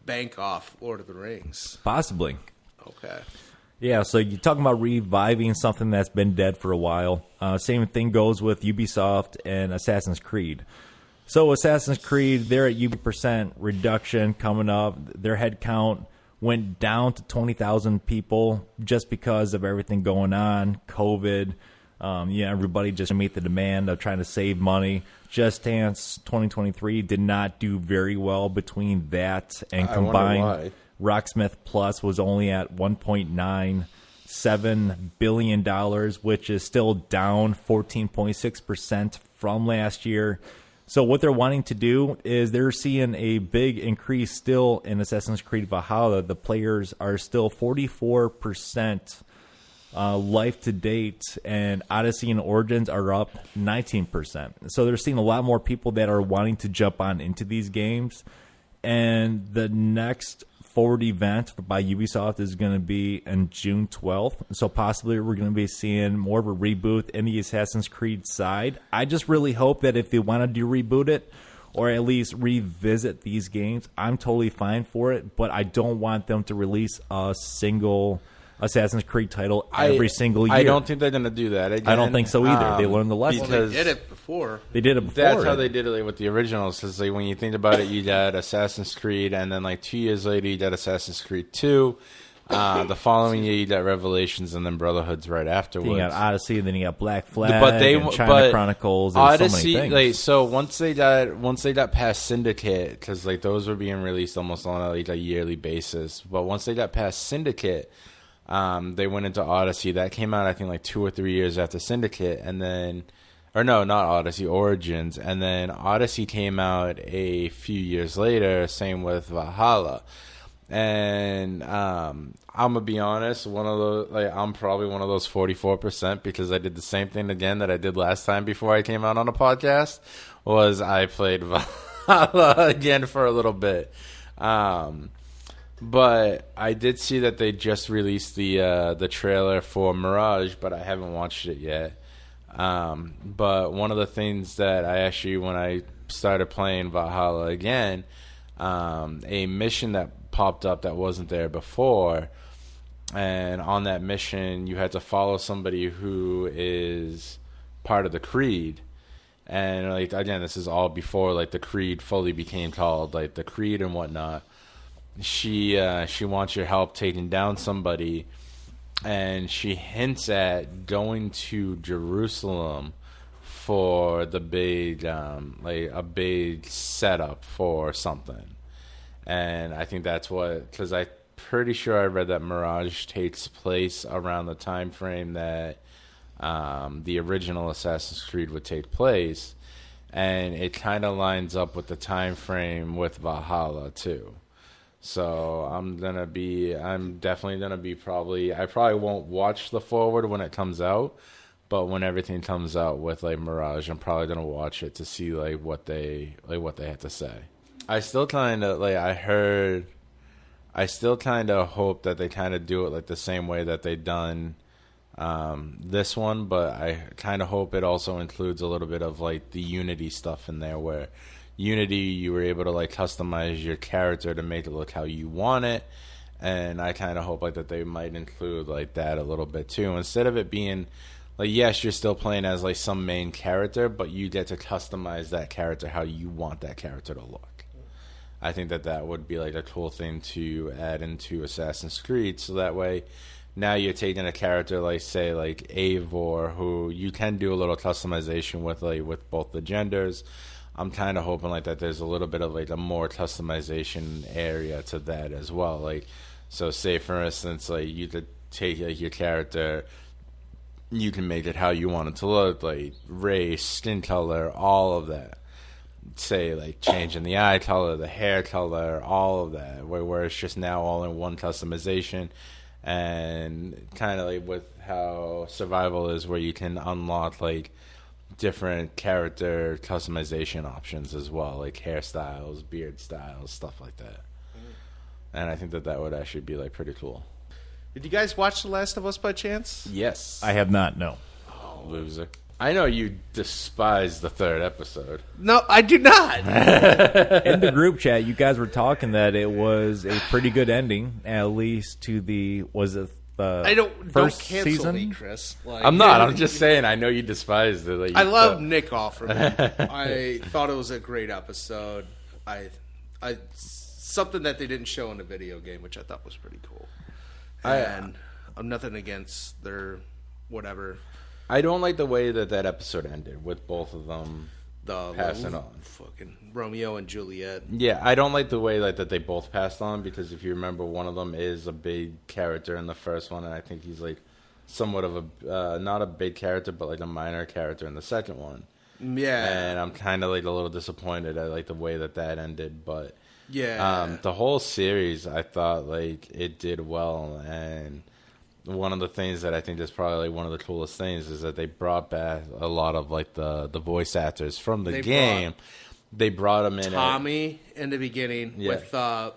bank off Lord of the Rings. Possibly. Okay. Yeah, so you're talking about reviving something that's been dead for a while. Same thing goes with Ubisoft and Assassin's Creed. So Assassin's Creed, they're at %reduction coming up. Their head count went down to 20,000 people just because of everything going on, COVID. Everybody just meet the demand of trying to save money. Just Dance 2023 did not do very well between that and combined. Rocksmith Plus was only at $1.97 billion, which is still down 14.6% from last year. So what they're wanting to do is they're seeing a big increase still in Assassin's Creed Valhalla. The players are still 44% life to date, and Odyssey and Origins are up 19%. So they're seeing a lot more people that are wanting to jump on into these games. And the next forward event by Ubisoft is going to be on June 12th. So possibly we're going to be seeing more of a reboot in the Assassin's Creed side. I just really hope that if they want to reboot it or at least revisit these games, I'm totally fine for it. But I don't want them to release a single Assassin's Creed title every single year. I don't think they're going to do that again. I don't think so either. They learned the lesson. Well, they did it before. That's how they did it with the originals. Because when you think about it, you got Assassin's Creed, and then 2 years later, you got Assassin's Creed 2. The following year, you got Revelations, and then Brotherhood's right afterwards. You got Odyssey, and then you got Black Flag, and China Chronicles, and Odyssey, so many things. So once they got past Syndicate, because those were being released almost on a yearly basis. But once they got past Syndicate, they went into Odyssey. That came out, I think, 2 or 3 years after Syndicate, and then, or no, not Odyssey, Origins, and then Odyssey came out a few years later. Same with Valhalla, and I'm gonna be honest, one of those, I'm probably one of those 44% because I did the same thing again that I did last time before I came out on a podcast. Was I played Valhalla again for a little bit. But I did see that they just released the trailer for Mirage, but I haven't watched it yet. But one of the things that I actually, when I started playing Valhalla again, a mission that popped up that wasn't there before, and on that mission you had to follow somebody who is part of the Creed. And like, again, this is all before like the Creed fully became called like the Creed and whatnot. She wants your help taking down somebody, and she hints at going to Jerusalem for the big like a big setup for something. And I think that's what, because I'm pretty sure I read that Mirage takes place around the time frame that the original Assassin's Creed would take place, and it kind of lines up with the time frame with Valhalla too. So I'm definitely gonna be I probably won't watch the forward when it comes out, but when everything comes out with like Mirage, I'm probably gonna watch it to see like what they had to say. I still kind of hope that they kind of do it like the same way that they done this one, but I kind of hope it also includes a little bit of like the Unity stuff in there, where Unity you were able to like customize your character to make it look how you want it, and I kind of hope like that they might include like that a little bit too, instead of it being like, yes, you're still playing as like some main character, but you get to customize that character how you want that character to look. I think that would be like a cool thing to add into Assassin's Creed, so that way now you're taking a character like, say, like Eivor, who you can do a little customization with, like with both the genders. I'm kind of hoping like that there's a little bit of like a more customization area to that as well. Like, so say for instance, like you could take like your character, you can make it how you want it to look, like race, skin color, all of that. Say like changing the eye color, the hair color, all of that, where it's just now all in one customization. And kind of like with how Survival is, where you can unlock like different character customization options as well, like hairstyles, beard styles, stuff like that. And I think that would actually be like pretty cool. Did you guys watch The Last of Us by chance? Yes. I have not, no. Oh, loser. I know you despise the third episode. No, I do not. In the group chat, you guys were talking that it was a pretty good ending, at least to the, was it the first don't cancel season? me, Chris. Like, I'm not. I'm just saying. I know you despised it. Like, I love Nick Offerman. I thought it was a great episode. I something that they didn't show in the video game, which I thought was pretty cool. And I'm nothing against their whatever. I don't like the way that episode ended with both of them passing on. Fucking Romeo and Juliet. Yeah, I don't like the way that they both passed on, because if you remember, one of them is a big character in the first one, and I think he's like somewhat of a not a big character, but like a minor character in the second one. Yeah, and I'm kind of like a little disappointed at like the way that ended, but yeah, the whole series I thought like it did well. And one of the things that I think is probably like one of the coolest things is that they brought back a lot of like the voice actors from the game. They brought them in. Tommy in the beginning with the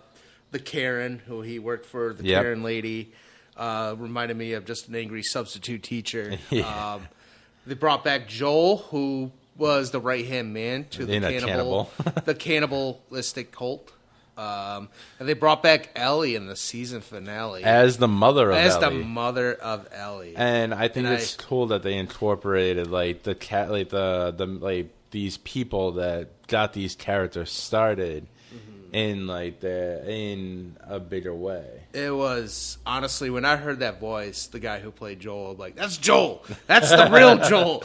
Karen, who he worked for, the Karen lady. Reminded me of just an angry substitute teacher. Yeah. They brought back Joel, who was the right-hand man to the the cannibalistic cult. And they brought back Ellie in the season finale as the mother of Ellie. As the mother of Ellie. And I think it's cool that they incorporated like the cat, like the like these people that got these characters started in a bigger way. It was honestly, when I heard that voice, the guy who played Joel, I'm like, that's Joel. That's the real Joel.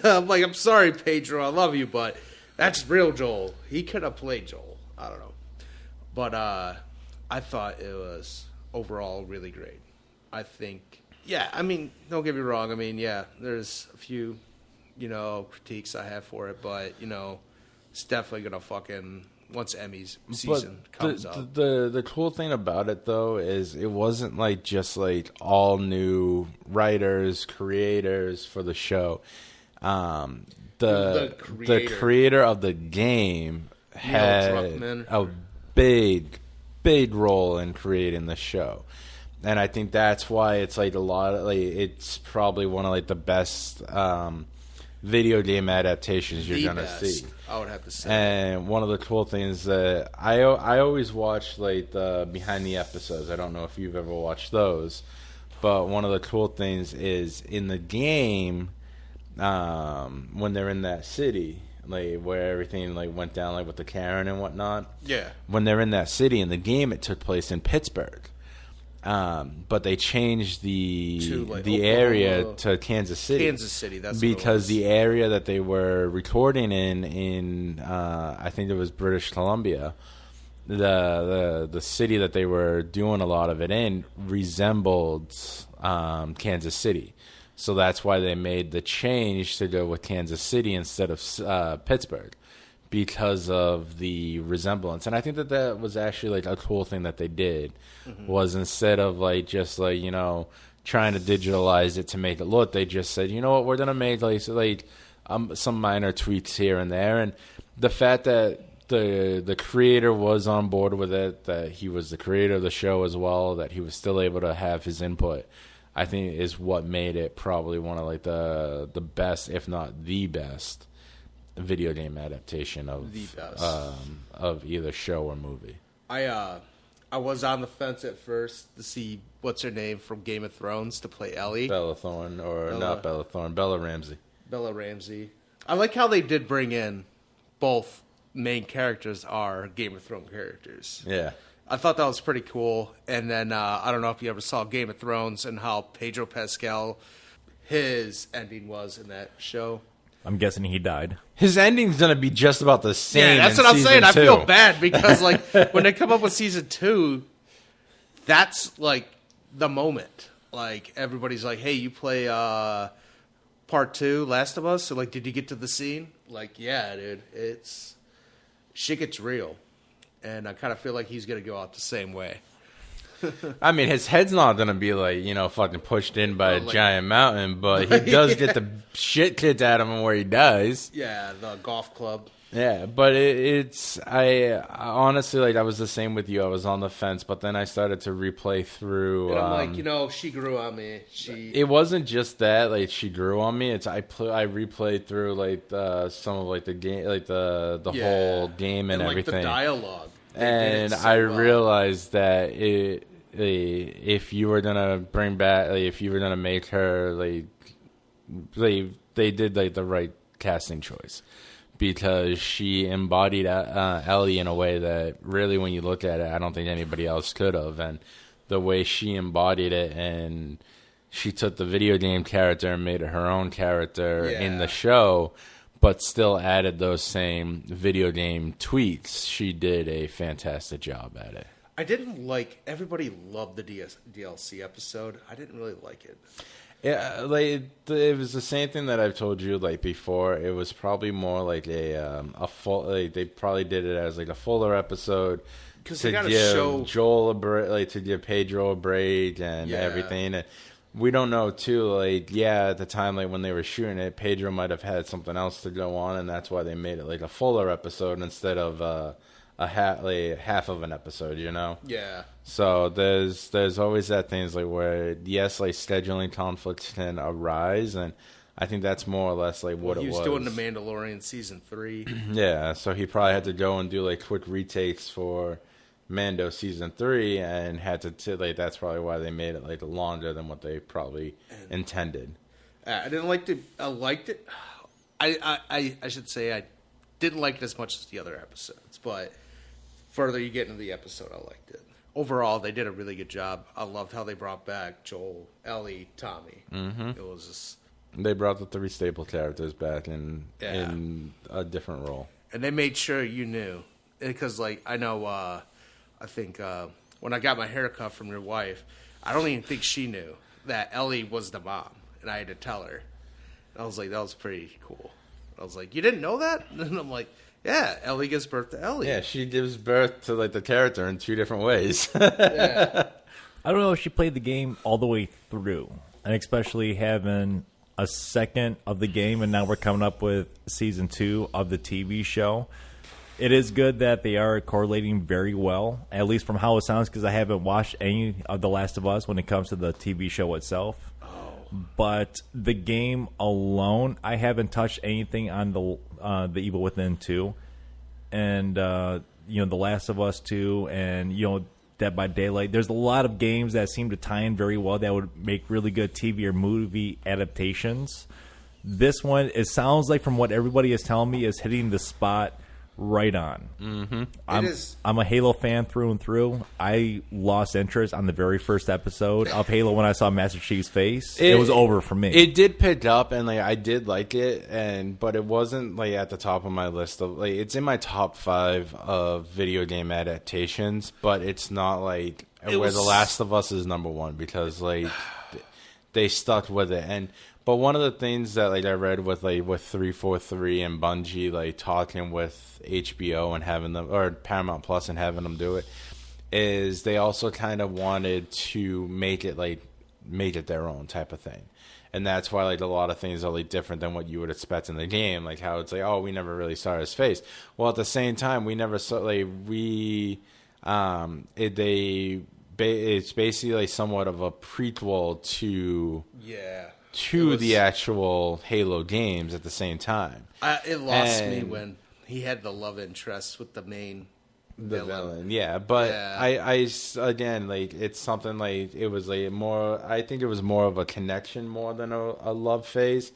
I'm like, I'm sorry, Pedro, I love you, but that's real Joel. He could have played Joel. I don't know. But I thought it was overall really great. I think, I mean, don't get me wrong. I mean, there's a few, critiques I have for it, but, it's definitely going to once Emmy's season comes up. The cool thing about it, though, is it wasn't like just like all new writers, creators for the show. The creator of the game had a big role in creating the show, and I think that's why it's like a lot of like, it's probably one of like the best video game adaptations you're going to see. I would have to say. And one of the cool things that I always watch like the behind the episodes. I don't know if you've ever watched those, but one of the cool things is in the game when they're in that city, like where everything like went down, like with the Karen and whatnot. Yeah. When they're in that city in the game, it took place in Pittsburgh. But they changed the area to Kansas City. Kansas City, that's because the area that they were recording in I think it was British Columbia, the city that they were doing a lot of it in resembled Kansas City. So that's why they made the change to go with Kansas City instead of Pittsburgh, because of the resemblance. And I think that was actually like a cool thing that they did, was instead of like just like, you know, trying to digitalize it to make it look, they just said, you know what, we're going to make some minor tweaks here and there. And the fact that the creator was on board with it, that he was the creator of the show as well, that he was still able to have his input, I think is what made it probably one of like the best, if not the best, video game adaptation of either show or movie. I was on the fence at first to see what's her name from Game of Thrones to play Ellie. Bella Ramsey. Bella Ramsey. I like how they did bring in both main characters are Game of Thrones characters. Yeah. I thought that was pretty cool. And then I don't know if you ever saw Game of Thrones and how Pedro Pascal, his ending was in that show. I'm guessing he died. His ending's going to be just about the same. Yeah, that's what I'm saying. I feel bad because, like, when they come up with season 2, that's, like, the moment. Like, everybody's like, hey, you play part 2, Last of Us? So, like, did you get to the scene? Like, yeah, dude. Shit gets real. And I kind of feel like he's going to go out the same way. I mean, his head's not going to be, like, you know, fucking pushed in by a giant mountain, but he does get the shit kicked out of him where he does. Yeah, the golf club. Yeah, but I honestly, like, I was the same with you. I was on the fence, but then I started to replay through. And I'm like, you know, she grew on me. It wasn't just that, like, she grew on me. I replayed through, like, some of, like, the game, like, the whole game and everything. Like, the dialogue. And I realized that if you were gonna bring back, like, if you were gonna make her, like, they did like the right casting choice, because she embodied Ellie in a way that really, when you look at it, I don't think anybody else could have. And the way she embodied it, and she took the video game character and made it her own character in the show, but still added those same video game tweaks. She did a fantastic job at it. I didn't like, everybody loved the DLC episode. I didn't really like it. Yeah, like it was the same thing that I've told you like before. It was probably more like a full. Like, they probably did it as like a fuller episode to give Joel a break, like to give Pedro a break and everything. And we don't know too. Like, at the time, like when they were shooting it, Pedro might have had something else to go on, and that's why they made it like a fuller episode instead of half of an episode, you know? Yeah. So there's always that things like where, yes, like scheduling conflicts can arise, and I think that's more or less like what it was. He was doing The Mandalorian season 3. Yeah, so he probably had to go and do like quick retakes for Mando season 3, and had to like, that's probably why they made it like longer than what they probably intended. I didn't like it. I liked it. I should say I didn't like it as much as the other episodes, but further you get into the episode, I liked it. Overall, they did a really good job. I loved how they brought back Joel, Ellie, Tommy. Mm-hmm. It was just... They brought the 3 staple characters back in a different role. And they made sure you knew. Because, like, I know, I think when I got my haircut from your wife, I don't even think she knew that Ellie was the mom. And I had to tell her. And I was like, that was pretty cool. I was like, you didn't know that? And I'm like, yeah, Ellie gives birth to Ellie. Yeah, she gives birth to like the character in 2 different ways. Yeah. I don't know if she played the game all the way through, and especially having a second of the game, and now we're coming up with season 2 of the TV show. It is good that they are correlating very well, at least from how it sounds, because I haven't watched any of The Last of Us when it comes to the TV show itself. but the game alone, I haven't touched anything on the Evil Within 2, and The Last of Us 2, and Dead by Daylight. There's a lot of games that seem to tie in very well that would make really good TV or movie adaptations. This one, it sounds like from what everybody is telling me, is hitting the spot right on. Mm-hmm. I'm a Halo fan through and through. I lost interest on the very first episode of Halo when I saw Master Chief's face. It was over for me. It did pick up, and I did like it, but it wasn't at the top of my list of it's in my top 5 of video game adaptations, but it's not where The Last of Us is number 1 because they stuck with it. But one of the things that I read with 343 and Bungie talking with HBO and having them, or Paramount Plus and having them do it, is they also kind of wanted to make it their own type of thing. And that's why a lot of things are different than what you would expect in the game, how it's oh, we never really saw his face. Well, at the same time, we never saw it's basically somewhat of a prequel to the actual Halo games at the same time. It lost me when he had the love interest with the main villain. Yeah, but yeah. I again, it's something it was more. I think it was more of a connection more than a love phase.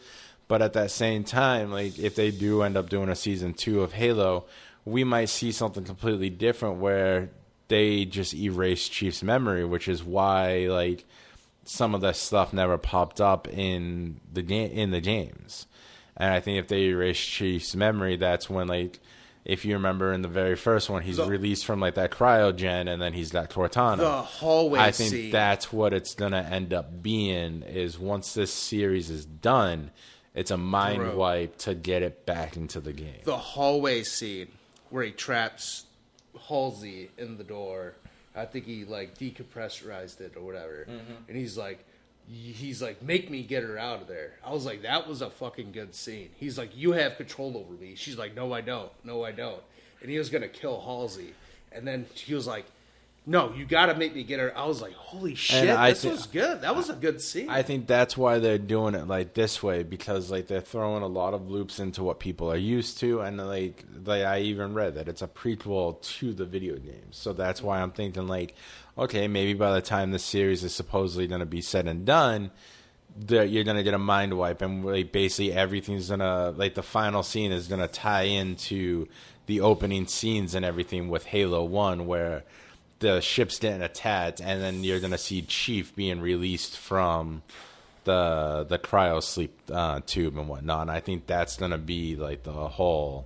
But at that same time, if they do end up doing a season 2 of Halo, we might see something completely different where they just erase Chief's memory, which is why some of that stuff never popped up in the games. And I think if they erase Chief's memory, that's when if you remember in the very first one, he's released from that cryogen, and then he's got Cortana. The hallway I think scene. That's what it's gonna end up being. Is once this series is done, it's a mind wipe to get it back into the game. The hallway scene where he traps Halsey in the door. I think he decompressurized it or whatever, and he's like, make me get her out of there. I was like, that was a fucking good scene. He's like, you have control over me. She's like, no, I don't. And he was gonna kill Halsey, and then he was like, no, you gotta make me get her. I was like, holy shit, this was good. That was a good scene. I think that's why they're doing it this way, because they're throwing a lot of loops into what people are used to, and I even read that it's a prequel to the video games. So that's why I'm thinking okay, maybe by the time the series is supposedly going to be said and done, you're going to get a mind wipe, and basically everything's going to the final scene is going to tie into the opening scenes and everything with Halo 1, where the ship's getting attacked, and then you're going to see Chief being released from the cryo sleep tube and whatnot. And I think that's going to be the whole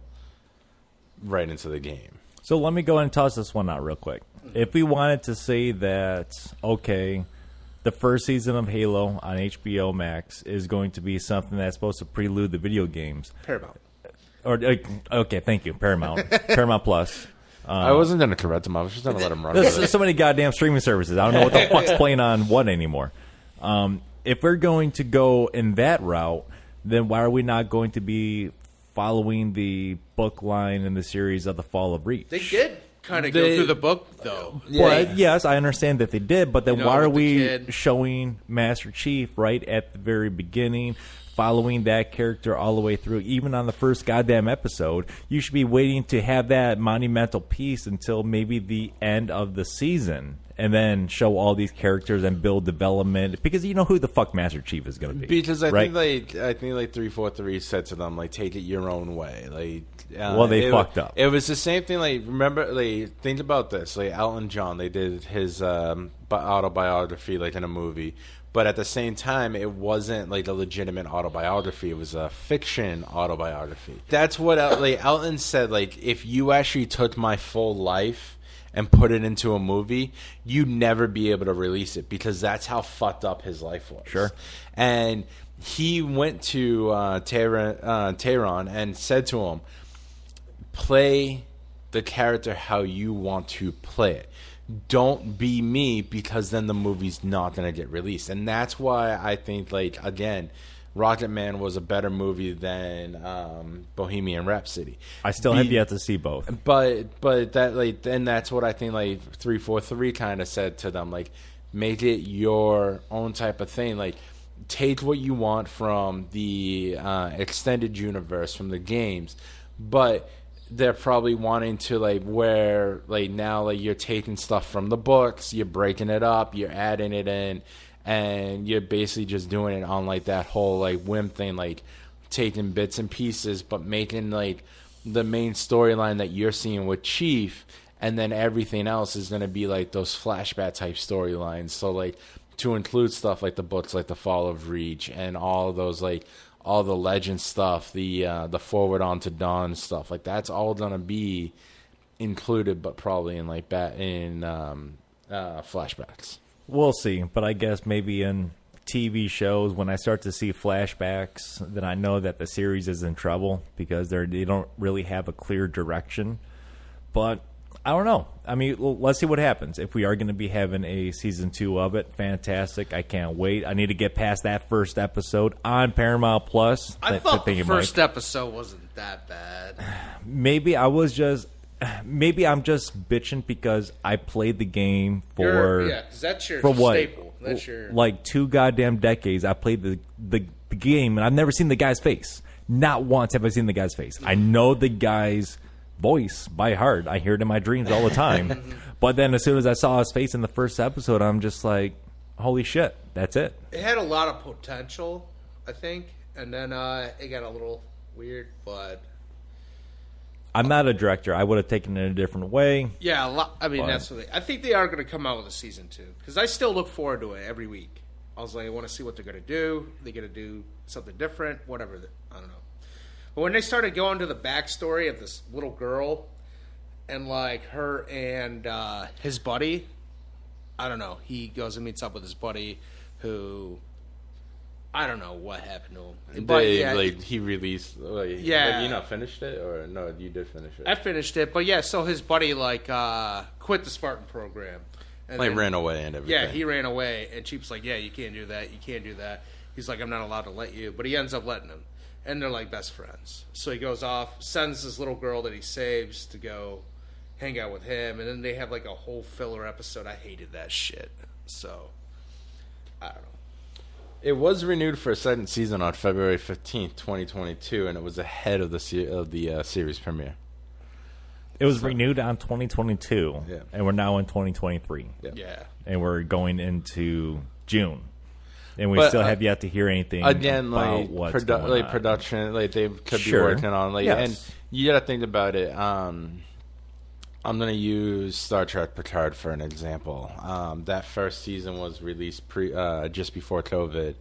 right into the game. So let me go ahead and toss this one out real quick. If we wanted to say that, okay, the first season of Halo on HBO Max is going to be something that's supposed to prelude the video games. Paramount. Okay, thank you, Paramount. Paramount Plus. I wasn't going to correct him. I was just going to let him run. There's so many goddamn streaming services. I don't know what the fuck's playing on what anymore. If we're going to go in that route, then why are we not going to be following the book line in the series of The Fall of Reach? They did kind of go through the book, though. But yes, I understand that they did, but then why are we showing Master Chief right at the very beginning, following that character all the way through? Even on the first goddamn episode, you should be waiting to have that monumental piece until maybe the end of the season, and then show all these characters and build development, because you know who the fuck Master Chief is going to be. Because I think 343 said to them take it your own way. Well, they fucked up. It was the same thing. Remember, think about this. Elton John, they did his autobiography in a movie. But at the same time, it wasn't a legitimate autobiography. It was a fiction autobiography. That's what Elton said. If you actually took my full life and put it into a movie, you'd never be able to release it, because that's how fucked up his life was. Sure. And he went to Tehran and said to him, play the character how you want to play it. Don't be me, because then the movie's not going to get released. And that's why I think, again, Rocket Man was a better movie than Bohemian Rhapsody. I still have yet to see both. But that and that's what I think 343 kind of said to them, make it your own type of thing. take what you want from the extended universe, from the games, but they're probably wanting to like where like now like you're taking stuff from the books, you're breaking it up, you're adding it in, and you're basically just doing it on like that whole like whim thing, like taking bits and pieces but making like the main storyline that you're seeing with Chief, and then everything else is going to be like those flashback type storylines. So like to include stuff like the books, like the Fall of Reach and all of those like all the legend stuff, the Forward Onto Dawn stuff, like that's all gonna be included, but probably in like flashbacks. We'll see, but I guess maybe in TV shows, when I start to see flashbacks, then I know that the series is in trouble because they don't really have a clear direction. But I don't know. I mean, let's see what happens. If we are going to be having a season 2 of it, fantastic. I can't wait. I need to get past that first episode on Paramount Plus. I thought the first episode wasn't that bad. Maybe I'm just bitching because I played the game for because that's your what? Staple. That's your like 2 goddamn decades. I played the game and I've never seen the guy's face. Not once have I seen the guy's face. I know the guy's voice by heart. I hear it in my dreams all the time. But then as soon as I saw his face in the first episode, I'm just like, holy shit, that's it. It had a lot of potential, I think, and then it got a little weird, but I'm not a director. I would have taken it a different way. Yeah, that's what I think they are going to come out with a season 2 because I still look forward to it every week. I was like, I want to see what they're going to do. They're going to do something different, whatever. I don't know. But when they started going to the backstory of this little girl and like her and his buddy, I don't know. He goes and meets up with his buddy who I don't know what happened to him. But he released. Like, you not finished it, or no? You did finish it. I finished it, but yeah. So his buddy like quit the Spartan program, and like ran away and everything. Yeah, he ran away, and Chief's like, "Yeah, you can't do that. You can't do that." He's like, "I'm not allowed to let you," but he ends up letting him, and they're like best friends. So he goes off, sends this little girl that he saves to go hang out with him, and then they have like a whole filler episode. I hated that shit. So I don't know. It was renewed for a second season on February 15th, 2022, and it was ahead of the series premiere. It was renewed on 2022, and we're now in 2023. Yeah. And we're going into June. And we still have yet to hear anything again, about like, what's going on. production, like they could be working on. Like, and you got to think about it. I'm going to use Star Trek Picard for an example. That first season was released just before COVID,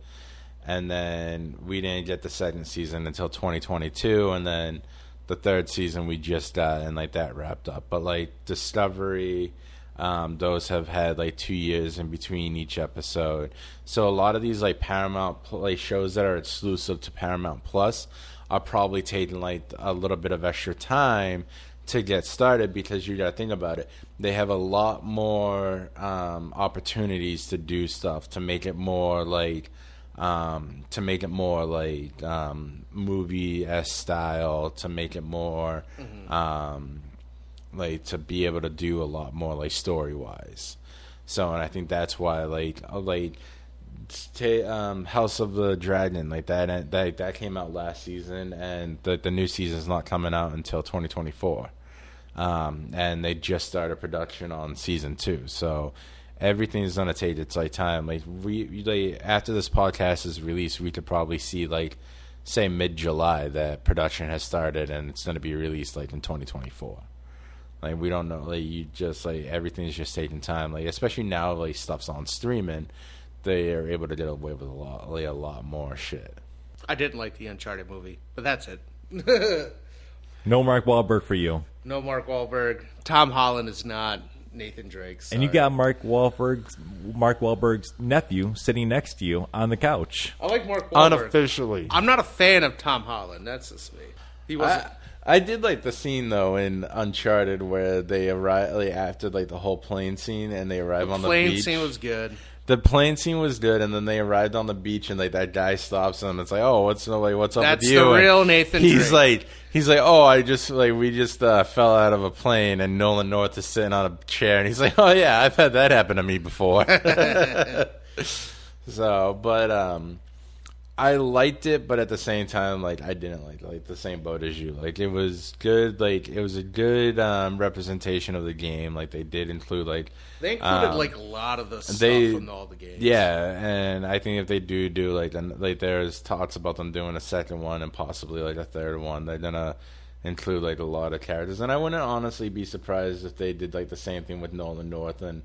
and then we didn't get the second season until 2022, and then the third season we just got, and like that wrapped up. But like Discovery, those have had like 2 years in between each episode. So a lot of these like Paramount shows that are exclusive to Paramount Plus are probably taking like a little bit of extra time to get started, because you got to think about it. They have a lot more opportunities to do stuff to make it more like movie-esque style, to make it more like to be able to do a lot more like story-wise. So, and I think that's why House of the Dragon that came out last season, and the new season's not coming out until 2024. And they just started production on season 2, so everything's gonna take its time. Like after this podcast is released, we could probably see say mid-July that production has started, and it's gonna be released in 2024. Like we don't know. Everything's just taking time. Especially now, stuff's on streaming. They are able to get away with a lot more shit. I didn't like the Uncharted movie, but that's it. No Mark Wahlberg for you. No Mark Wahlberg. Tom Holland is not Nathan Drake. Sorry. And you got Mark Wahlberg's nephew sitting next to you on the couch. I like Mark Wahlberg. Unofficially. I'm not a fan of Tom Holland. That's just me. He wasn't. I did like the scene though in Uncharted where they arrive after the whole plane scene, and they arrive on the beach. The plane scene was good. The plane scene was good, and then they arrived on the beach, and that guy stops them. It's like, oh, what's up with you? That's the real Nathan Drake. He's like, oh, we just fell out of a plane, and Nolan North is sitting on a chair, and he's like, oh yeah, I've had that happen to me before. So, but I liked it, but at the same time, like, I didn't like the same boat as you. Like, it was good. Like, it was a good representation of the game. Like, they did include they included like a lot of the stuff from all the games. Yeah, and I think if they do like there's talks about them doing a second one and possibly like a third one, they're gonna include like a lot of characters. And I wouldn't honestly be surprised if they did like the same thing with Nolan North and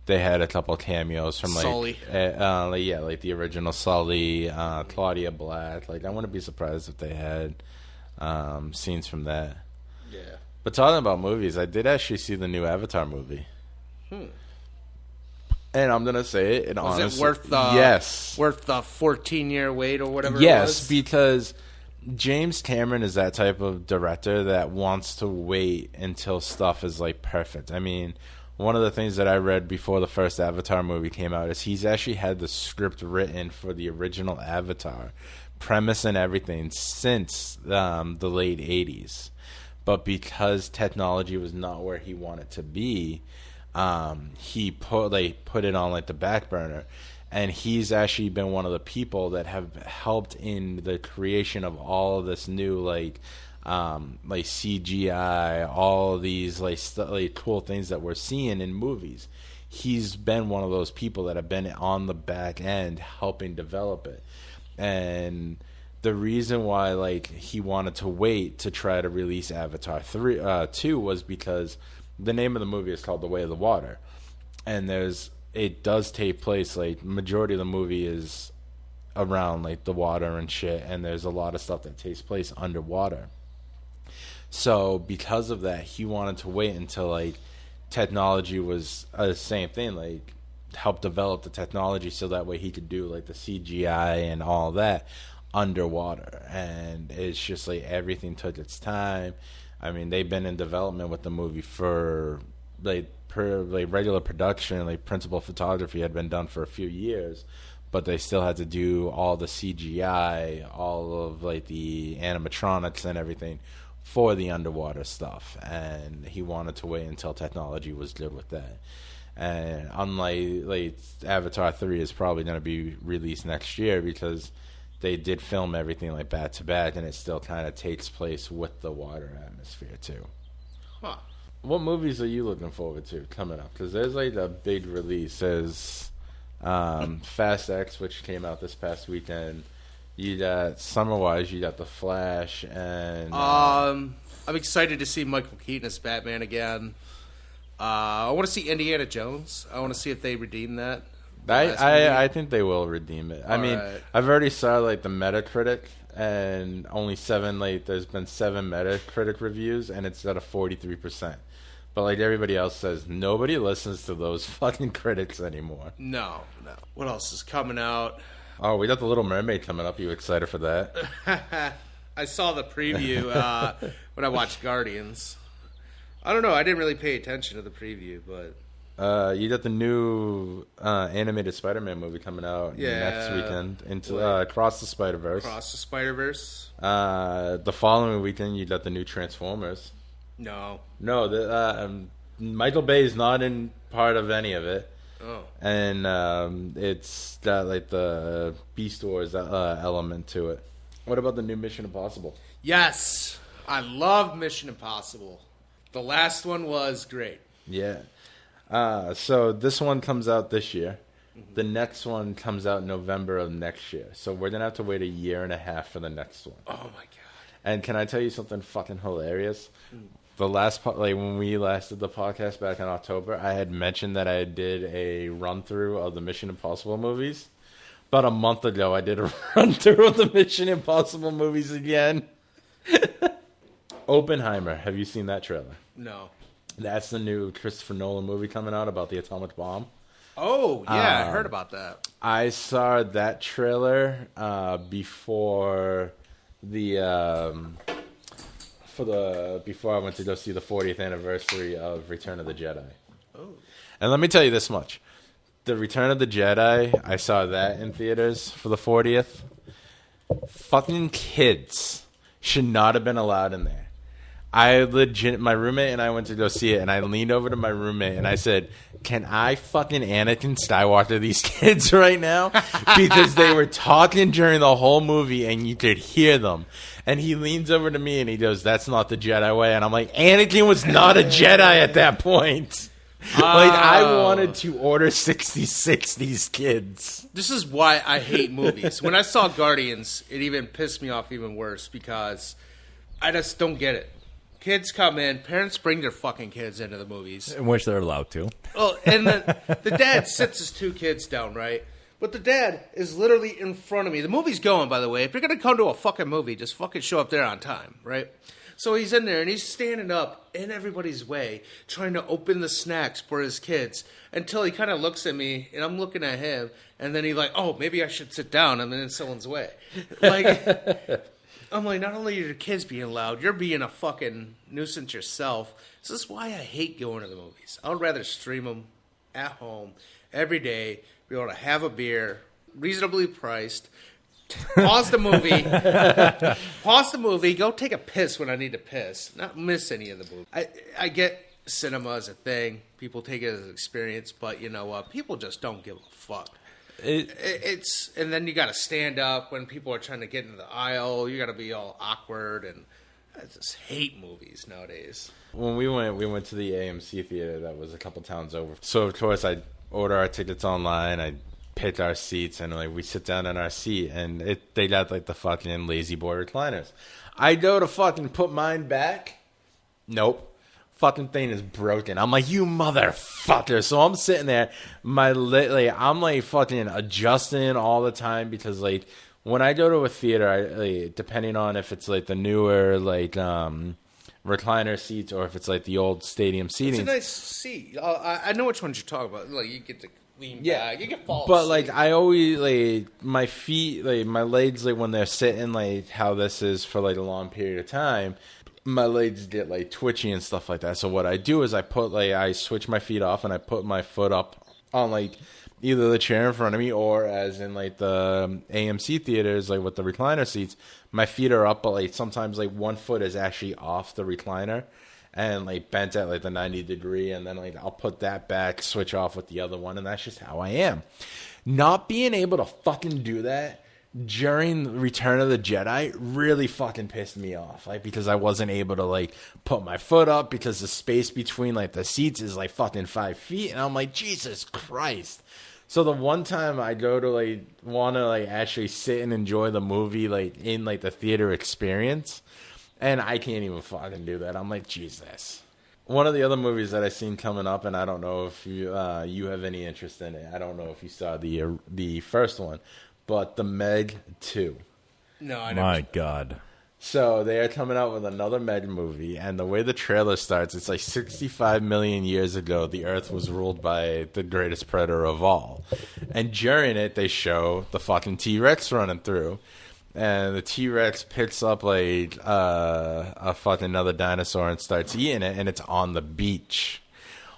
they had a couple cameos from like Sully. Like the original Sully, Claudia Black. Like, I wouldn't be surprised if they had scenes from that. Yeah. But talking about movies, I did actually see the new Avatar movie. And I'm gonna say it. Was it worth the yes, worth the 14-year wait or whatever? Yes, it was? because James Cameron is that type of director that wants to wait until stuff is like perfect. I mean, one of the things that I read before the first Avatar movie came out is he's actually had the script written for the original Avatar, premise and everything, since the late 80s. But because technology was not where he wanted to be, he put it on like the back burner. And he's actually been one of the people that have helped in the creation of all of this new like CGI, all of these like cool things that we're seeing in movies. He's been one of those people that have been on the back end helping develop it. And the reason why like he wanted to wait to try to release Avatar 2 was because the name of the movie is called The Way of the Water, and it does take place, like, majority of the movie is around like the water and shit, and there's a lot of stuff that takes place underwater. So because of that, he wanted to wait until like technology was the same thing, like help develop the technology so that way he could do like the CGI and all that underwater. And it's just like everything took its time. I mean, they've been in development with the movie for regular production, like principal photography had been done for a few years, but they still had to do all the CGI, all of like the animatronics and everything for the underwater stuff. And he wanted to wait until technology was good with that. And unlike like Avatar 3 is probably going to be released next year because they did film everything like back to back, and it still kind of takes place with the water atmosphere too. Huh. What movies are you looking forward to coming up? Because there's like a big release. There's Fast X, which came out this past weekend. You got summer-wise, you got The Flash, and I'm excited to see Michael Keaton as Batman again. I want to see Indiana Jones. I want to see if they redeem that. I think they will redeem it. I mean, right. I've already saw like the Metacritic, and only there's been 7 Metacritic reviews, and it's at a 43%. But like everybody else says, nobody listens to those fucking critics anymore. No. What else is coming out? Oh, we got The Little Mermaid coming up. You excited for that? I saw the preview when I watched Guardians. I don't know. I didn't really pay attention to the preview, but... you got the new animated Spider-Man movie coming out next weekend into Across the Spider-Verse. Across the Spider-Verse. The following weekend, you got the new Transformers. No, Michael Bay is not in part of any of it. Oh. And it's got like the Beast Wars element to it. What about the new Mission Impossible? Yes, I love Mission Impossible. The last one was great. Yeah. So this one comes out this year. Mm-hmm. The next one comes out November of next year. So we're going to have to wait a year and a half for the next one. Oh, my God. And can I tell you something fucking hilarious? The last when we last did the podcast back in October, I had mentioned that I did a run-through of the Mission Impossible movies. About a month ago, I did a run-through of the Mission Impossible movies again. Oppenheimer. Have you seen that trailer? No. That's the new Christopher Nolan movie coming out about the atomic bomb. Oh, yeah, I heard about that. I saw that trailer before I went to go see the 40th anniversary of Return of the Jedi. Oh. And let me tell you this much. The Return of the Jedi, I saw that in theaters for the 40th. Fucking kids should not have been allowed in there. My roommate and I went to go see it, and I leaned over to my roommate and I said, "Can I fucking Anakin Skywalker these kids right now?" Because they were talking during the whole movie and you could hear them. And he leans over to me and he goes, "That's not the Jedi way." And I'm like, Anakin was not a Jedi at that point. Like, I wanted to order 66 these kids. This is why I hate movies. When I saw Guardians, it even pissed me off even worse because I just don't get it. Kids come in, parents bring their fucking kids into the movies. In which they're allowed to. Well, and the dad sits his 2 kids down, right? But the dad is literally in front of me. The movie's going, by the way. If you're going to come to a fucking movie, just fucking show up there on time, right? So he's in there, and he's standing up in everybody's way, trying to open the snacks for his kids, until he kind of looks at me, and I'm looking at him, and then he's like, "Oh, maybe I should sit down," and then in someone's way. Like... I'm like, not only are your kids being loud, you're being a fucking nuisance yourself. This is why I hate going to the movies. I would rather stream them at home every day, be able to have a beer, reasonably priced, pause the movie, go take a piss when I need to piss, not miss any of the movie. I get cinema as a thing. People take it as an experience, but you know what? People just don't give a fuck. It's and then you got to stand up when people are trying to get into the aisle. You got to be all awkward, and I just hate movies nowadays. When we went to the AMC theater that was a couple towns over. So of course I order our tickets online. I pick our seats, and like we sit down in our seat, and they got like the fucking lazy boy recliners. I go to fucking put mine back. Nope. Fucking thing is broken. I'm like, you motherfucker. So I'm sitting there, I'm like fucking adjusting all the time because like when I go to a theater, depending on if it's like the newer like recliner seats or if it's like the old stadium seating. It's a nice seat. I know which ones you're talking about. Like you get to lean back, you get false. But like I always like my feet, like my legs, like when they're sitting, like how this is for like a long period of time. My legs get like twitchy and stuff like that. So what I do is I switch my feet off and I put my foot up on like either the chair in front of me or as in like the AMC theaters, like with the recliner seats, my feet are up, but like sometimes like one foot is actually off the recliner and like bent at like the 90 degree. And then like I'll put that back, switch off with the other one. And that's just how I am. Not being able to fucking do that during Return of the Jedi really fucking pissed me off, like because I wasn't able to like put my foot up because the space between like the seats is like fucking 5 feet, and I'm like, Jesus Christ. So the one time I go to like want to like actually sit and enjoy the movie like in like the theater experience, and I can't even fucking do that. I'm like, Jesus. One of the other movies that I seen coming up, and I don't know if you have any interest in it. I don't know if you saw the first one. But the Meg 2. No, I never. My God. So they are coming out with another Meg movie, and the way the trailer starts, it's like 65 million years ago, the Earth was ruled by the greatest predator of all. And during it, they show the fucking T-Rex running through. And the T-Rex picks up like a fucking another dinosaur and starts eating it, and it's on the beach.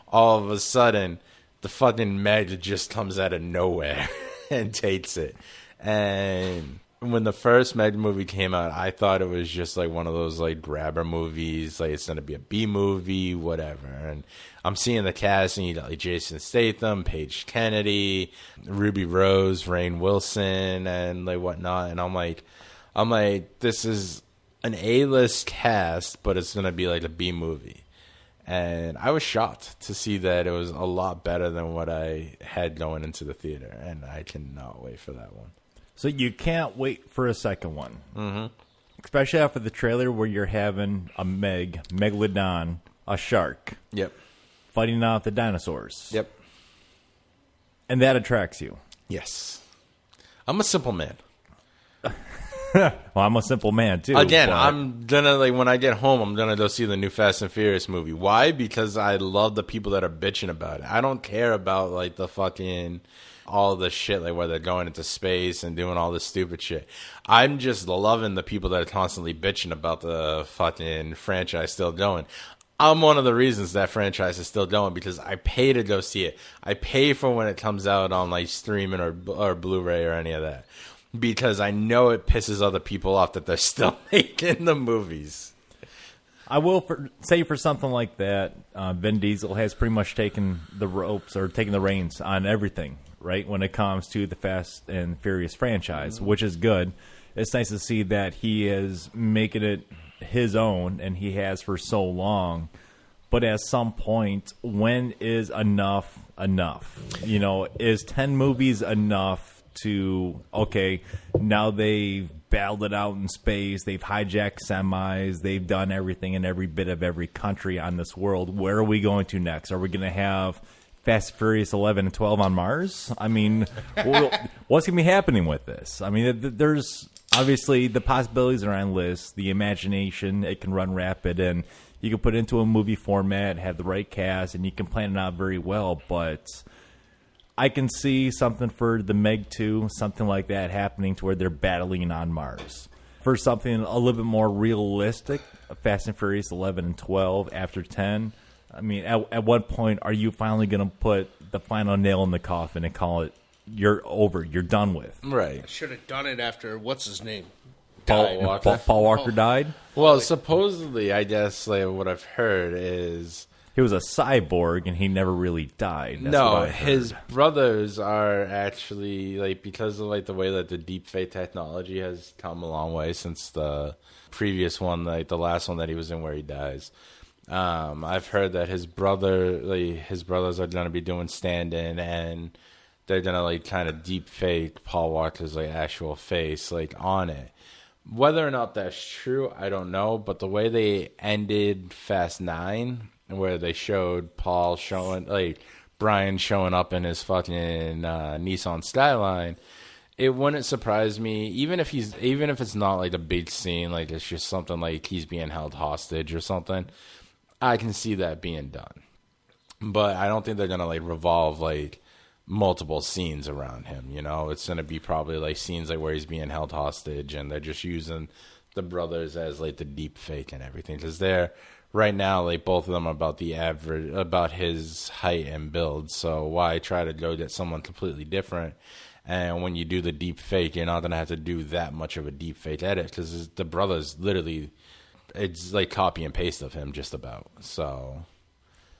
All of a sudden, the fucking Meg just comes out of nowhere and takes it. And when the first Meg movie came out, I thought it was just like one of those like grabber movies, like it's gonna be a B movie, whatever. And I'm seeing the cast, and you got like Jason Statham, Paige Kennedy, Ruby Rose, Rainn Wilson, and like whatnot. And I'm like, this is an A-list cast, but it's gonna be like a B movie. And I was shocked to see that it was a lot better than what I had going into the theater, and I cannot wait for that one. So you can't wait for a second one. Mm-hmm. Especially after the trailer where you're having a Megalodon, a shark. Yep. Fighting out the dinosaurs. Yep. And that attracts you. Yes. I'm a simple man. Well, I'm a simple man, too. Again, I'm going to, like, when I get home, I'm going to go see the new Fast and Furious movie. Why? Because I love the people that are bitching about it. I don't care about, like, the fucking, all the shit, like, where they're going into space and doing all this stupid shit. I'm just loving the people that are constantly bitching about the fucking franchise still going. I'm one of the reasons that franchise is still going, because I pay to go see it. I pay for when it comes out on, like, streaming or Blu-ray or any of that. Because I know it pisses other people off that they're still making the movies. I will say for something like that, Vin Diesel has pretty much taken the ropes or taken the reins on everything, right, when it comes to the Fast and Furious franchise, which is good. It's nice to see that he is making it his own, and he has for so long. But at some point, when is enough enough? You know, is 10 movies enough to, okay, now they've battled it out in space, they've hijacked semis, they've done everything in every bit of every country on this world. Where are we going to next? Are we going to have Fast and Furious 11 and 12 on Mars? I mean, what's going to be happening with this? I mean, there's obviously the possibilities are endless, the imagination, it can run rapid, and you can put it into a movie format, have the right cast, and you can plan it out very well, but I can see something for the Meg 2, something like that happening to where they're battling on Mars. For something a little bit more realistic, Fast and Furious 11 and 12 after 10, I mean, at what point are you finally going to put the final nail in the coffin and call it, you're over, you're done with? Right. I should have done it after, what's his name? Paul Walker died? Well, supposedly, I guess like, what I've heard is he was a cyborg, and he never really died. That's no, his brothers are actually, like, because of like the way that the deep fake technology has come a long way since the previous one, like the last one that he was in where he dies. I've heard that his brothers are going to be doing stand-in, and they're going to like kind of deep fake Paul Walker's like actual face like on it. Whether or not that's true, I don't know. But the way they ended Fast 9, where they showed Brian showing up in his fucking Nissan Skyline, it wouldn't surprise me, even if it's not like a big scene, like it's just something like he's being held hostage or something. I can see that being done, but I don't think they're gonna like revolve like multiple scenes around him. You know, it's gonna be probably like scenes like where he's being held hostage, and they're just using the brothers as like the deep fake and everything, because they're right now like both of them are about his height and build. So why try to go get someone completely different? And when you do the deep fake, you're not gonna have to do that much of a deep fake edit, because the brothers literally, it's like copy and paste of him just about. So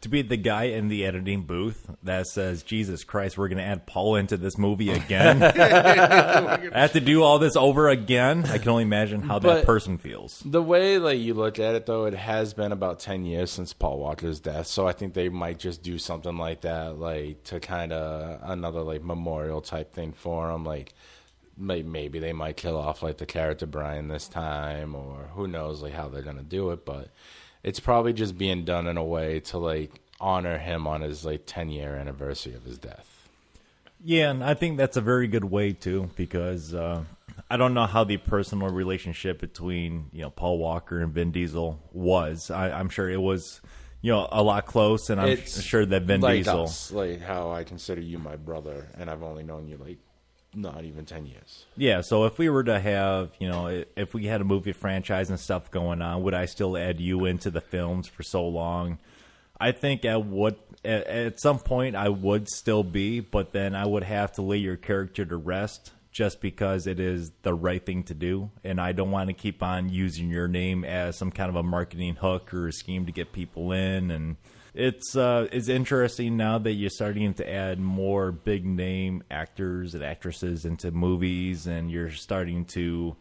to be the guy in the editing booth that says, Jesus Christ, we're going to add Paul into this movie again. I have to do all this over again. I can only imagine how that person feels. The way like you look at it, though, it has been about 10 years since Paul Walker's death. So I think they might just do something like that, like to kind of another like memorial type thing for him. Like maybe they might kill off like the character Brian this time, or who knows like how they're going to do it. But it's probably just being done in a way to like honor him on his like 10-year anniversary of his death. Yeah, and I think that's a very good way too, because I don't know how the personal relationship between Paul Walker and Vin Diesel was. I'm sure it was a lot close, and I'm sure that Vin Diesel, like how I consider you my brother, and I've only known you like not even 10 years. Yeah, so if we were to have, if we had a movie franchise and stuff going on, would I still add you into the films for so long? I think at some point I would still be, but then I would have to lay your character to rest just because it is the right thing to do, and I don't want to keep on using your name as some kind of a marketing hook or a scheme to get people in. And it's interesting now that you're starting to add more big name actors and actresses into movies, and you're starting to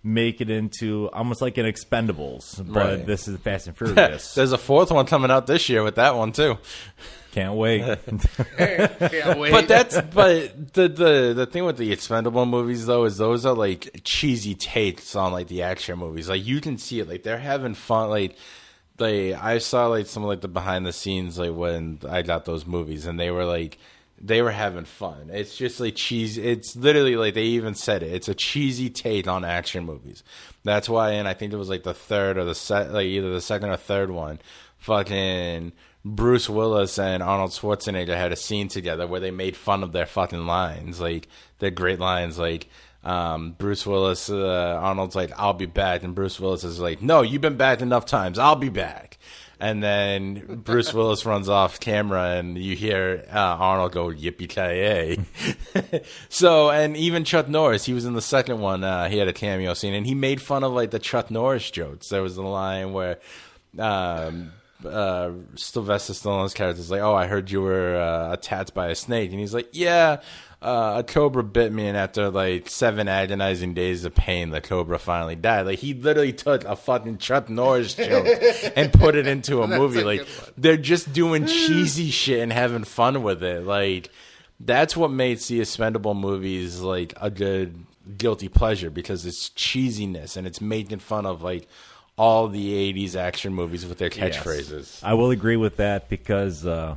make it into almost like an Expendables, but right. This is Fast and Furious. There's a fourth one coming out this year with that one too. Can't wait. Can't wait. But the thing with the Expendable movies though is those are like cheesy takes on like the action movies. Like you can see it, like they're having fun. Like I saw like some of like the behind the scenes like when I got those movies, and they were having fun. It's just like cheese. It's literally like they even said it. It's a cheesy take on action movies. That's why, and I think it was like the third or either the second or third one, fucking Bruce Willis and Arnold Schwarzenegger had a scene together where they made fun of their fucking lines, like their great lines, like Bruce Willis, Arnold's like, "I'll be back," and Bruce Willis is like, "No, you've been back enough times. I'll be back." And then Bruce Willis runs off camera, and you hear Arnold go, "Yippee-ki-yay." So, and even Chuck Norris, he was in the second one. He had a cameo scene, and he made fun of like the Chuck Norris jokes. There was a line where Sylvester Stallone's character is like, oh, I heard you were attacked by a snake. And he's like, yeah, a cobra bit me, and after like 7 agonizing days of pain, the cobra finally died. Like, he literally took a fucking Chuck Norris joke and put it into a movie. Like, they're just doing cheesy shit and having fun with it. Like, that's what makes the Expendable movies like a good guilty pleasure, because it's cheesiness and it's making fun of like all the 80s action movies with their catchphrases. Yes. I will agree with that, because I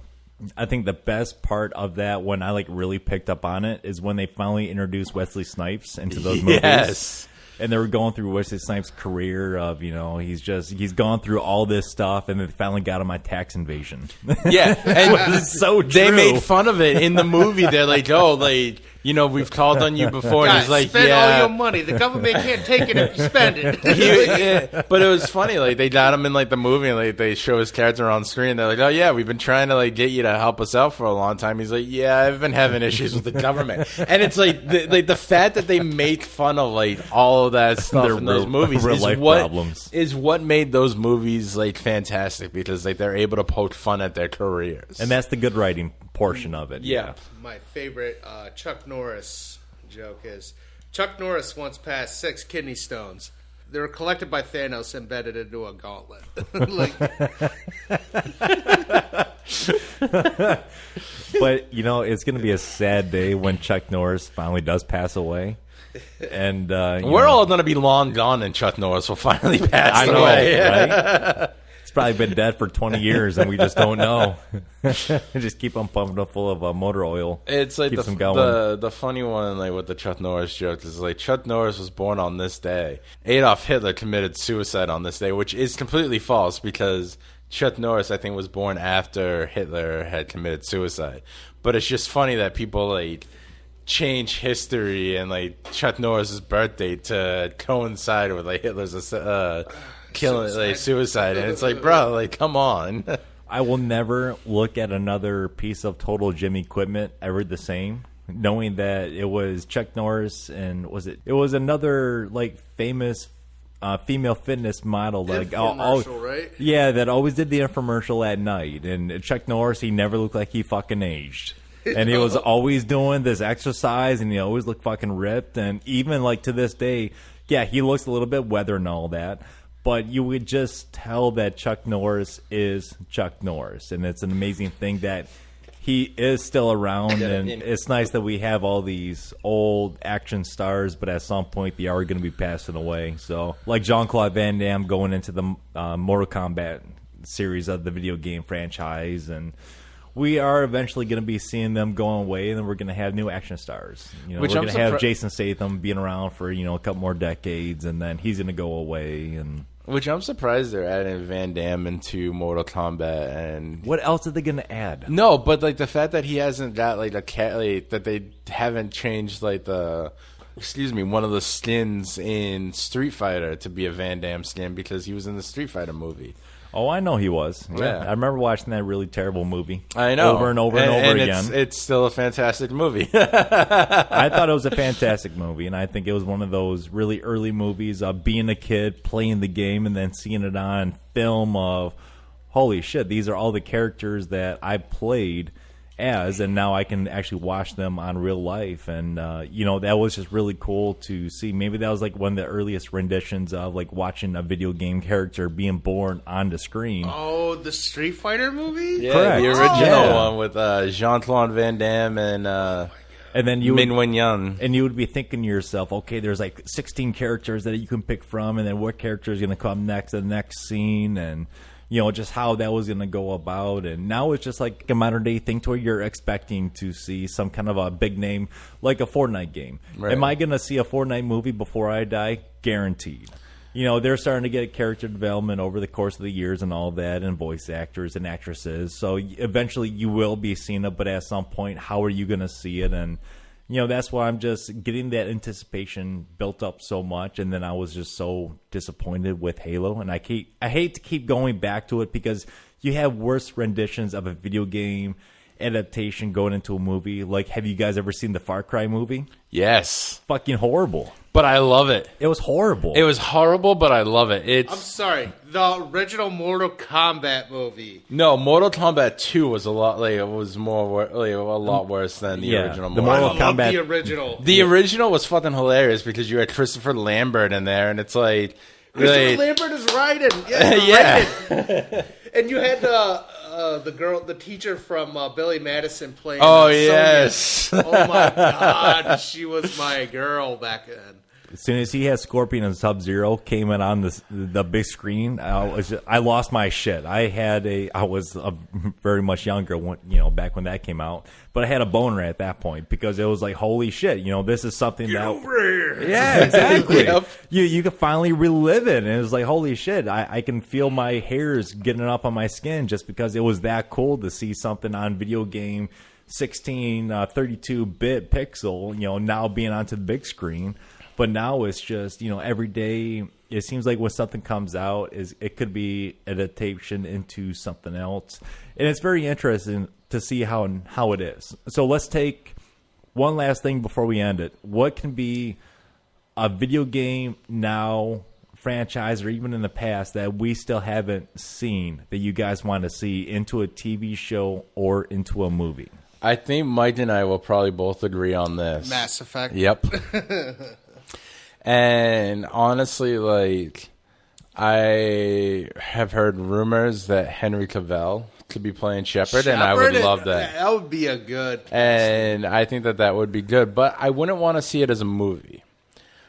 think the best part of that, when I like really picked up on it, is when they finally introduced Wesley Snipes into those movies. Yes. And they were going through Wesley Snipes' career of, he's gone through all this stuff, and they finally got him on Tax Invasion. Yeah. And it's so true. They made fun of it in the movie. They're like, oh, like, we've called on you before. Guys, and he's like, spend all your money. The government can't take it if you spend it. But it was funny. Like, they got him in like the movie, and like they show his character on screen. They're like, oh yeah, we've been trying to like get you to help us out for a long time. He's like, yeah, I've been having issues with the government. And it's like the fact that they make fun of like all of that stuff in those movies is what made those movies like fantastic, because like they're able to poke fun at their careers. And that's the good writing portion of it. Yeah. My favorite Chuck Norris joke is, Chuck Norris once passed 6 kidney stones. They were collected by Thanos, embedded into a gauntlet. But it's going to be a sad day when Chuck Norris finally does pass away. And we're all going to be long gone, and Chuck Norris will finally pass away. Right? It's probably been dead for 20 years, and we just don't know. Just keep on pumping it full of motor oil. It's like the funny one, like with the Chuck Norris joke, is like Chuck Norris was born on this day. Adolf Hitler committed suicide on this day, which is completely false, because Chuck Norris, I think, was born after Hitler had committed suicide. But it's just funny that people like change history and like Chuck Norris's birthday to coincide with like Hitler's suicide, and it's like, bro, like, come on. I will never look at another piece of total gym equipment ever the same, knowing that it was Chuck Norris, and it was another like famous female fitness model, like right? Yeah, that always did the infomercial at night. And Chuck Norris, he never looked like he fucking aged. And he was always doing this exercise, and he always looked fucking ripped. And even like to this day, yeah, he looks a little bit weathered and all that, but you would just tell that Chuck Norris is Chuck Norris. And it's an amazing thing that he is still around. And it's nice that we have all these old action stars, but at some point they are going to be passing away. So like Jean-Claude Van Damme going into the Mortal Kombat series of the video game franchise, and we are eventually going to be seeing them going away, and then we're going to have new action stars. We're going to have Jason Statham being around for a couple more decades, and then he's going to go away. And which I'm surprised they're adding Van Damme into Mortal Kombat. And what else are they going to add? No, but like the fact that he hasn't got like that they haven't changed like one of the skins in Street Fighter to be a Van Damme skin, because he was in the Street Fighter movie. Oh, I know he was. Yeah. I remember watching that really terrible movie. I know. Over and over and over again. It's still a fantastic movie. I thought it was a fantastic movie, and I think it was one of those really early movies of being a kid, playing the game, and then seeing it on film of, holy shit, these are all the characters that I played as, and now I can actually watch them on real life. And that was just really cool to see. Maybe that was like one of the earliest renditions of like watching a video game character being born on the screen. Oh, the Street Fighter movie? Yeah, correct. The original one with Jean-Claude Van Damme and then Min Wen Young. And you would be thinking to yourself, okay, there's like 16 characters that you can pick from, and then what character is going to come next, the next scene, and just how that was going to go about. And now it's just like a modern day thing to where you're expecting to see some kind of a big name, like a Fortnite game. Right. Am I going to see a Fortnite movie before I die? Guaranteed. They're starting to get character development over the course of the years and all that, and voice actors and actresses. So eventually you will be seeing it, but at some point, how are you going to see it? And that's why I'm just getting that anticipation built up so much. And then I was just so disappointed with Halo. And I hate to keep going back to it, because you have worse renditions of a video game adaptation going into a movie. Like, have you guys ever seen the Far Cry movie? Yes. Fucking horrible. But I love it. It was horrible. It was horrible, but I love it. I'm sorry. The original Mortal Kombat movie. No, Mortal Kombat 2 was a lot like it was more like a lot worse than the original. The Mortal Mortal Kombat. The original. The original was fucking hilarious because you had Christopher Lambert in there, and it's like Christopher Lambert is Raiden. Yeah. Yeah. Raiden. And you had the girl, the teacher from Billy Madison playing. Oh Sonya. yes. Oh my God, she was my girl back then. As soon as he had Scorpion and Sub-Zero came in on the big screen, I lost my shit. I was very much younger when, back when that came out, but I had a boner at that point because it was like, holy shit, this is something Get over here. Yeah, exactly. Yep. You can finally relive it, and it was like, holy shit, I can feel my hairs getting up on my skin just because it was that cool to see something on video game 16, 32-bit pixel, now being onto the big screen. But now it's just, every day, it seems like when something comes out, it could be adaptation into something else. And it's very interesting to see how it is. So let's take one last thing before we end it. What can be a video game now, franchise, or even in the past that we still haven't seen that you guys want to see into a TV show or into a movie? I think Mike and I will probably both agree on this. Mass Effect. Yep. And honestly, like, I have heard rumors that Henry Cavill could be playing Shepard, and I would love that. That would be a good. And I think that would be good, but I wouldn't want to see it as a movie.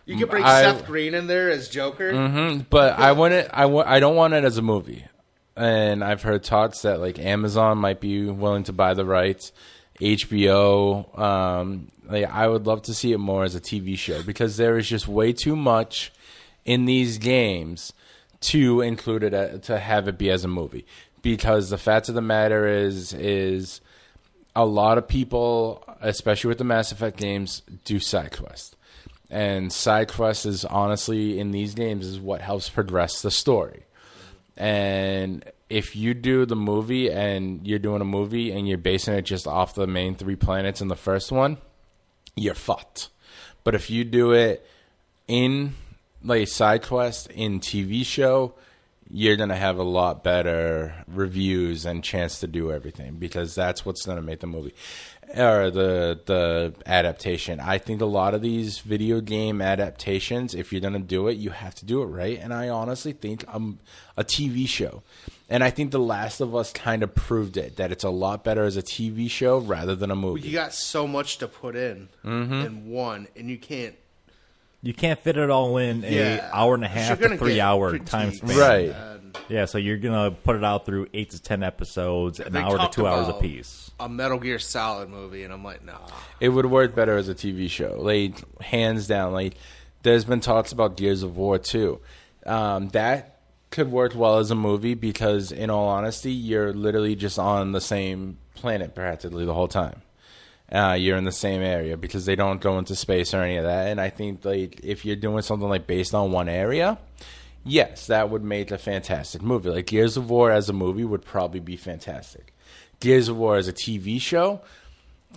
You could bring Seth Green in there as Joker. Mm-hmm, but I wouldn't. I don't want it as a movie. And I've heard talks that like Amazon might be willing to buy the rights. HBO. I would love to see it more as a TV show because there is just way too much in these games to include it to have it be as a movie. Because the fact of the matter is a lot of people, especially with the Mass Effect games, do side quests. And side quests is honestly in these games is what helps progress the story. And if you do the movie and you're doing a movie and you're basing it just off the main 3 planets in the first one, you're fucked. But if you do it in like a side quest in TV show, you're going to have a lot better reviews and chance to do everything because that's what's going to make the movie or the adaptation. I think a lot of these video game adaptations, if you're going to do it, you have to do it right. And I honestly think a TV show. And I think The Last of Us kind of proved it, that it's a lot better as a TV show rather than a movie. You got so much to put in one, and you can't fit it all in an hour and a half to 3 hour time span. Right. Yeah, so you're going to put it out through 8 to 10 episodes, an hour to 2 hours apiece. A Metal Gear Solid movie, and I'm like, nah. It would work better as a TV show. Like, hands down. Like, there's been talks about Gears of War, too. That could work well as a movie because, in all honesty, you're literally just on the same planet practically the whole time. You're in the same area because they don't go into space or any of that. And I think like if you're doing something like based on one area, yes, that would make a fantastic movie. Like Gears of War as a movie would probably be fantastic. Gears of War as a TV show,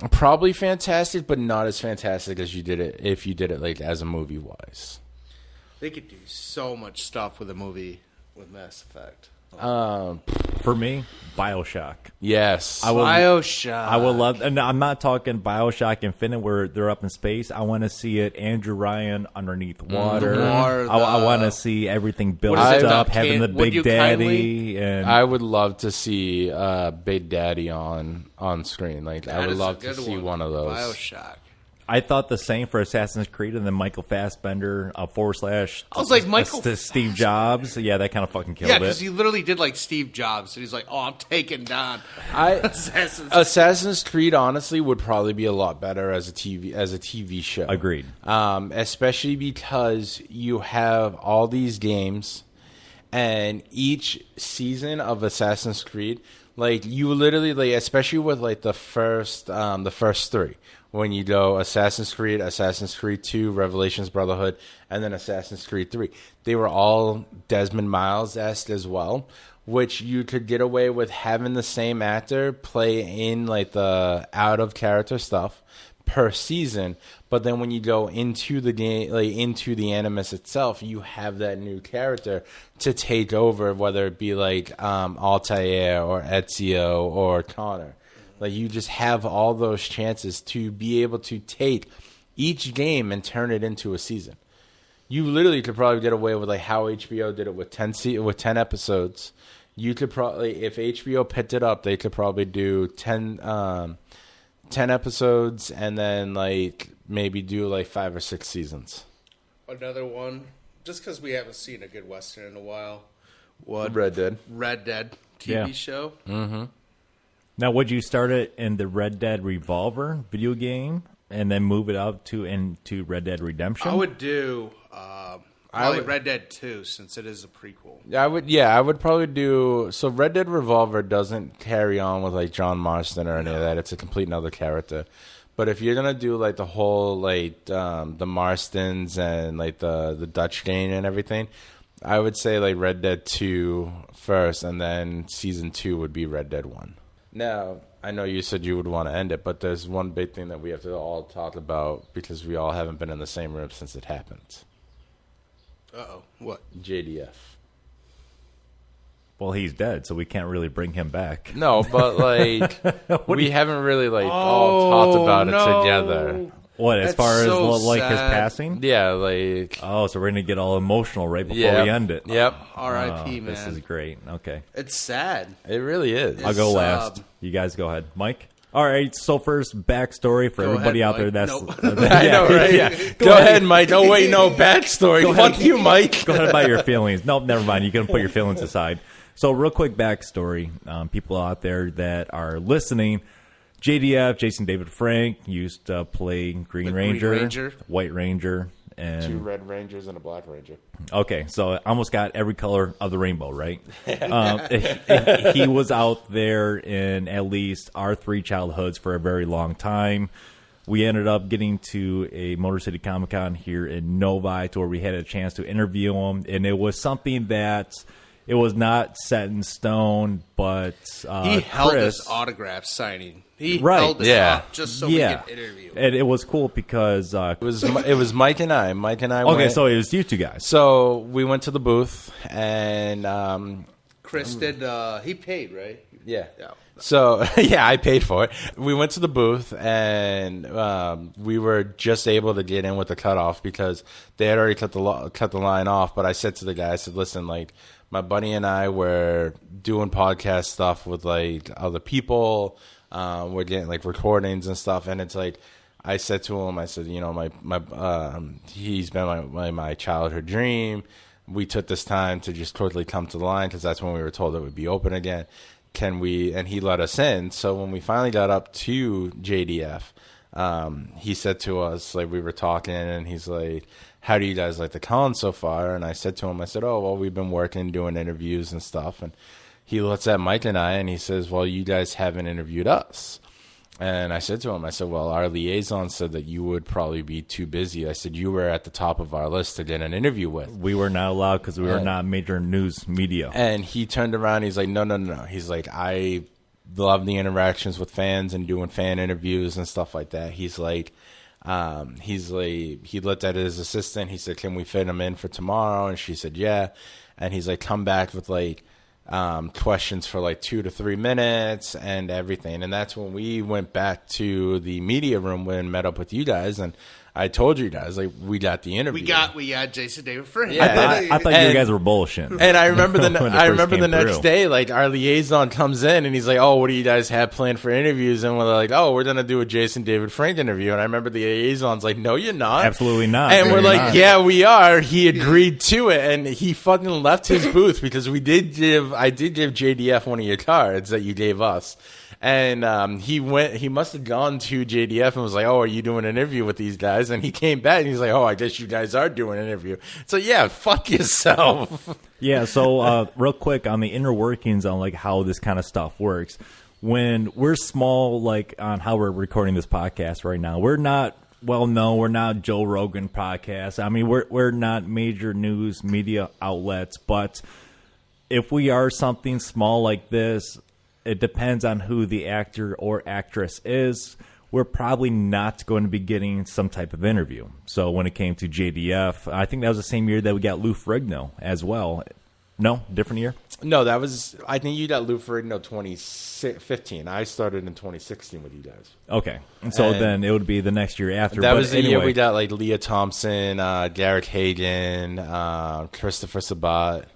probably fantastic, but not as fantastic as you did it if you did it like as a movie wise. They could do so much stuff with a movie with Mass Effect. For me, BioShock. Yes. BioShock. I would love, and I'm not talking BioShock Infinite where they're up in space. I want to see it Andrew Ryan underneath water. I want to see everything built up, having the Big Daddy. And I would love to see Big Daddy on screen. Like I would love to see one of those. BioShock. I thought the same for Assassin's Creed, and then Michael Fassbender / I was like Michael Steve Jobs. Yeah, that kind of fucking killed it. Yeah, because he literally did like Steve Jobs, and he's like, "Oh, I'm taking down Assassin's Creed." Honestly, would probably be a lot better as a TV show. Agreed. Especially because you have all these games, and each season of Assassin's Creed, like you literally, like especially with like the first 3. When you go Assassin's Creed 2, Revelations Brotherhood, and then Assassin's Creed 3. They were all Desmond Miles-esque as well, which you could get away with having the same actor play in like the out-of-character stuff per season. But then when you go into the game, like into the Animus itself, you have that new character to take over, whether it be like Altair or Ezio or Connor. Like, you just have all those chances to be able to take each game and turn it into a season. You literally could probably get away with like how HBO did it with 10 episodes. You could probably, if HBO picked it up, they could probably do 10 episodes and then like maybe do like 5 or 6 seasons. Another one, just because we haven't seen a good Western in a while. Red Dead TV show. Mm-hmm. Now, would you start it in the Red Dead Revolver video game and then move it out into Red Dead Redemption? I would do Red Dead 2 since it is a prequel. I would probably do. So Red Dead Revolver doesn't carry on with like John Marston or any of that. It's a complete another character. But if you're gonna do like the whole like the Marstons and like the Dutch game and everything, I would say like Red Dead 2 first, and then season 2 would be Red Dead 1. Now, I know you said you would want to end it, but there's one big thing that we have to all talk about because we all haven't been in the same room since it happened. Uh-oh. What? JDF. Well, he's dead, so we can't really bring him back. No, but like we haven't really like all talked about it together. What, as That's far so as like his sad. passing? Yeah, like Oh, so we're going to get all emotional right before we end it. Yep. R.I.P., man. This is great. Okay. It's sad. It really is. I'll go It's, last. You guys go ahead. Mike? All right, so first, backstory for Go everybody ahead, out there Mike. that's... Nope. I know, right? Yeah. Go ahead, Mike. Oh, wait, no, backstory. Fuck you, Mike. Go ahead about your feelings. Nope, never mind. You can put your feelings aside. So, real quick backstory. People out there that are listening, JDF, Jason David Frank, used to play Green Ranger, White Ranger, and 2 Red Rangers and a Black Ranger. Okay, so I almost got every color of the rainbow, right? He was out there in at least our 3 childhoods for a very long time. We ended up getting to a Motor City Comic Con here in Novi to where we had a chance to interview him, and it was something that it was not set in stone, but He held Chris, his autograph signing. He Right. held this Yeah. up just so we could interview. and it was cool because It was Mike and I. Mike and I okay, went. so it was you two guys. So we went to the booth, and Chris did, he paid, right? yeah. Yeah. So, yeah, I paid for it. We went to the booth, and we were just able to get in with the cutoff because they had already cut the line off. But I said to the guy, I said, listen, like, my buddy and I were doing podcast stuff with, like, other people. We're getting, like, recordings and stuff. And it's like, I said to him, I said, you know, he's been my childhood dream. We took this time to just totally come to the line because that's when we were told it would be open again. Can we? And he let us in. So when we finally got up to JDF, he said to us, like, we were talking, and he's like, how do you guys like the con so far? And I said to him, I said, oh, well, we've been working, doing interviews and stuff. And he looks at Mike and I, and he says, well, you guys haven't interviewed us. And I said to him, I said, well, our liaison said that you would probably be too busy. I said, you were at the top of our list to get an interview with. We were not allowed because we were not major news media. And he turned around. He's like, no. He's like, I love the interactions with fans and doing fan interviews and stuff like that. He's like, he looked at his assistant. He said, can we fit him in for tomorrow? And she said, yeah. And he's like, come back with like questions for like 2 to 3 minutes and everything. And that's when we went back to the media room and met up with you guys. And I told you guys, like, we got the interview. We got Jason David Frank. Yeah. I thought you guys were bullshitting. And I remember the When it next first came day, like, our liaison comes in and he's like, oh, what do you guys have planned for interviews? And we're like, oh, we're going to do a Jason David Frank interview. And I remember the liaison's like, no, you're not. Absolutely not. And No, we're you're like, not. yeah, we are. He agreed to it. And he fucking left his booth because I did give JDF one of your cards that you gave us. And he must have gone to JDF and was like, oh, are you doing an interview with these guys? And he came back and he's like, oh, I guess you guys are doing an interview. So, yeah, fuck yourself. Yeah, so real quick on the inner workings on like how this kind of stuff works. when we're small, like on how we're recording this podcast right now, we're not well known. We're not Joe Rogan podcast. I mean, we're not major news media outlets, but if we are something small like this, it depends on who the actor or actress is. We're probably not going to be getting some type of interview. So when it came to JDF, I think that was the same year that we got Lou Ferrigno as well. No, different year? No, that was, I think you got Lou Ferrigno 2015. I started in 2016 with you guys. Okay. And so then it would be the next year after. That was the year we got like Leah Thompson, Garrick Hagan, Christopher Sabat.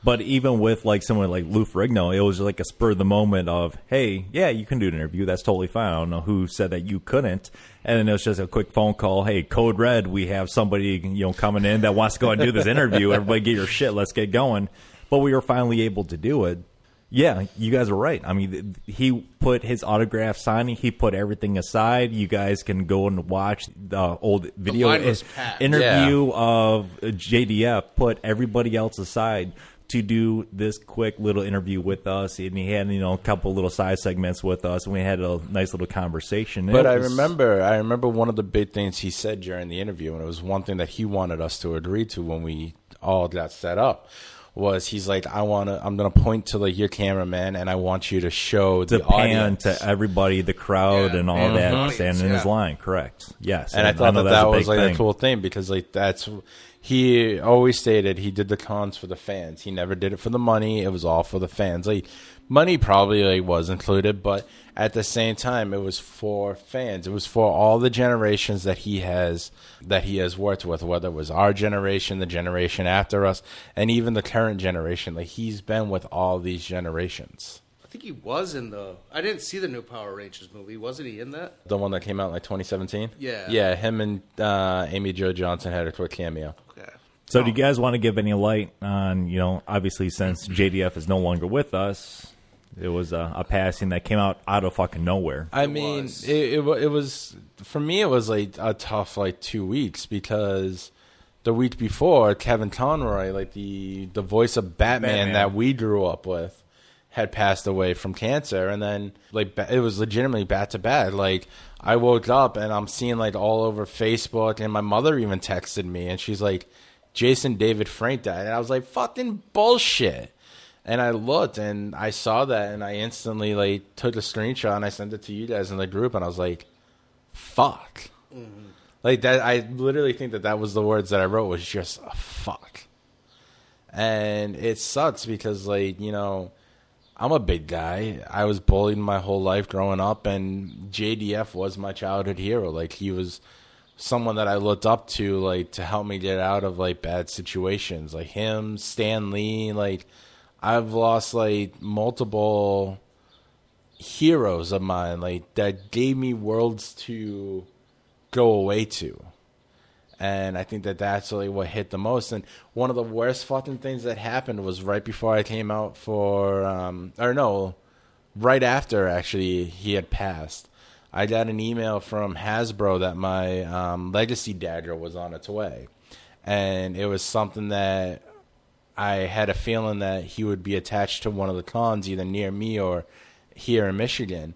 But even with like someone like Lou Ferrigno, it was like a spur of the moment of, hey, yeah, you can do an interview. That's totally fine. I don't know who said that you couldn't. And then it was just a quick phone call. Hey, Code Red, we have somebody coming in that wants to go and do this interview. Everybody get your shit. Let's get going. But we were finally able to do it. Yeah, you guys are right. I mean, he put his autograph signing. He put everything aside. You guys can go and watch the old video interview of JDF. Put everybody else aside to do this quick little interview with us, and he had a couple little side segments with us, and we had a nice little conversation. But I remember one of the big things he said during the interview, and it was one thing that he wanted us to agree to when we all got set up. Was he's like, I'm gonna point to like your cameraman, and I want you to show the audience, to everybody, the crowd, and all that standing in his line. Correct. Yes. And I thought that was like a cool thing because like he always stated he did the cons for the fans. He never did it for the money. It was all for the fans. Like money probably like was included, but at the same time, it was for fans. It was for all the generations that he has worked with, whether it was our generation, the generation after us, and even the current generation. Like he's been with all these generations. I think he was in I didn't see the new Power Rangers movie. Wasn't he in that? The one that came out in like 2017? Yeah. Yeah, him and Amy Jo Johnson had a quick cameo. Okay. So do you guys want to give any light on, obviously since JDF is no longer with us, it was a passing that came out of fucking nowhere. I mean, it was, for me, it was like a tough like 2 weeks because the week before, Kevin Conroy, like the voice of Batman that we grew up with, had passed away from cancer, and then like it was legitimately back to back. Like I woke up and I'm seeing like all over Facebook, and my mother even texted me, and she's like, "Jason David Frank died," and I was like, "Fucking bullshit." And I looked and I saw that, and I instantly like took a screenshot and I sent it to you guys in the group, and I was like, "Fuck." Mm-hmm. Like that, I literally think that was the words that I wrote, was just a fuck. And it sucks because like I'm a big guy. I was bullied my whole life growing up, and JDF was my childhood hero. Like, he was someone that I looked up to, like, to help me get out of, like, bad situations. Like, him, Stan Lee, like, I've lost, like, multiple heroes of mine, like, that gave me worlds to go away to. And I think that's really what hit the most. And one of the worst fucking things that happened was right before I came out for, right after, actually, he had passed. I got an email from Hasbro that my Legacy Dagger was on its way. And it was something that I had a feeling that he would be attached to one of the cons, either near me or here in Michigan.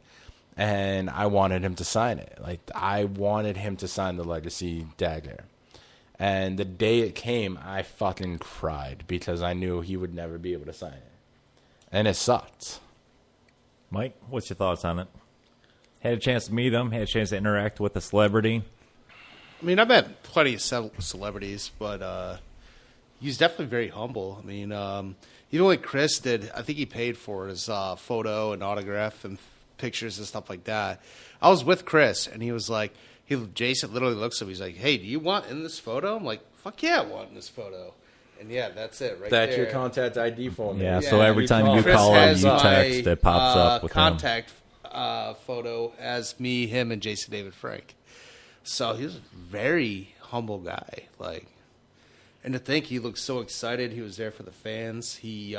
And I wanted him to sign it. Like, I wanted him to sign the Legacy Dagger. And the day it came, I fucking cried because I knew he would never be able to sign it. And it sucked. Mike, what's your thoughts on it? Had a chance to meet him, had a chance to interact with a celebrity. I mean, I've met plenty of celebrities, but he's definitely very humble. I mean, even what Chris did, I think he paid for his photo and autograph and pictures and stuff like that. I was with Chris, and he was like, Jason literally looks at me. He's like, "Hey, do you want in this photo?" I'm like, "Fuck yeah, I want in this photo." And yeah, that's it right that's there. Your contact ID for me. Yeah, so every time you call him, you text, it pops up with contact photo as me, him, and Jason David Frank. So he's a very humble guy. Like, and to think he looked so excited. He was there for the fans. It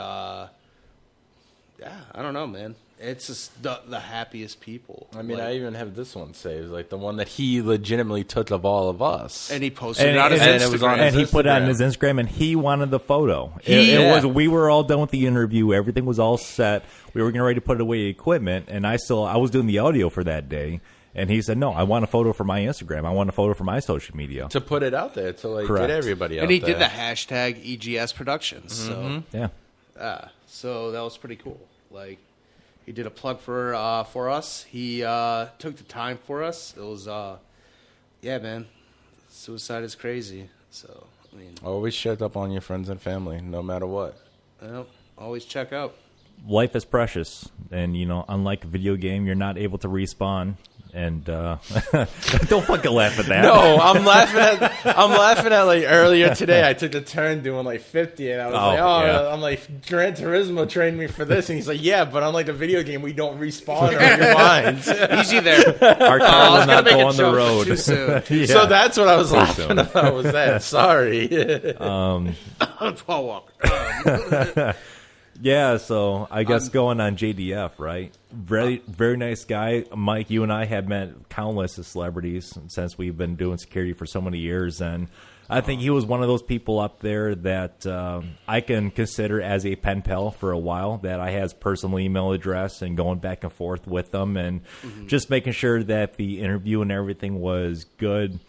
Yeah, I don't know, man. It's just the happiest people. I mean, I even have this one saved, like the one that he legitimately took of all of us. And he posted it on his Instagram. And he put it on his Instagram, and he wanted the photo. We were all done with the interview. Everything was all set. We were getting ready to put away equipment, and I was doing the audio for that day. And he said, no, I want a photo for my Instagram. I want a photo for my social media. To put it out there, to like Correct. get everybody out there. And he did the hashtag EGS Productions. So Yeah. So that was pretty cool. Like, he did a plug for us. He took the time for us. It was, yeah, man. Suicide is crazy. So, I mean, Always check up on your friends and family, no matter what. well, always check out. Life is precious. And, unlike a video game, you're not able to respawn. And don't fucking laugh at that. No, I'm laughing at like earlier today. I took a turn doing like 50, and I was yeah. I'm like, Gran Turismo trained me for this, and he's like, yeah, but unlike the video game, we don't respawn or rewind. Easy there. Our car will not go on the joke, but road. too soon. Yeah. So that's what I was laughing about. Was that? Sorry. Paul Walker. Yeah, so I guess going on JDF, right? Very, very nice guy. Mike, you and I have met countless of celebrities since we've been doing security for so many years, and I think he was one of those people up there that I can consider as a pen pal for a while, that I had his personal email address and going back and forth with them and just making sure that the interview and everything was good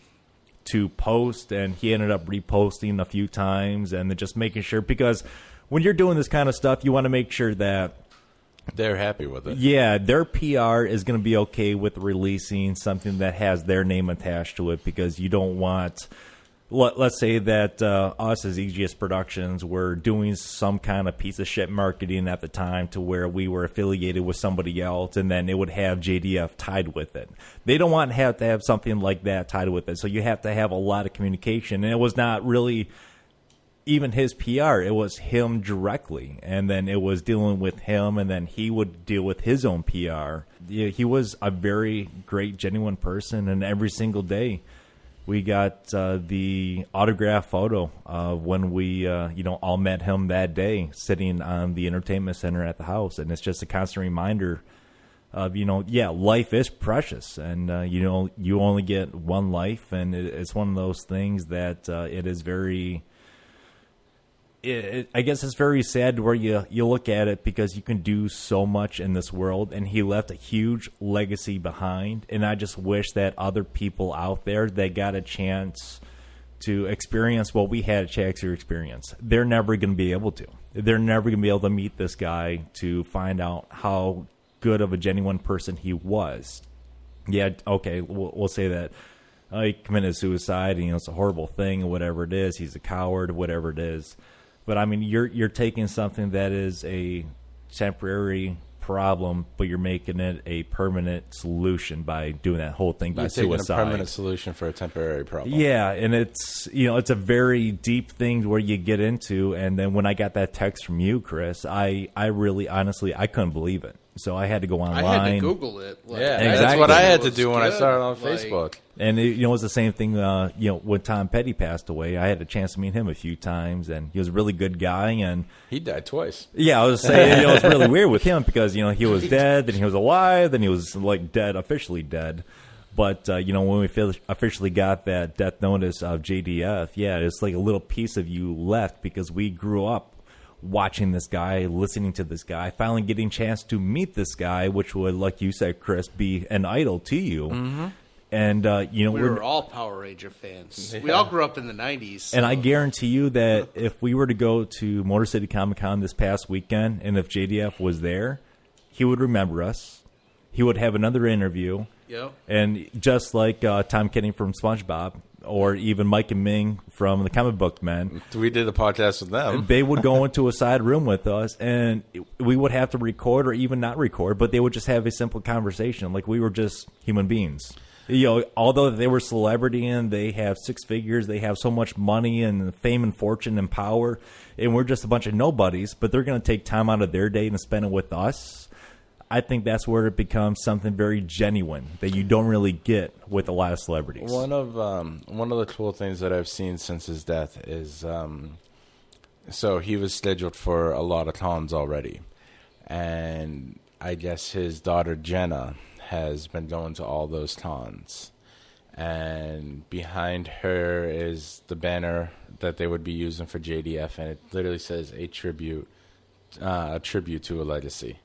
to post, and he ended up reposting a few times and then just making sure, because when you're doing this kind of stuff, you want to make sure that They're happy with it. yeah, their PR is going to be okay with releasing something that has their name attached to it, because you don't want, let's say that us as EGS Productions were doing some kind of piece of shit marketing at the time to where we were affiliated with somebody else, and then it would have JDF tied with it. They don't want to have something like that tied with it, so you have to have a lot of communication, and it was not really even his PR, it was him directly, and then it was dealing with him, and then he would deal with his own PR. Yeah, he was a very great, genuine person, and every single day we got the autograph photo of when we all met him that day, sitting on the entertainment center at the house, and it's just a constant reminder of, life is precious, and you only get one life, and it's one of those things that it is very... I guess it's very sad where you look at it, because you can do so much in this world, and he left a huge legacy behind. And I just wish that other people out there that got a chance to experience what we had a chance to experience, they're never going to be able to. They're never going to be able to meet this guy to find out how good of a genuine person he was. Yeah, okay, we'll say that he committed suicide, and it's a horrible thing, or whatever it is. He's a coward, whatever it is. But I mean, you're taking something that is a temporary problem, but you're making it a permanent solution by doing that whole thing by suicide. You're taking a permanent solution for a temporary problem. Yeah, and it's it's a very deep thing where you get into. And then when I got that text from you, Chris, I really, honestly, I couldn't believe it. So I had to go online. I had to Google it. Yeah, exactly. That's what I had to do when I good. started on Facebook. And it was the same thing. When Tom Petty passed away, I had a chance to meet him a few times, and he was a really good guy. And He died twice. yeah, I was saying it was really weird with him, because he was dead, then he was alive, then he was like dead, officially dead. But when we officially got that death notice of JDF, yeah, it's like a little piece of you left, because we grew up watching this guy, listening to this guy, finally getting a chance to meet this guy, which would, like you said, Chris, be an idol to you. Mm-hmm. And we were all Power Ranger fans. Yeah. We all grew up in the 90s. So. And I guarantee you that if we were to go to Motor City Comic Con this past weekend, and if JDF was there, he would remember us. He would have another interview. Yep. And just like Tom Kenny from SpongeBob, or even Mike and Ming from the Comic Book Men, We did a podcast with them. they would go into a side room with us, and we would have to record or even not record, but they would just have a simple conversation like we were just human beings. Although they were celebrity and they have six figures, they have so much money and fame and fortune and power, and we're just a bunch of nobodies, but they're going to take time out of their day and spend it with us. I think that's where it becomes something very genuine that you don't really get with a lot of celebrities. One of the cool things that I've seen since his death is, so he was scheduled for a lot of cons already, and I guess his daughter Jenna has been going to all those cons. And behind her is the banner that they would be using for JDF, and it literally says a tribute to a legacy.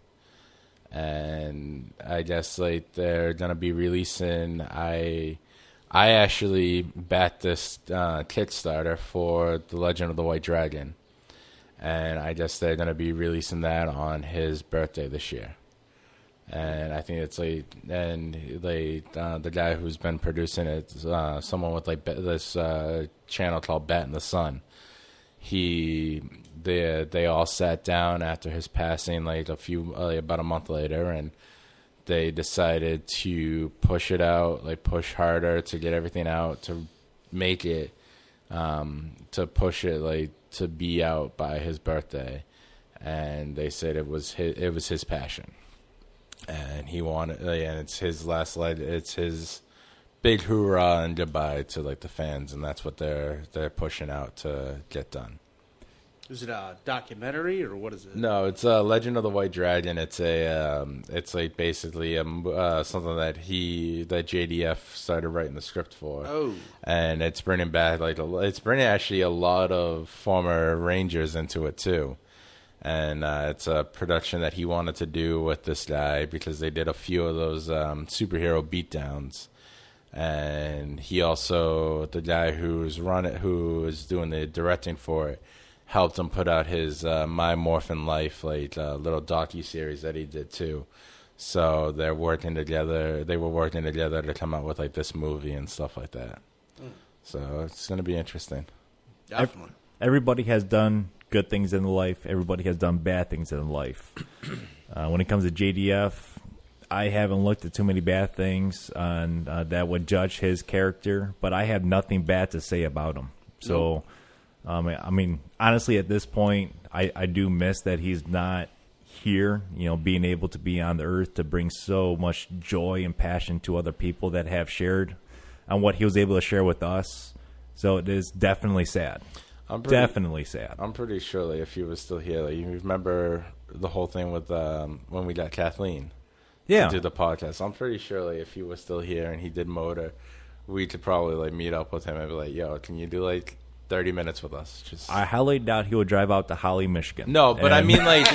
And I guess like they're gonna be releasing. I actually backed this Kickstarter for The Legend of the White Dragon, and I guess they're gonna be releasing that on his birthday this year. And I think it's like, and the guy who's been producing it, someone with like this channel called Bat in the Sun. They all sat down after his passing, like about a month later, and they decided to push it out, like push harder to get everything out, to make it, to push it like to be out by his birthday. And they said it was his passion. And he wanted, and it's his last leg. It's his big hoorah and goodbye to like the fans, and that's what they're pushing out to get done. Is it a documentary or what is it? No, it's Legend of the White Dragon. It's it's like basically something that JDF started writing the script for. Oh, and it's bringing back it's bringing actually a lot of former Rangers into it too. And it's a production that he wanted to do with this guy because they did a few of those superhero beatdowns. And he also, the guy who is doing the directing for it, helped him put out his My Morphin Life, little docu-series that he did too. So they're working together. They were working together to come out with like this movie and stuff like that. So it's going to be interesting. Definitely. Everybody has done good things in life. Everybody has done bad things in life. When it comes to JDF, I haven't looked at too many bad things on that would judge his character, but I have nothing bad to say about him. So, I mean, honestly, at this point, I do miss that he's not here, being able to be on the earth to bring so much joy and passion to other people that have shared on what he was able to share with us. So it is definitely sad. Definitely sad. I'm pretty sure if he was still here, you remember the whole thing with when we got Kathleen to do the podcast. I'm pretty sure if he was still here and he did Motor, we could probably meet up with him and be like, yo, can you do 30 minutes with us? I highly doubt he would drive out to Holly, Michigan. No, but I mean hang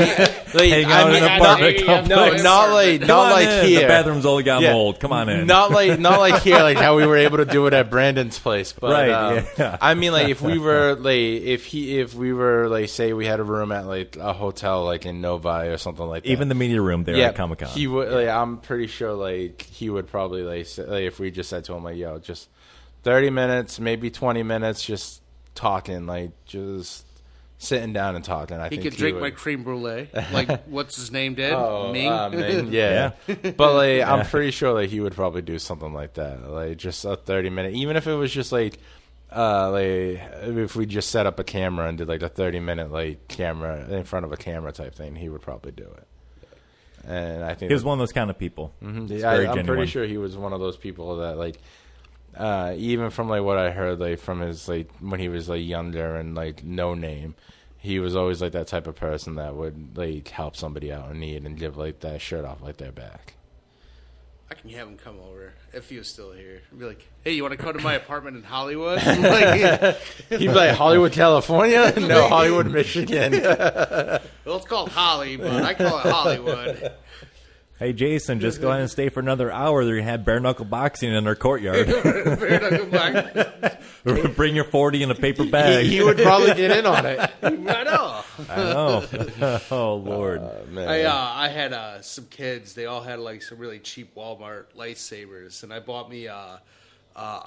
out in an apartment complex. No, not here. The bathroom's only got mold. Come on in. Not like here, how we were able to do it at Brandon's place. But right. I mean, if we were if we were say we had a room at a hotel in Novi or something like that. Even the media room there at Comic-Con. He would. I'm pretty sure he would probably say, if we just said to him yo, just 30 minutes, maybe 20 minutes, just talking, just sitting down and talking. I think he could drink my creme brulee, what's his name did? Ming? Ming, yeah. But I'm pretty sure he would probably do something like that, just a 30-minute, even if it was just if we just set up a camera and did a 30-minute camera in front of a camera type thing, he would probably do it. And I think he was one of those kind of people. Mm-hmm. I'm pretty sure he was one of those people that even from what I heard from his when he was younger and no name, he was always that type of person that would help somebody out in need and give that shirt off their back. I can have him come over if he was still here. I'd be like, hey, you want to come to my apartment in Hollywood? He'd be like, Hollywood, California? No, Hollywood, Michigan. Well, it's called Holly, but I call it Hollywood. Hey, Jason, just go ahead and stay for another hour. They're going to have bare-knuckle boxing in their courtord. Bare-knuckle boxing. Bring your 40 in a paper bag. He would probably get in on it. I know. Oh, Lord. Man. I had some kids. They all had some really cheap Walmart lightsabers, and I bought me a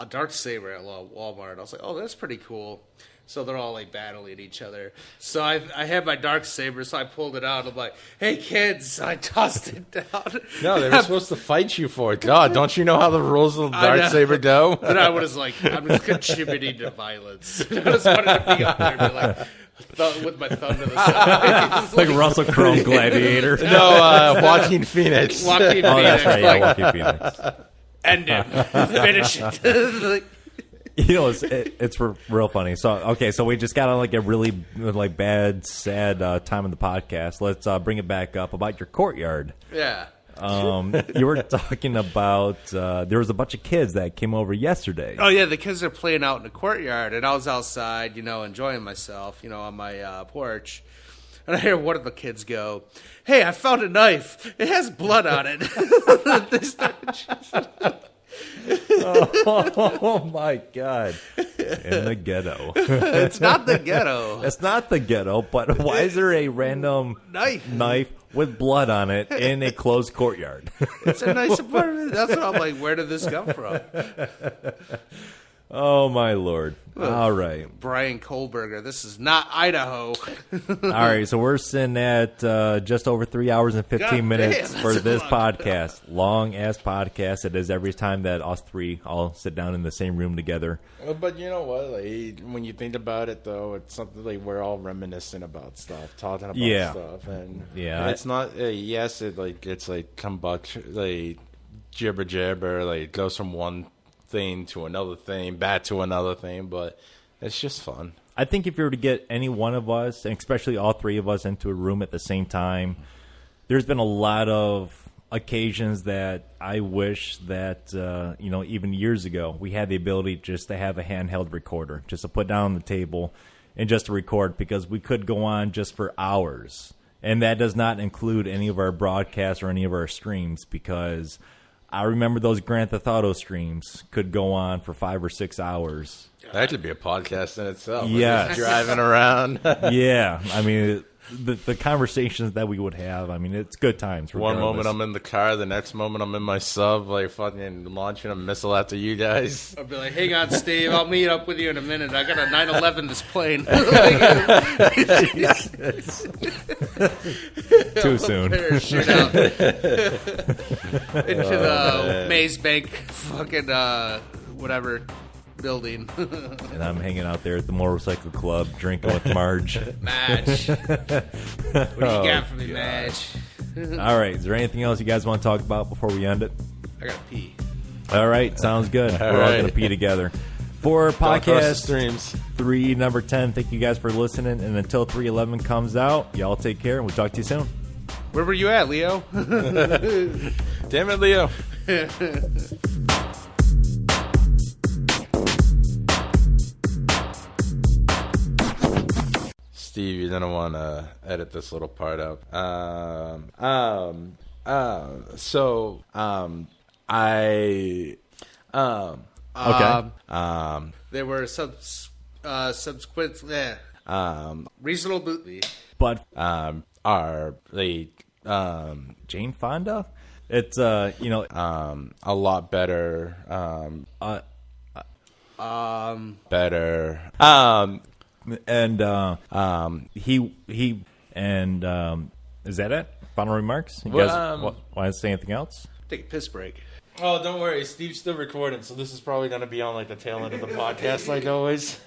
dark saber at Walmart. I was like, oh, that's pretty cool. So they're all battling each other. So I had my dark saber, so I pulled it out. I'm like, hey, kids. So I tossed it down. No, they were supposed to fight you for it. God, don't you know how the rules of the dark saber go? And I was I'm just contributing to violence. I just wanted to be up there and be with my thumb to the side. like Russell Crowe Gladiator. No, Joaquin Phoenix. Joaquin Phoenix. That's right, Joaquin Phoenix. End it. Finish it. It's real funny. So we just got on like a really like bad, sad time in the podcast. Let's bring it back up about your courtyard. Yeah. You were talking about there was a bunch of kids that came over yesterday. Oh yeah, the kids are playing out in the courtyard, and I was outside, enjoying myself, on my porch. And I hear one of the kids go, "Hey, I found a knife. It has blood on it." They started Oh my God. In the ghetto. It's not the ghetto. It's not the ghetto, but why is there a random knife with blood on it in a closed courtyard? It's a nice apartment. That's what I'm like, where did this come from? Oh, my Lord. All right. Brian Kohlberger, this is not Idaho. All right, so we're sitting at just over 3 hours and 15 minutes for this podcast. Long-ass podcast. It is every time that us three all sit down in the same room together. But you know what? Like, when you think about it, though, it's something like we're all reminiscing about stuff, talking about stuff. And it's not, yes, it's like like jibber, like goes from one thing to another thing, back to another thing, but it's just fun. I think if you were to get any one of us, and especially all three of us, into a room at the same time, there's been a lot of occasions that I wish that, even years ago, we had the ability just to have a handheld recorder, just to put down on the table and just to record, because we could go on just for hours. And that does not include any of our broadcasts or any of our streams, because I remember those Grand Theft Auto streams could go on for 5 or 6 hours. That could be a podcast in itself. Yeah, driving around. Yeah, I mean, the conversations that we would have. I mean, it's good times. One moment I'm in the car, the next moment I'm in my sub, like fucking launching a missile after you guys. I'll be like, "Hang on, Steve, I'll meet up with you in a minute. I got a 9/11 this plane." Too soon. Parachute out into the Maze Bank fucking whatever building. And I'm hanging out there at the motorcycle club drinking with Marge. Madge. What do you got for me, Madge? All right. Is there anything else you guys want to talk about before we end it? I gotta pee. All right. Sounds good. We're all going to pee together. For podcast streams 3, number 10, thank you guys for listening. And until 311 comes out, y'all take care, and we'll talk to you soon. Where were you at, Leo? Damn it, Leo. Steve, you're gonna want to edit this little part out. Okay. There were subsequent reasonably, But Are they Jane Fonda, it's a lot better better and he and is that it? Final remarks? You guys want to say anything else? take a piss break. Oh, don't worry. Steve's still recording, so this is probably going to be on like the tail end of the podcast like always.